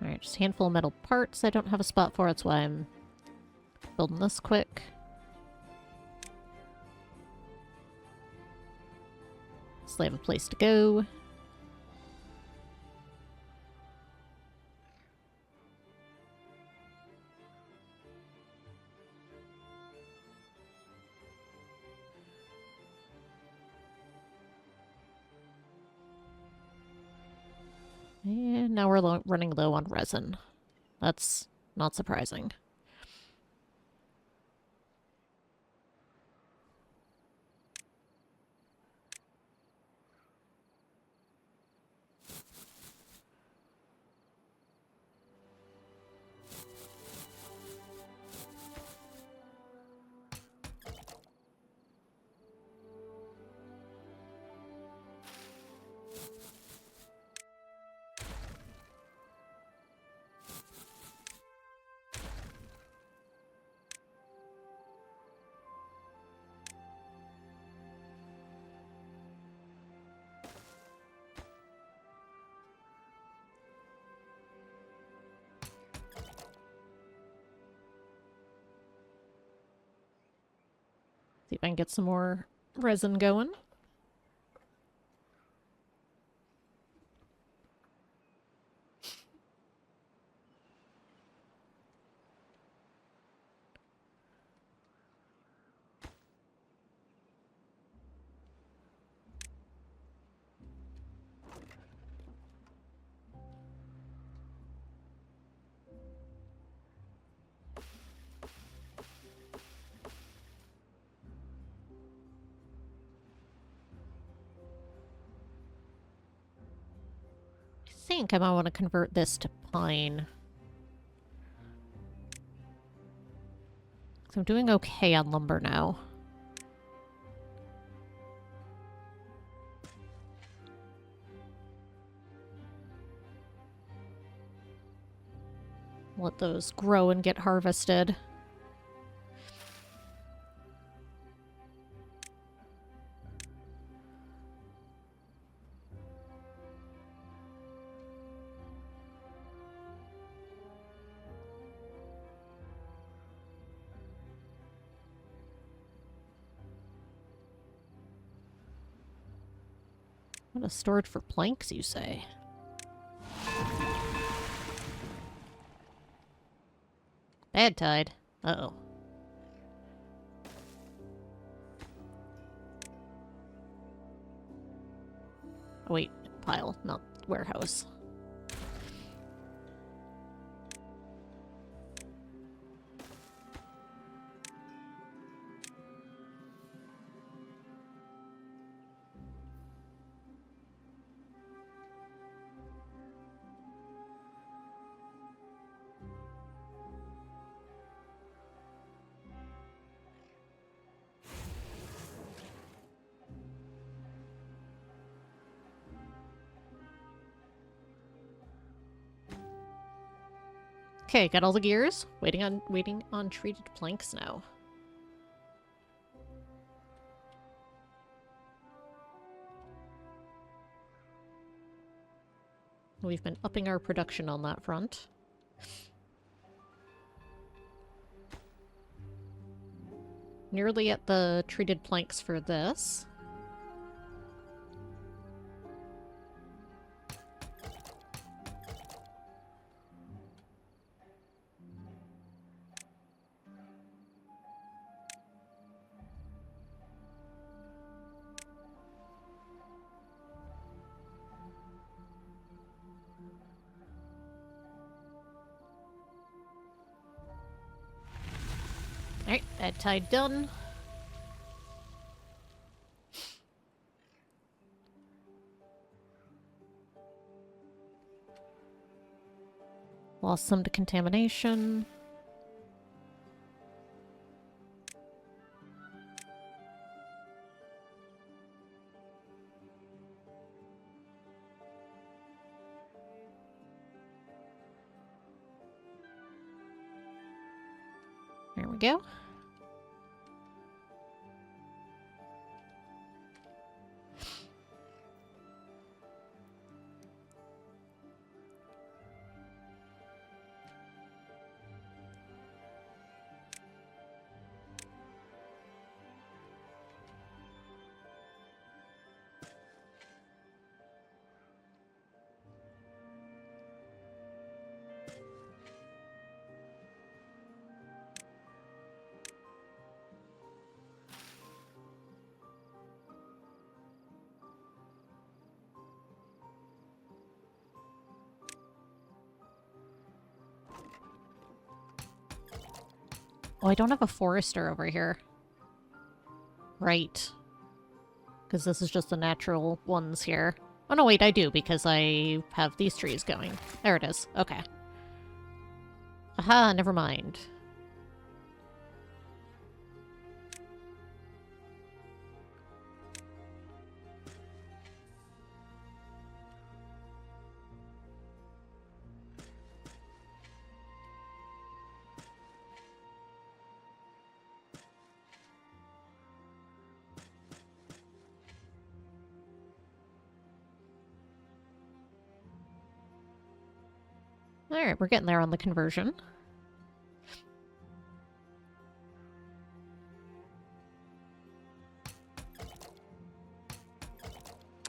Alright, just a handful of metal parts I don't have a spot for, that's why I'm building this quick. So they have a place to go. And now we're running low on resin. That's not surprising. See if I can get some more resin going. think I might want to convert this to pine. So I'm doing okay on lumber now. Let those grow and get harvested. What a storage for planks, you say? Bad tide. Uh-oh. Oh, wait. Pile, not warehouse. Okay, got all the gears. Waiting on treated planks now. We've been upping our production on that front. Nearly at the treated planks for this. Alright, that tide done. Lost some to contamination. There we go. Oh, I don't have a forester over here. Right. Because this is just the natural ones here. Oh no, wait, I do, because I have these trees going. There it is. Okay. Aha, never mind. Alright, we're getting there on the conversion.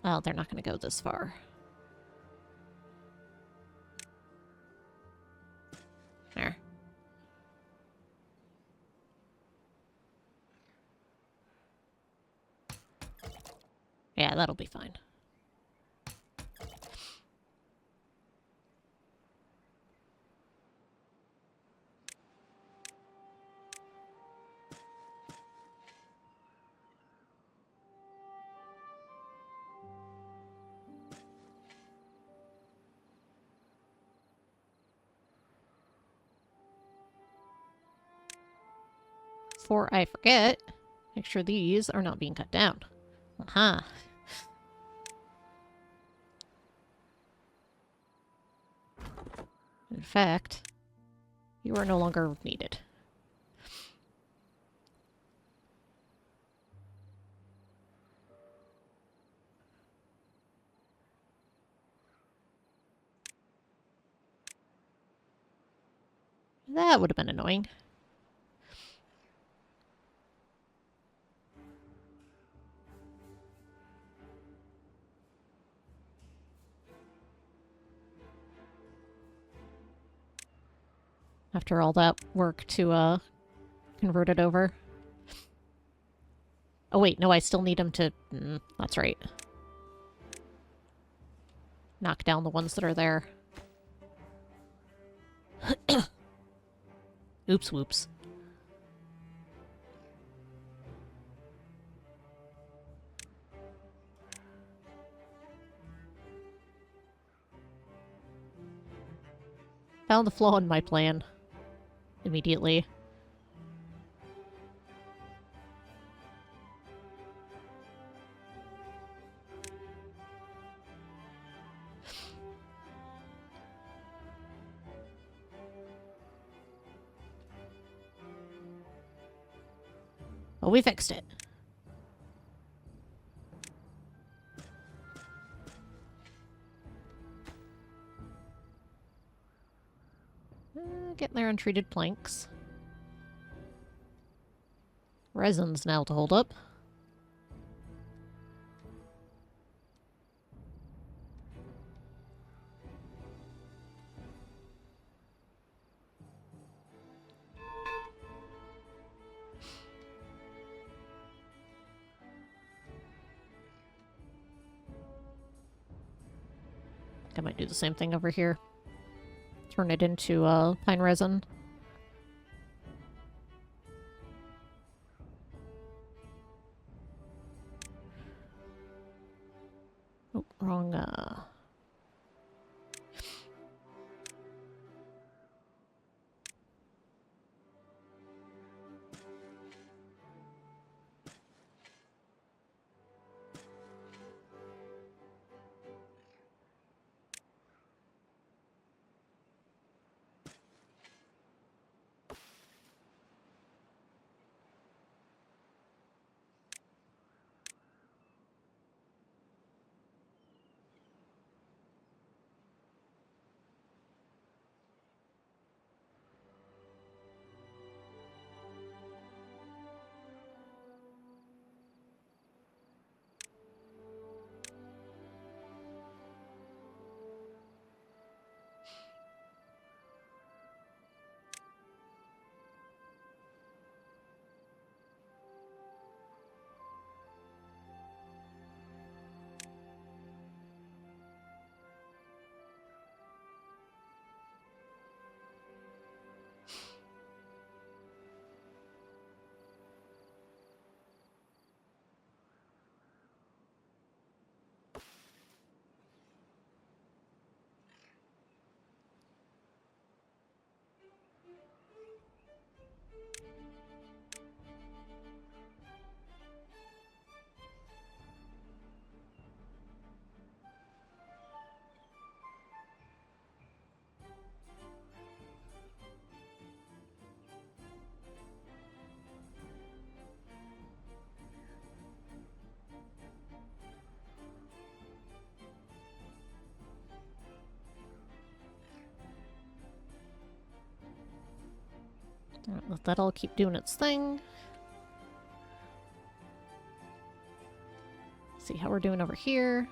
Oh, they're not going to go this far. There. Yeah, that'll be fine. before I forget, make sure these are not being cut down. Aha. In fact, you are no longer needed. That would have been annoying. After all that work to convert it over. Oh wait, no, I still need him to... that's right. Knock down the ones that are there. Oops, whoops. Found the flaw in my plan. Immediately. Well, we fixed it. Getting their untreated planks. Resins now to hold up. I might do the same thing over here. Turn it into pine resin. Oh, wrong, let that all keep doing its thing. See how we're doing over here.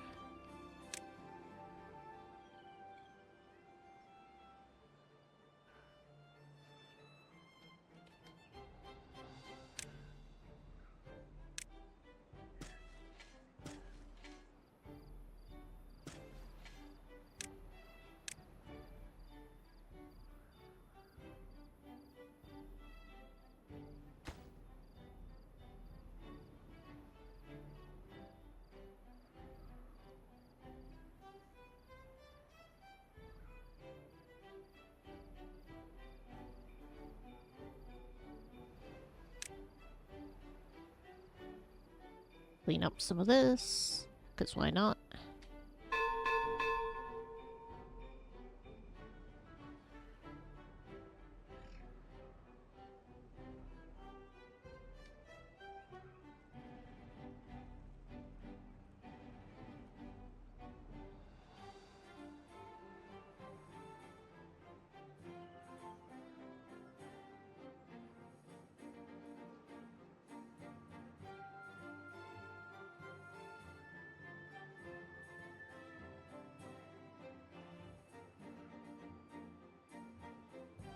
Clean up some of this, because why not?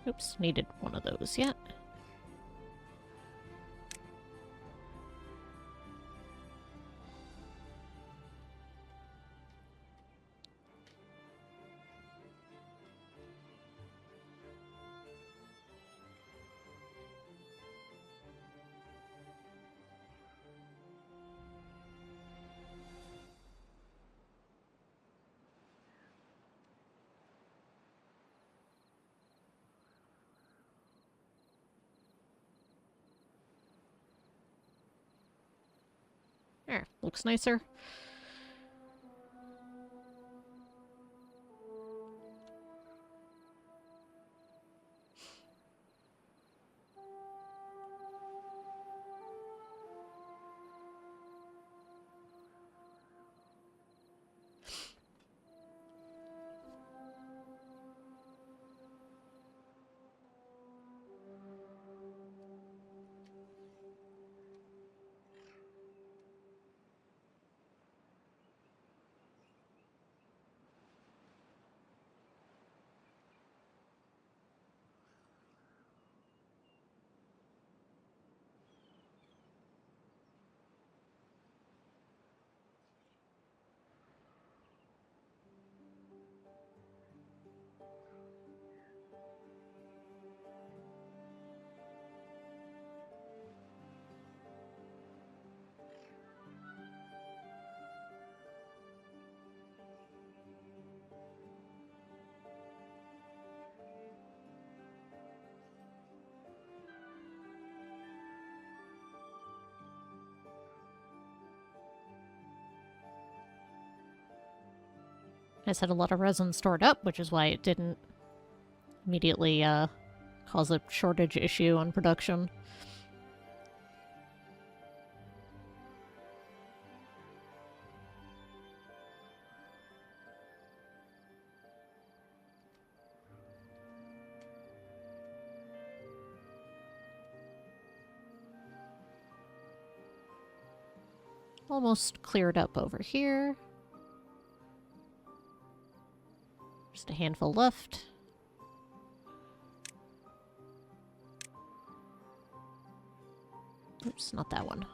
Oops, needed one of those yet. There, looks nicer. I just had a lot of resin stored up, which is why it didn't immediately cause a shortage issue on production. Almost cleared up over here. Just a handful left. Oops, not that one.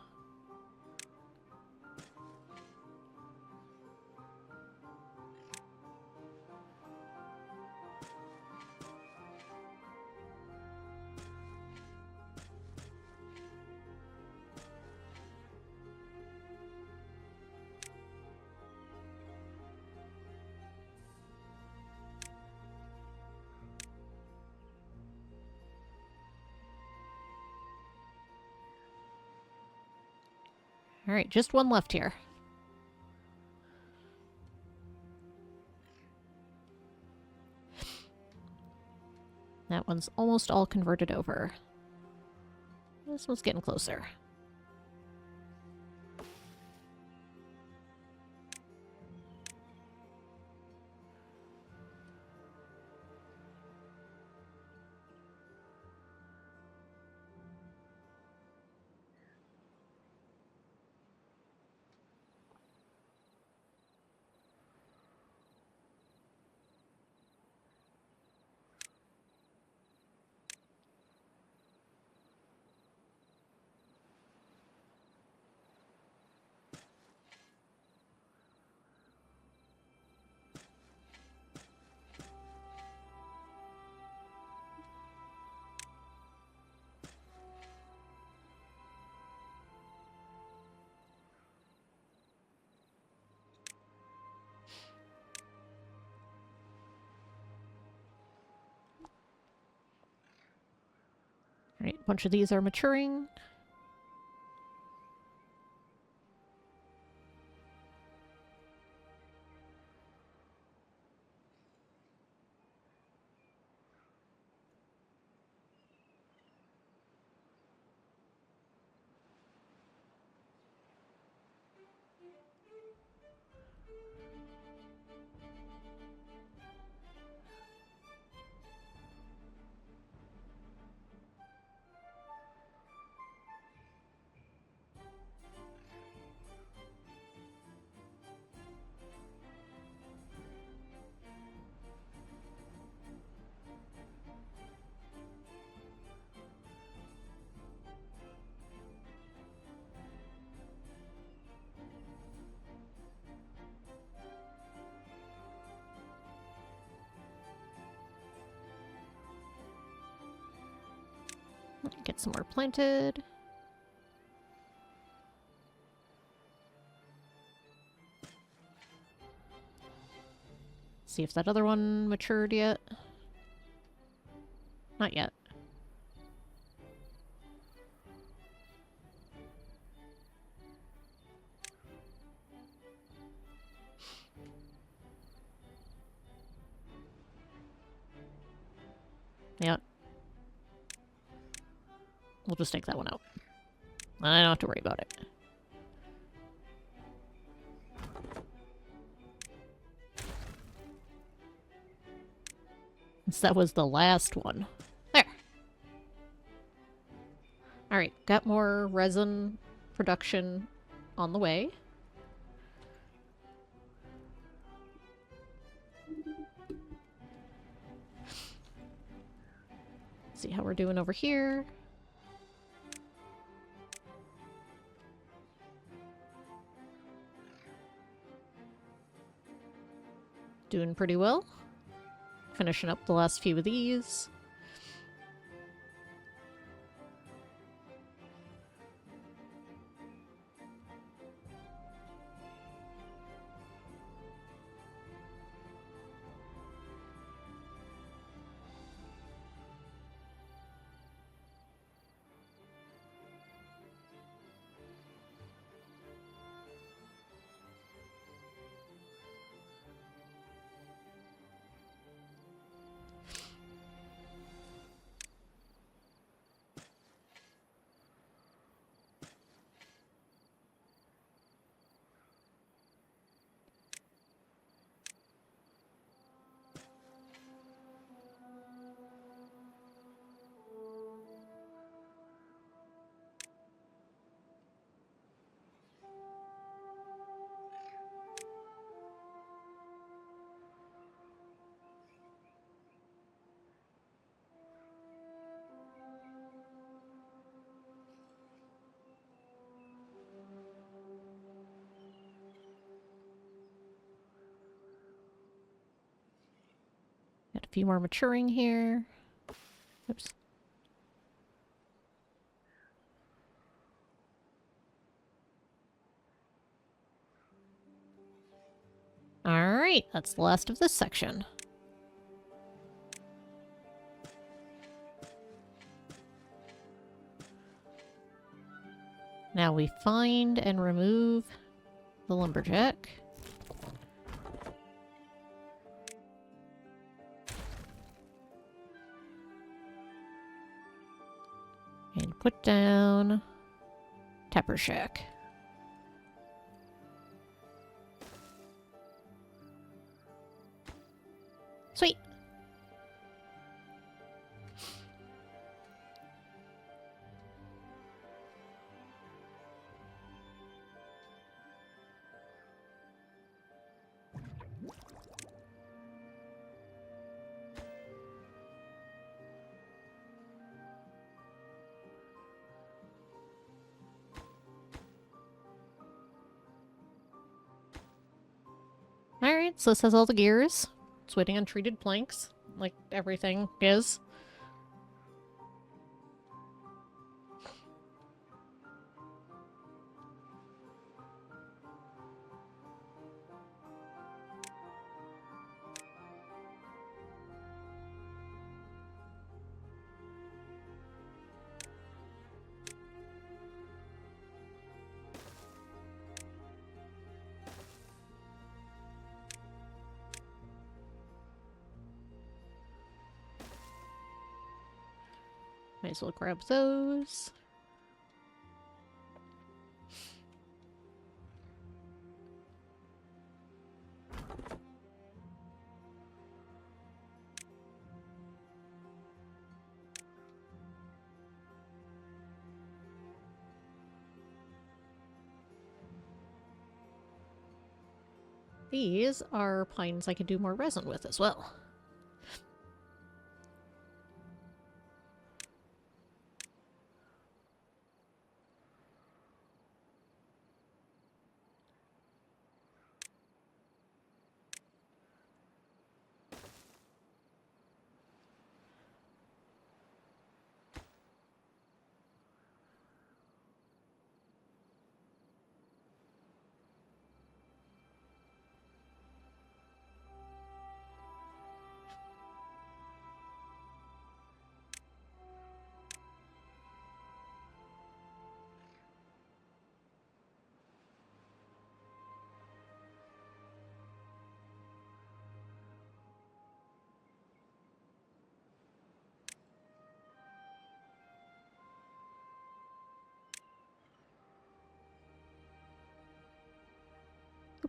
Alright, just one left here. That one's almost all converted over. This one's getting closer. Alright, a bunch of these are maturing. get some more planted. See if that other one matured yet. Not yet. Yep. We'll just take that one out. I don't have to worry about it. Since that was the last one. There! Alright, got more resin production on the way. See how we're doing over here. Doing pretty well. Finishing up the last few of these. Got a few more maturing here. Oops. Alright, that's the last of this section. Now we find and remove the lumberjack. And put down Tapper Shack. Sweet. Alright, so this has all the gears. It's waiting on treated planks, like everything is. Might as well grab those. These are pines I could do more resin with as well.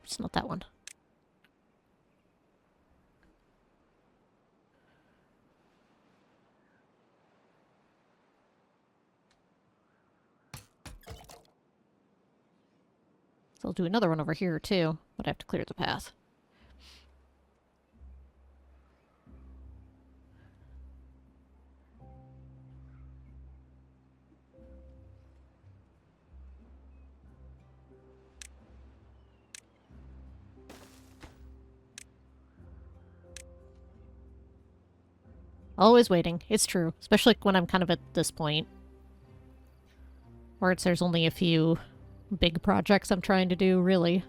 Oops, not that one. So I'll do another one over here, too, but I have to clear the path. Always waiting. It's true. Especially when I'm kind of at this point. Where there's only a few big projects I'm trying to do, really.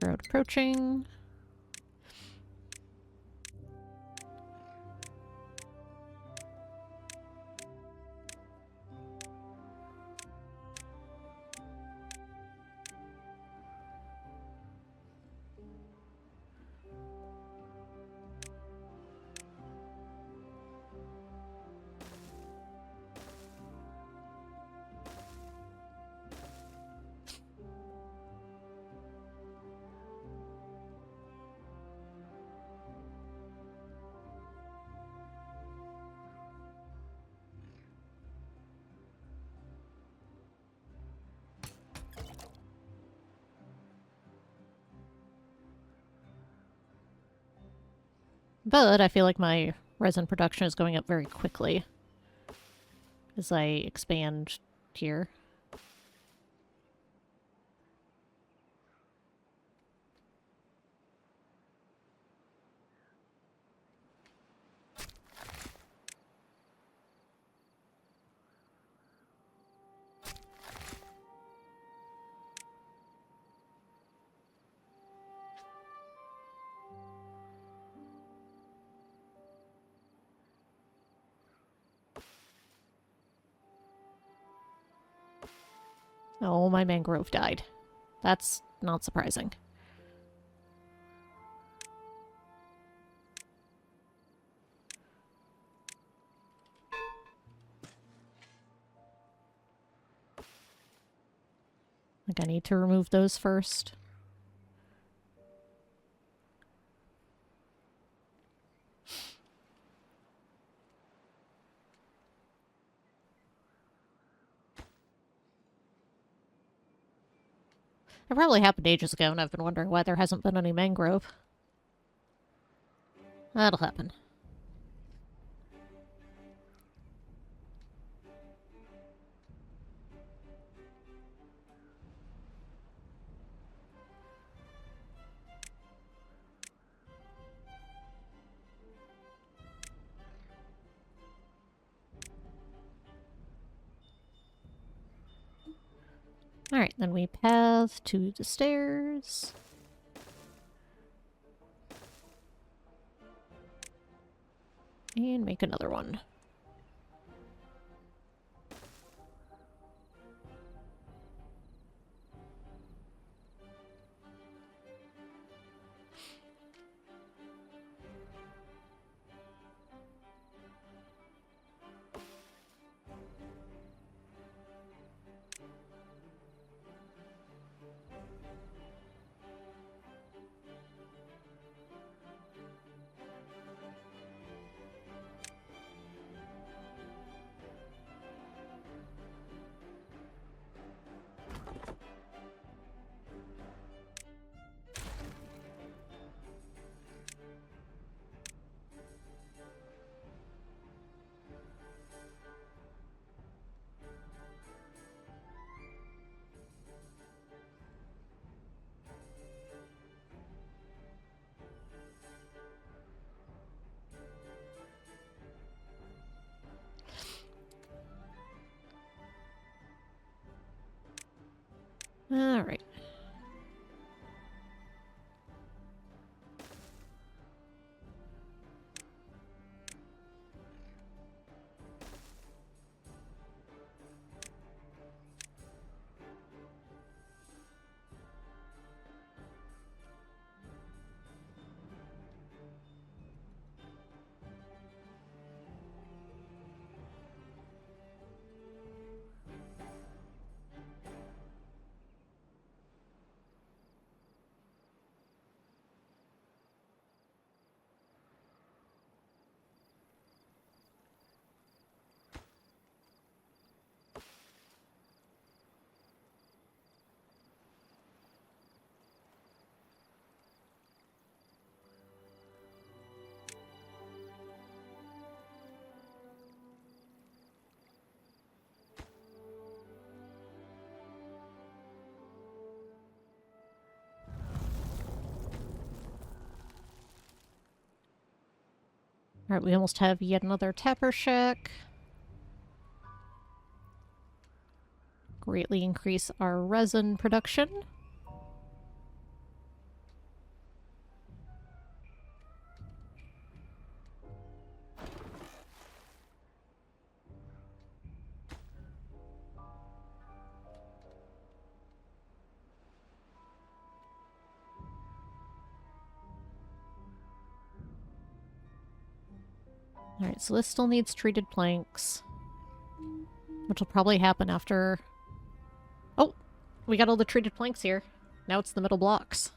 Road approaching. But I feel like my resin production is going up very quickly as I expand here. Oh, my mangrove died. That's not surprising. I think I need to remove those first. It probably happened ages ago, and I've been wondering why there hasn't been any mangrove. That'll happen. Alright, then we path to the stairs. And make another one. Alright. Alright, we almost have yet another tapper shack. Greatly increase our resin production. Alright, so this still needs treated planks. Which will probably happen after... Oh! We got all the treated planks here. Now it's the metal blocks.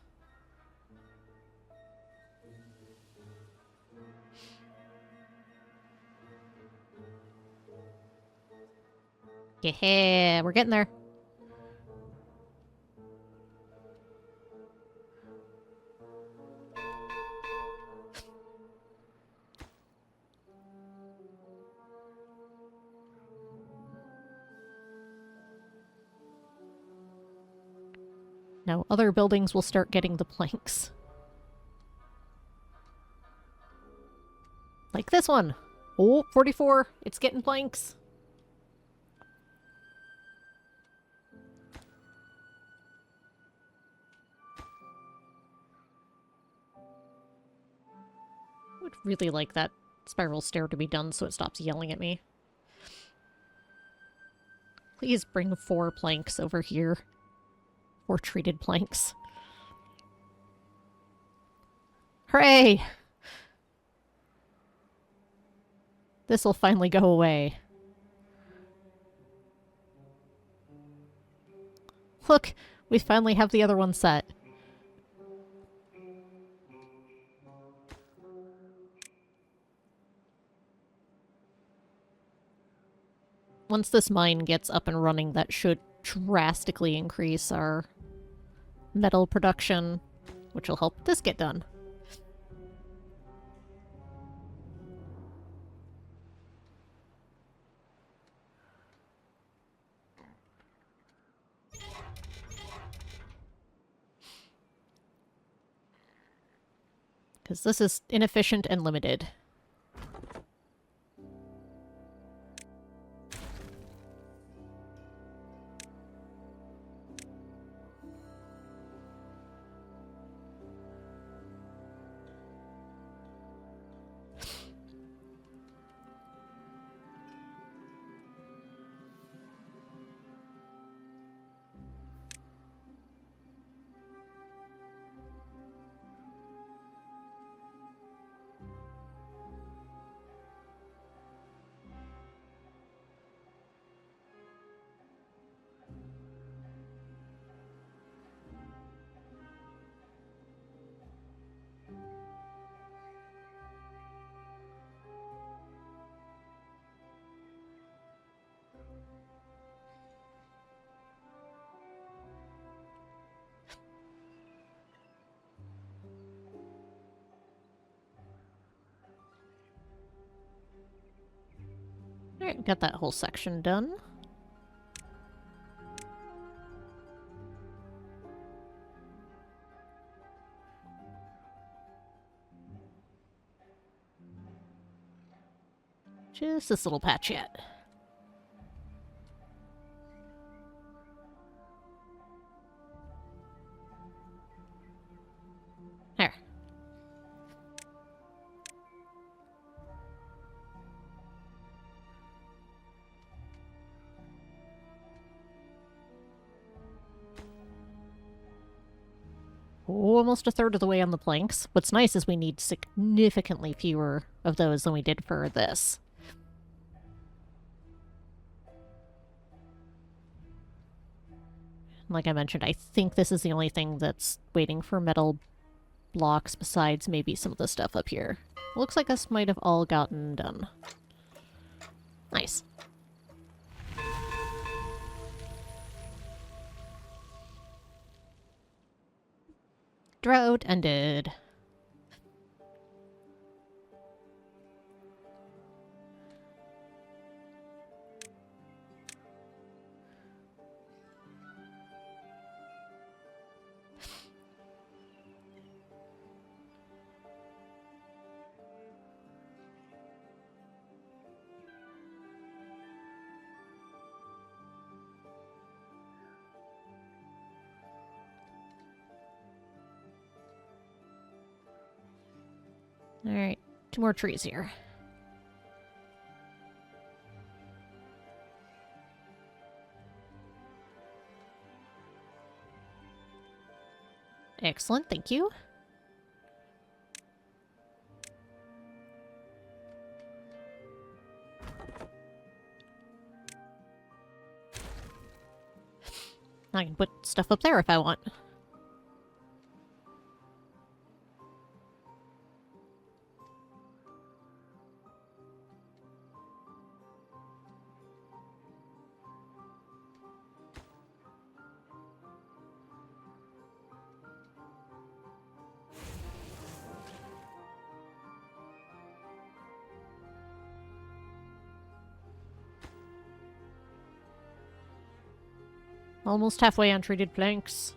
Yeah, we're getting there. Now other buildings will start getting the planks. Like this one! Oh, 44! It's getting planks! I would really like that spiral stair to be done so it stops yelling at me. Please bring 4 planks over here. 4 treated planks. Hooray! This'll finally go away. Look! We finally have the other one set. Once this mine gets up and running, that should drastically increase our metal production, which will help this get done. Because this is inefficient and limited. Alright, got that whole section done. Just this little patch yet. There. Almost a third of the way on the planks. What's nice is we need significantly fewer of those than we did for this. Like I mentioned, I think this is the only thing that's waiting for metal blocks besides maybe some of the stuff up here. Looks like this might have all gotten done. Nice. Drought ended. Alright, 2 more trees here. Excellent, thank you. I can put stuff up there if I want. Almost halfway on treated planks.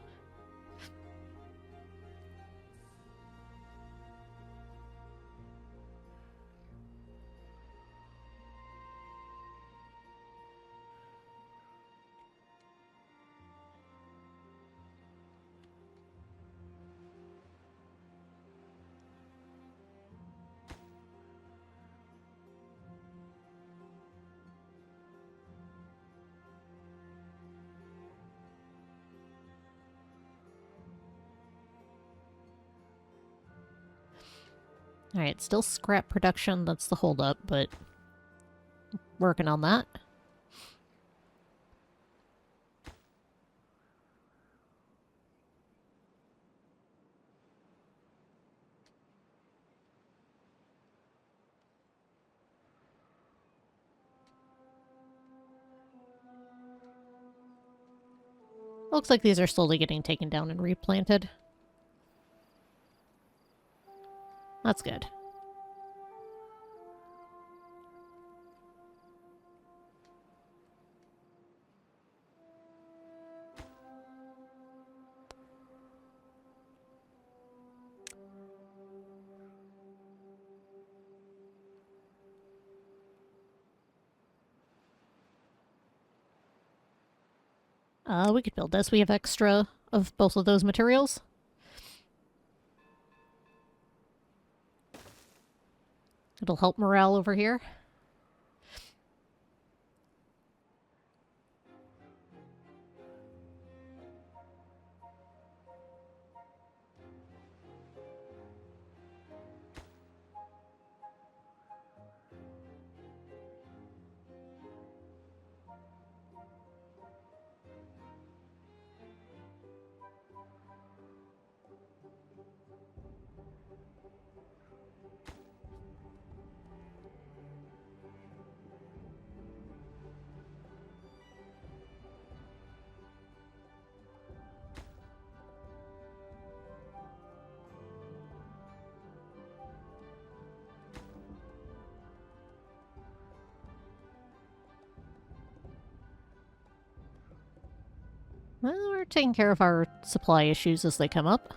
Alright, still scrap production, that's the holdup, but working on that. Looks like these are slowly getting taken down and replanted. That's good. We could build this. We have extra of both of those materials. It'll help morale over here. Well, we're taking care of our supply issues as they come up.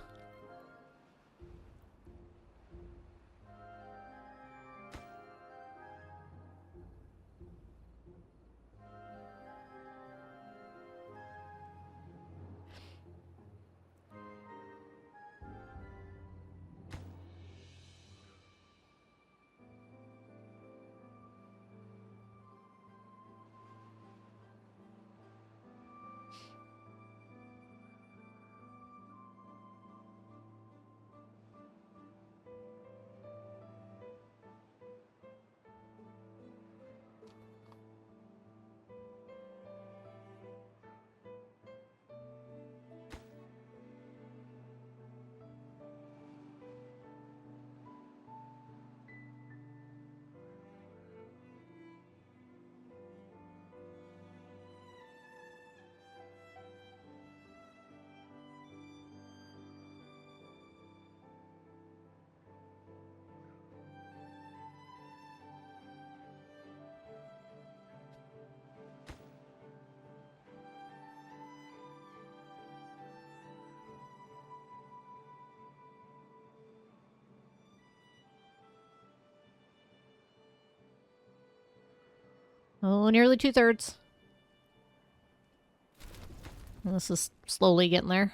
Oh, nearly 2/3. This is slowly getting there.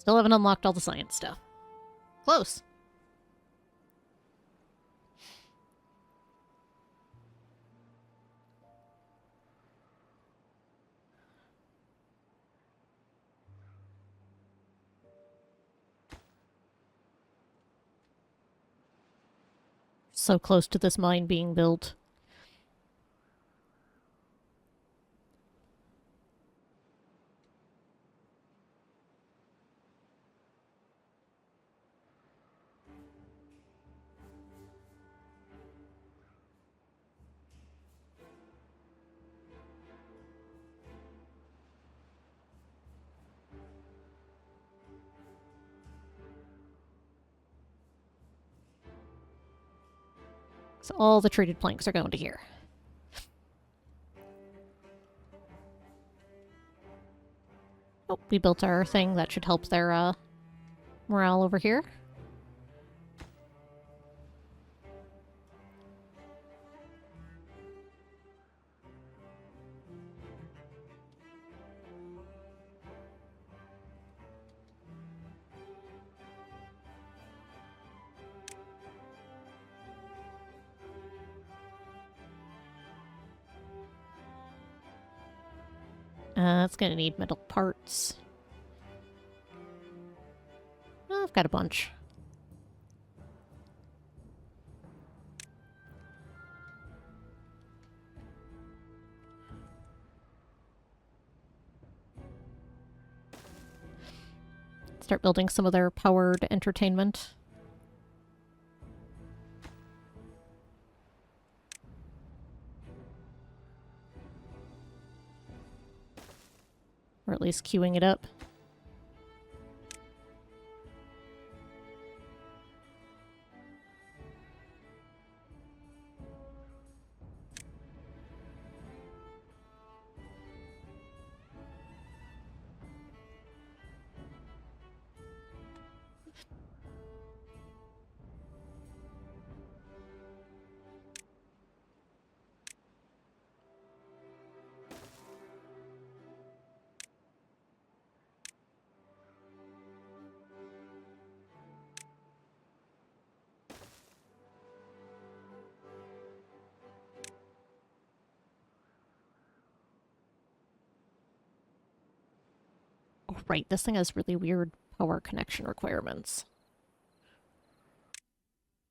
Still haven't unlocked all the science stuff. Close. So close to this mine being built. So all the treated planks are going to here. Oh, we built our thing. That should help their morale over here. It's gonna need metal parts. Oh, I've got a bunch. Start building some of their powered entertainment. Or at least queuing it up. Oh, right, this thing has really weird power connection requirements.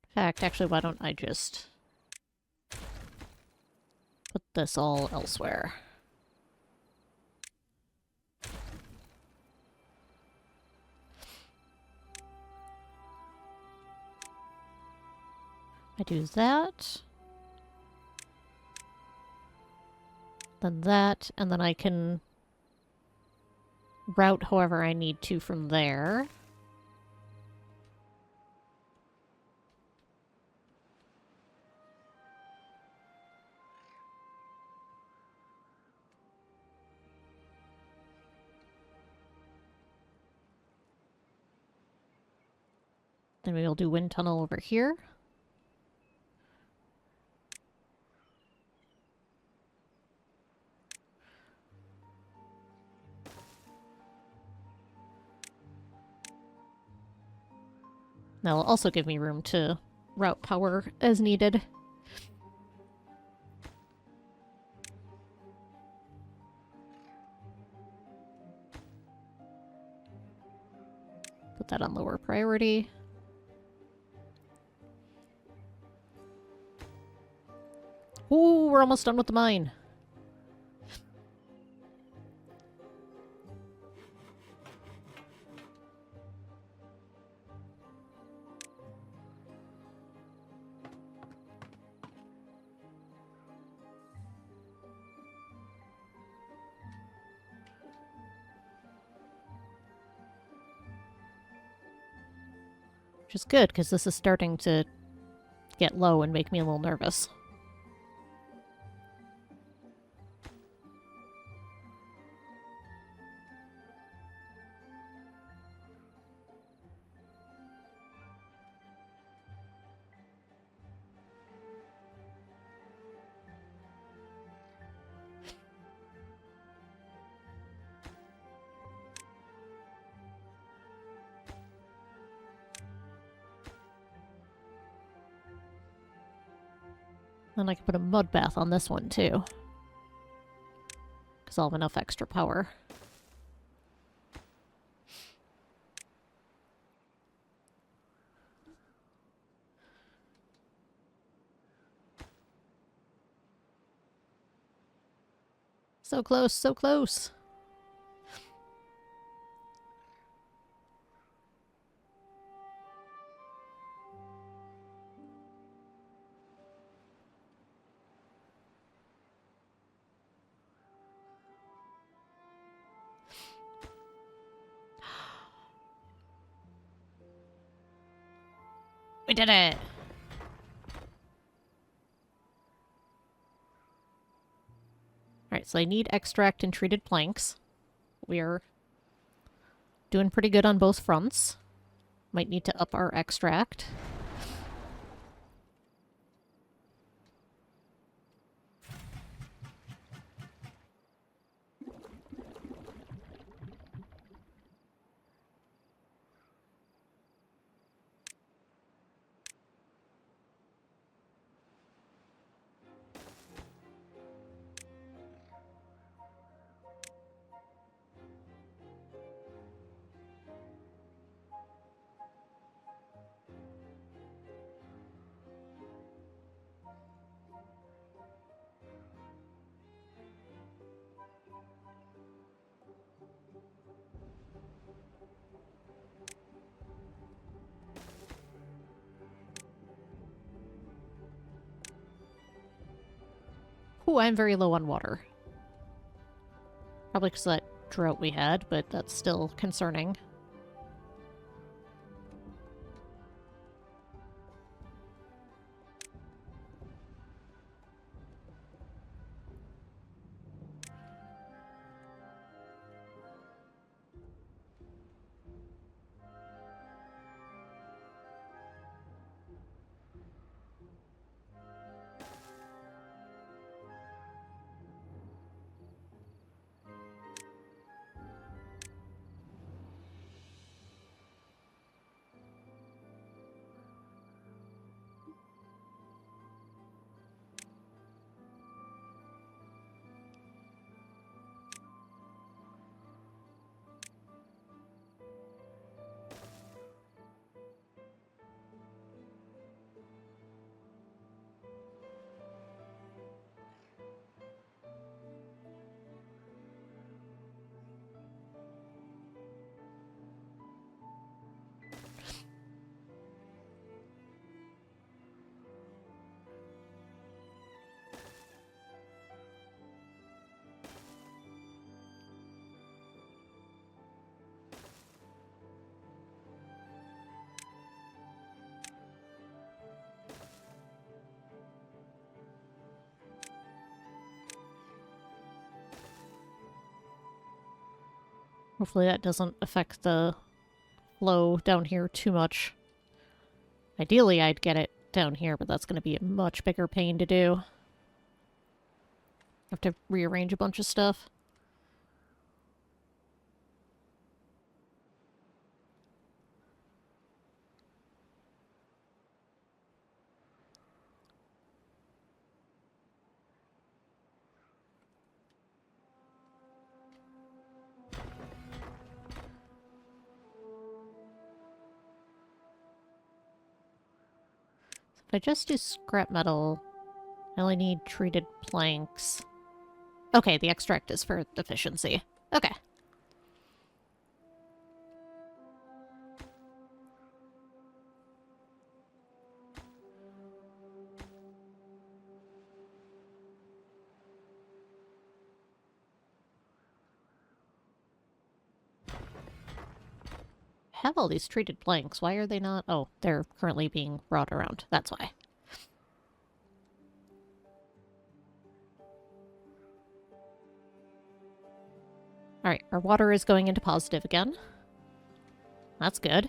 In fact, actually, why don't I just put this all elsewhere? I do that. Then that, and then I can route however I need to from there. Then we'll do wind tunnel over here. That'll also give me room to route power as needed. Put that on lower priority. Ooh, we're almost done with the mine. Which is good, because this is starting to get low and make me a little nervous. Then I can put a mud bath on this one, too. Because I'll have enough extra power. So close, so close! We did it! Alright, so I need extract and treated planks. We're doing pretty good on both fronts. Might need to up our extract. Ooh, I'm very low on water. Probably because of that drought we had, but that's still concerning. Hopefully that doesn't affect the flow down here too much. Ideally, I'd get it down here, but that's going to be a much bigger pain to do. Have to rearrange a bunch of stuff. If I just do scrap metal, I only need treated planks. Okay, the extract is for efficiency. Okay. I have all these treated planks. Why are they not? Oh, they're currently being brought around. That's why. Alright, our water is going into positive again. That's good.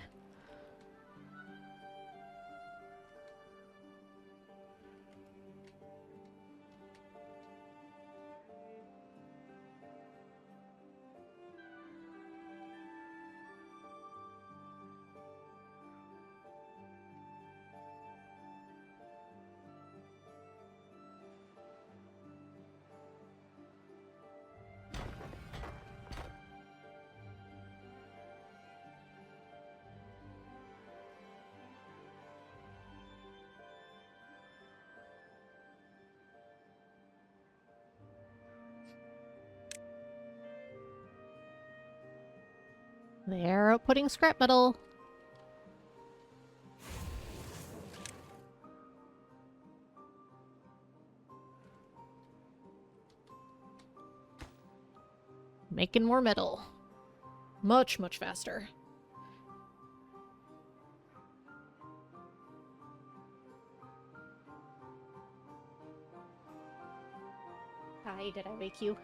They're outputting scrap metal. Making more metal. Much, much faster. Hi, did I wake you?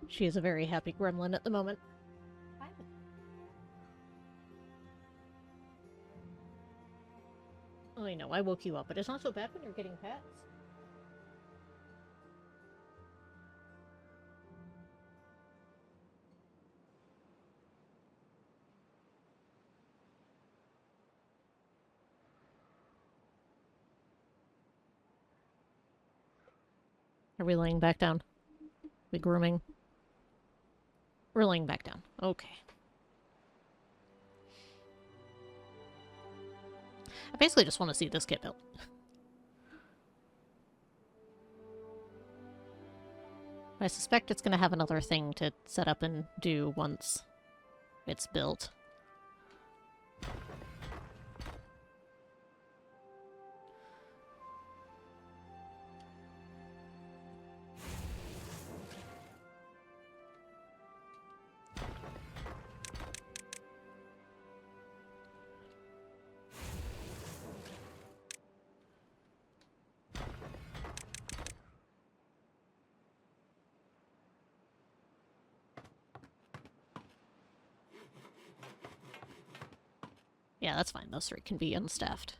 She is a very happy gremlin at the moment. Oh, I know, I woke you up, but it's not so bad when you're getting pets. Are we laying back down? We grooming? We're laying back down. Okay. I basically just want to see this get built. I suspect it's going to have another thing to set up and do once it's built. Yeah, that's fine. Those three can be unstaffed.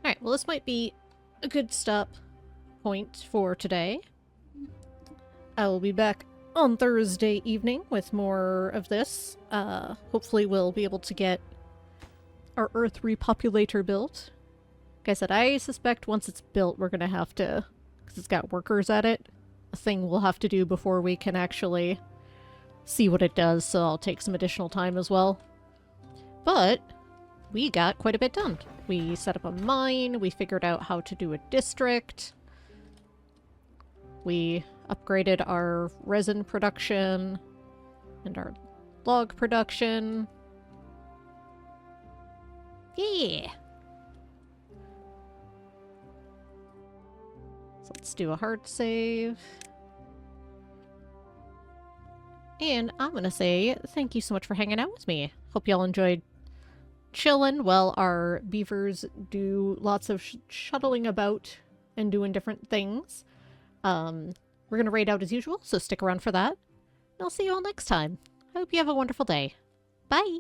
Alright, well this might be a good stop point for today. I will be back on Thursday evening with more of this. Hopefully we'll be able to get our Earth repopulator built. Like I said, I suspect once it's built we're gonna have to, because it's got workers at it, a thing we'll have to do before we can actually see what it does, so I'll take some additional time as well. But we got quite a bit done. We set up a mine, we figured out how to do a district, we upgraded our resin production and our log production. Yeah! So let's do a hard save. And I'm gonna say thank you so much for hanging out with me. Hope y'all enjoyed chilling while our beavers do lots of shuttling about and doing different things. We're gonna raid out as usual, so stick around for that. And I'll see you all next time. I hope you have a wonderful day. Bye!